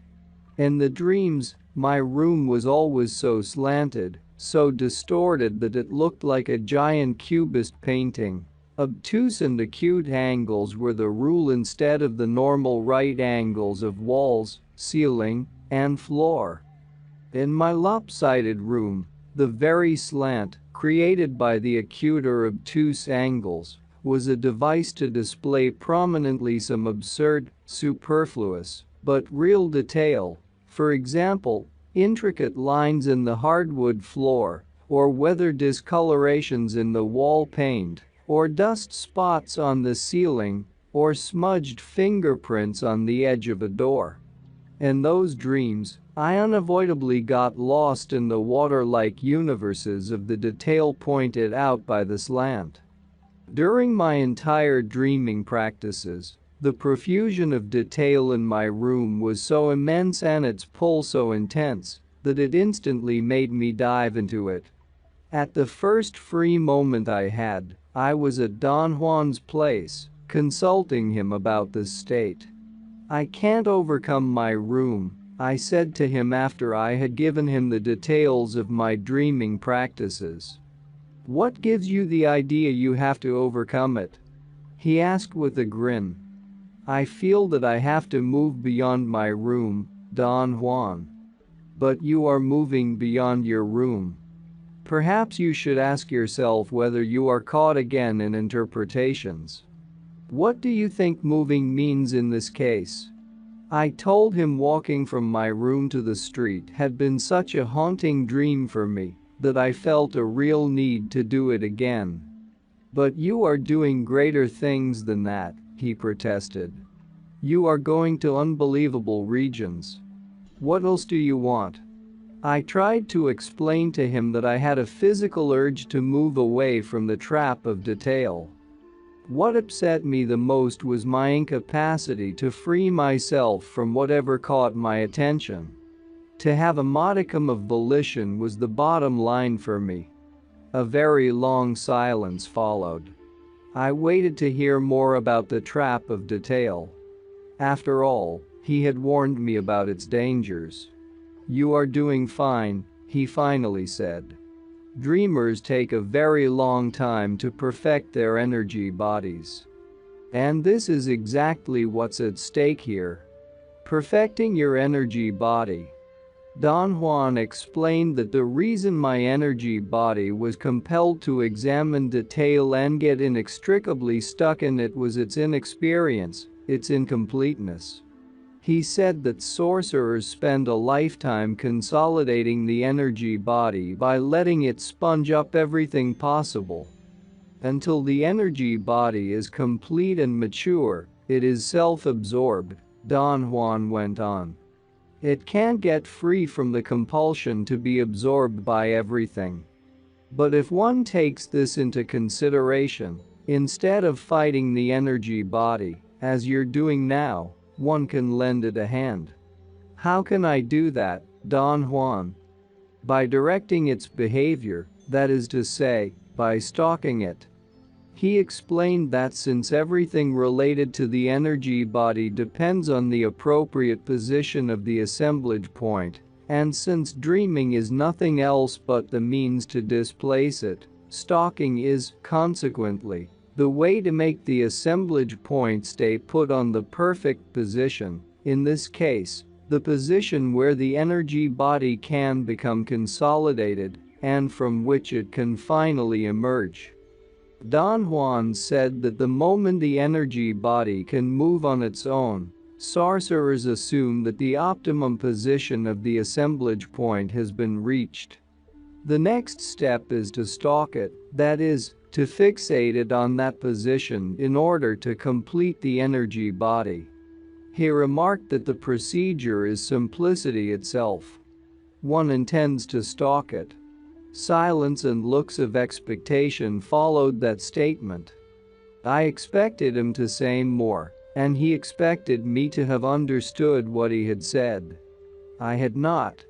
In the dreams, my room was always so slanted, so distorted that it looked like a giant cubist painting. Obtuse and acute angles were the rule instead of the normal right angles of walls, ceiling, and floor. In my lopsided room, the very slant, created by the acute or obtuse angles, was a device to display prominently some absurd, superfluous, but real detail. For example, intricate lines in the hardwood floor, or weather discolorations in the wall paint, or dust spots on the ceiling, or smudged fingerprints on the edge of a door. In those dreams, I unavoidably got lost in the water-like universes of the detail pointed out by the slant. During my entire dreaming practices, the profusion of detail in my room was so immense and its pull so intense that it instantly made me dive into it. At the first free moment I had, I was at Don Juan's place, consulting him about this state. "I can't overcome my room," I said to him after I had given him the details of my dreaming practices. "What gives you the idea you have to overcome it?" he asked with a grin. "I feel that I have to move beyond my room, Don Juan." "But you are moving beyond your room. Perhaps you should ask yourself whether you are caught again in interpretations. What do you think moving means in this case?" I told him walking from my room to the street had been such a haunting dream for me that I felt a real need to do it again. "But you are doing greater things than that," he protested. "You are going to unbelievable regions. What else do you want?" I tried to explain to him that I had a physical urge to move away from the trap of detail. What upset me the most was my incapacity to free myself from whatever caught my attention. To have a modicum of volition was the bottom line for me. A very long silence followed. I waited to hear more about the trap of detail. After all, he had warned me about its dangers. "You are doing fine," he finally said. "Dreamers take a very long time to perfect their energy bodies. And this is exactly what's at stake here. Perfecting your energy body." Don Juan explained that the reason my energy body was compelled to examine detail and get inextricably stuck in it was its inexperience, its incompleteness. He said that sorcerers spend a lifetime consolidating the energy body by letting it sponge up everything possible. Until the energy body is complete and mature, it is self-absorbed, Don Juan went on. It can't get free from the compulsion to be absorbed by everything. But if one takes this into consideration, instead of fighting the energy body, as you're doing now, one can lend it a hand. "How can I do that, Don Juan?" "By directing its behavior, that is to say, by stalking it." He explained that since everything related to the energy body depends on the appropriate position of the assemblage point, and since dreaming is nothing else but the means to displace it, stalking is, consequently, the way to make the assemblage point stay put on the perfect position, in this case, the position where the energy body can become consolidated, and from which it can finally emerge. Don Juan said that the moment the energy body can move on its own, sorcerers assume that the optimum position of the assemblage point has been reached. The next step is to stalk it, that is, to fixate it on that position in order to complete the energy body. He remarked that the procedure is simplicity itself. One intends to stalk it. Silence and looks of expectation followed that statement. I expected him to say more, and he expected me to have understood what he had said. I had not.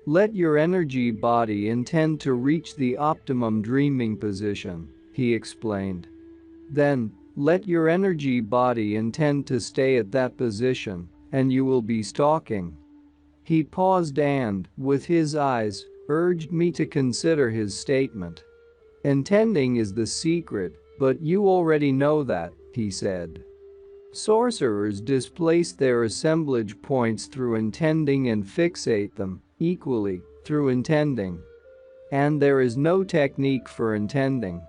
Let your energy body intend to reach the optimum dreaming position, he explained. Then, let your energy body intend to stay at that position, and you will be stalking. He paused and, with his eyes, urged me to consider his statement. Intending is the secret, but you already know that, he said. Sorcerers displace their assemblage points through intending and fixate them, equally, through intending. And there is no technique for intending.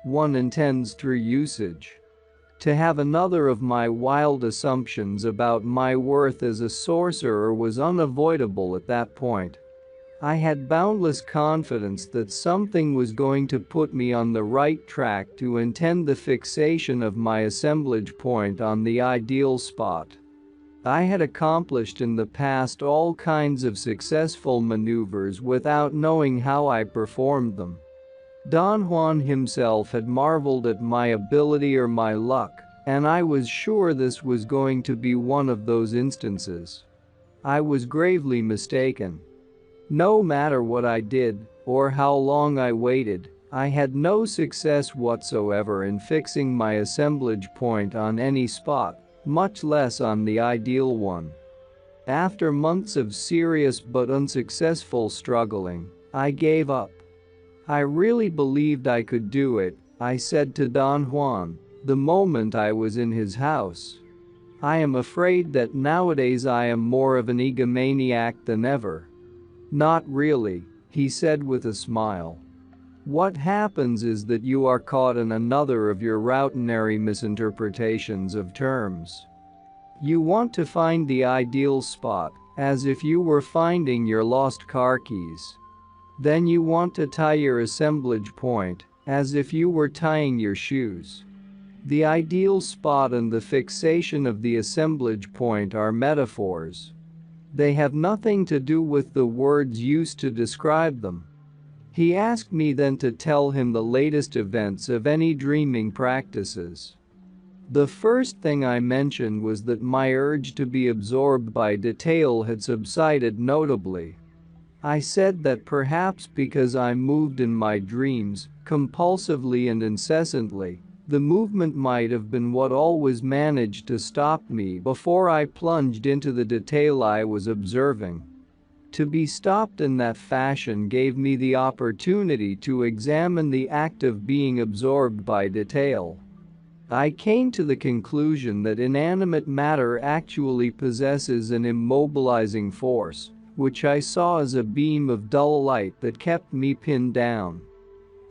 One intends through usage. To have another of my wild assumptions about my worth as a sorcerer was unavoidable at that point. I had boundless confidence that something was going to put me on the right track to intend the fixation of my assemblage point on the ideal spot. I had accomplished in the past all kinds of successful maneuvers without knowing how I performed them. Don Juan himself had marveled at my ability or my luck, and I was sure this was going to be one of those instances. I was gravely mistaken. No matter what I did, or how long I waited, I had no success whatsoever in fixing my assemblage point on any spot, much less on the ideal one. After months of serious but unsuccessful struggling, I gave up. I really believed I could do it, I said to Don Juan, the moment I was in his house. I am afraid that nowadays I am more of an egomaniac than ever. Not really, he said with a smile. What happens is that you are caught in another of your routinary misinterpretations of terms. You want to find the ideal spot, as if you were finding your lost car keys. Then you want to tie your assemblage point, as if you were tying your shoes. The ideal spot and the fixation of the assemblage point are metaphors. They have nothing to do with the words used to describe them. He asked me then to tell him the latest events of any dreaming practices. The first thing I mentioned was that my urge to be absorbed by detail had subsided notably. I said that perhaps because I moved in my dreams, compulsively and incessantly, the movement might have been what always managed to stop me before I plunged into the detail I was observing. To be stopped in that fashion gave me the opportunity to examine the act of being absorbed by detail. I came to the conclusion that inanimate matter actually possesses an immobilizing force, which I saw as a beam of dull light that kept me pinned down.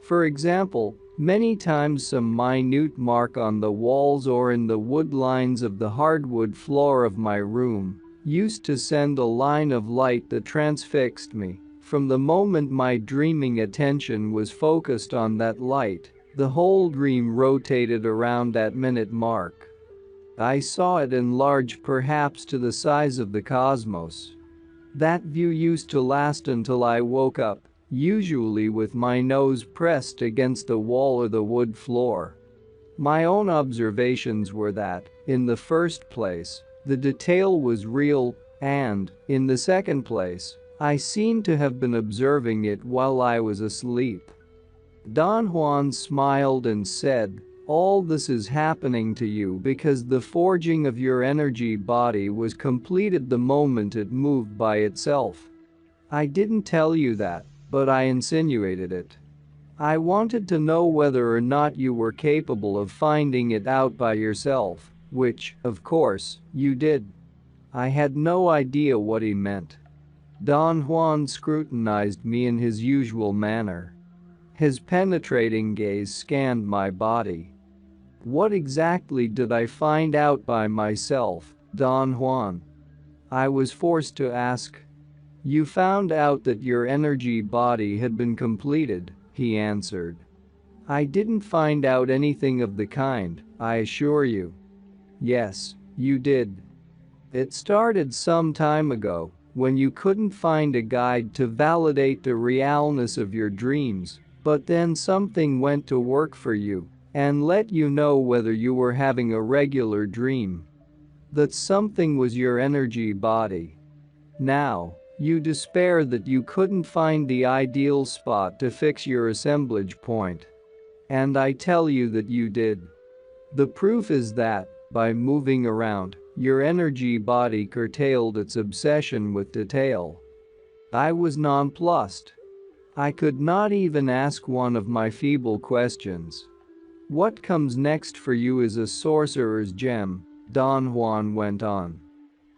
For example, many times some minute mark on the walls or in the wood lines of the hardwood floor of my room used to send a line of light that transfixed me. From the moment my dreaming attention was focused on that light, the whole dream rotated around that minute mark. I saw it enlarge perhaps to the size of the cosmos. That view used to last until I woke up, usually with my nose pressed against the wall or the wood floor. My own observations were that, in the first place, the detail was real, and, in the second place, I seemed to have been observing it while I was asleep. Don Juan smiled and said, "All this is happening to you because the forging of your energy body was completed the moment it moved by itself. I didn't tell you that, but I insinuated it. I wanted to know whether or not you were capable of finding it out by yourself, which, of course, you did." I had no idea what he meant. Don Juan scrutinized me in his usual manner. His penetrating gaze scanned my body. "What exactly did I find out by myself, Don Juan?" I was forced to ask. "You found out that your energy body had been completed," he answered. "I didn't find out anything of the kind, I assure you." "Yes, you did. It started some time ago, when you couldn't find a guide to validate the realness of your dreams, but then something went to work for you and let you know whether you were having a regular dream. That something was your energy body. Now, you despair that you couldn't find the ideal spot to fix your assemblage point. And I tell you that you did. The proof is that, by moving around, your energy body curtailed its obsession with detail. I was nonplussed. I could not even ask one of my feeble questions. What comes next for you is a sorcerer's gem, Don Juan went on.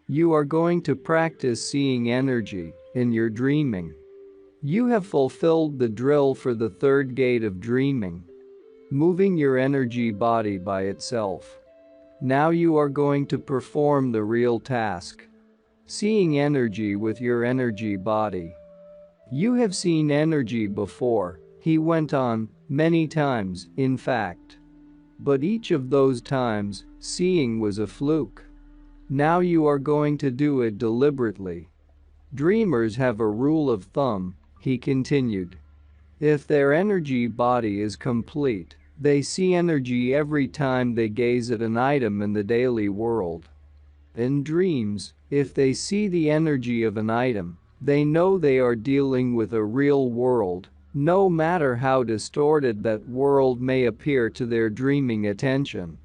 You are going to practice seeing energy in your dreaming. You have fulfilled the drill for the third gate of dreaming. Moving your energy body by itself. Now you are going to perform the real task. Seeing energy with your energy body. You have seen energy before, he went on, many times, in fact. But each of those times, seeing was a fluke. Now you are going to do it deliberately. Dreamers have a rule of thumb, he continued. If their energy body is complete, they see energy every time they gaze at an item in the daily world. In dreams, if they see the energy of an item, they know they are dealing with a real world, no matter how distorted that world may appear to their dreaming attention.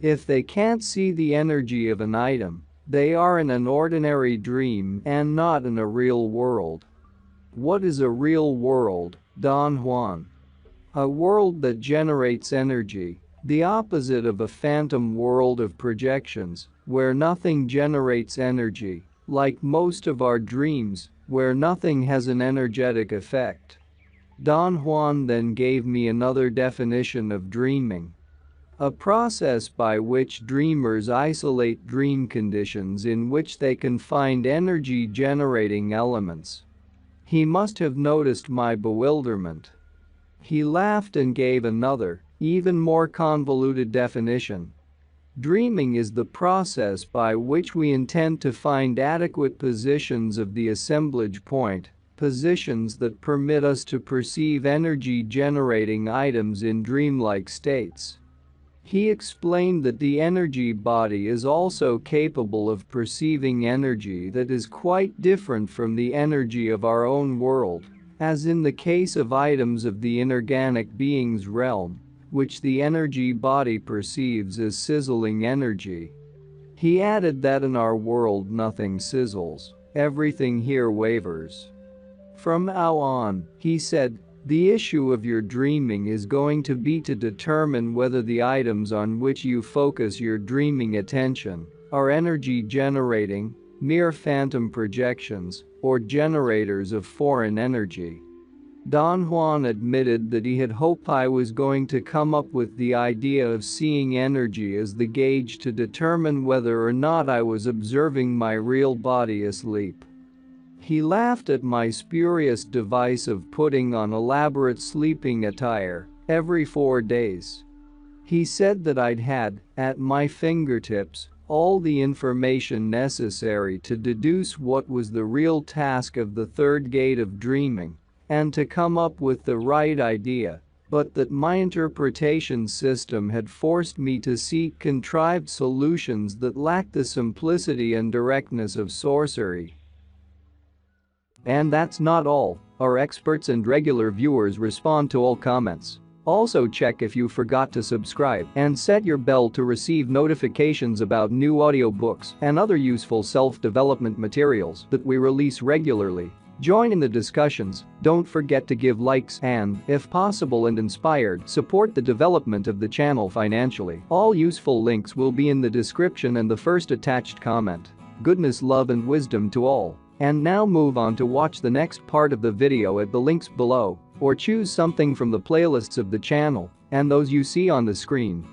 If they can't see the energy of an item, they are in an ordinary dream and not in a real world. What is a real world, Don Juan? A world that generates energy, the opposite of a phantom world of projections, where nothing generates energy, like most of our dreams, where nothing has an energetic effect. Don Juan then gave me another definition of dreaming. A process by which dreamers isolate dream conditions in which they can find energy-generating elements. He must have noticed my bewilderment. He laughed and gave another, even more convoluted definition. Dreaming is the process by which we intend to find adequate positions of the assemblage point, positions that permit us to perceive energy-generating items in dreamlike states. He explained that the energy body is also capable of perceiving energy that is quite different from the energy of our own world, as in the case of items of the inorganic being's realm, which the energy body perceives as sizzling energy. He added that in our world nothing sizzles, everything here wavers. From now on, he said, the issue of your dreaming is going to be to determine whether the items on which you focus your dreaming attention are energy generating, mere phantom projections, or generators of foreign energy. Don Juan admitted that he had hoped I was going to come up with the idea of seeing energy as the gauge to determine whether or not I was observing my real body asleep. He laughed at my spurious device of putting on elaborate sleeping attire every 4 days. He said that I'd had, at my fingertips, all the information necessary to deduce what was the real task of the third gate of dreaming, and to come up with the right idea, but that my interpretation system had forced me to seek contrived solutions that lacked the simplicity and directness of sorcery. And that's not all, our experts and regular viewers respond to all comments. Also check if you forgot to subscribe and set your bell to receive notifications about new audiobooks and other useful self-development materials that we release regularly. Join in the discussions, don't forget to give likes and, if possible and inspired, support the development of the channel financially. All useful links will be in the description and the first attached comment. Goodness, love and wisdom to all. And now move on to watch the next part of the video at the links below, or choose something from the playlists of the channel and those you see on the screen.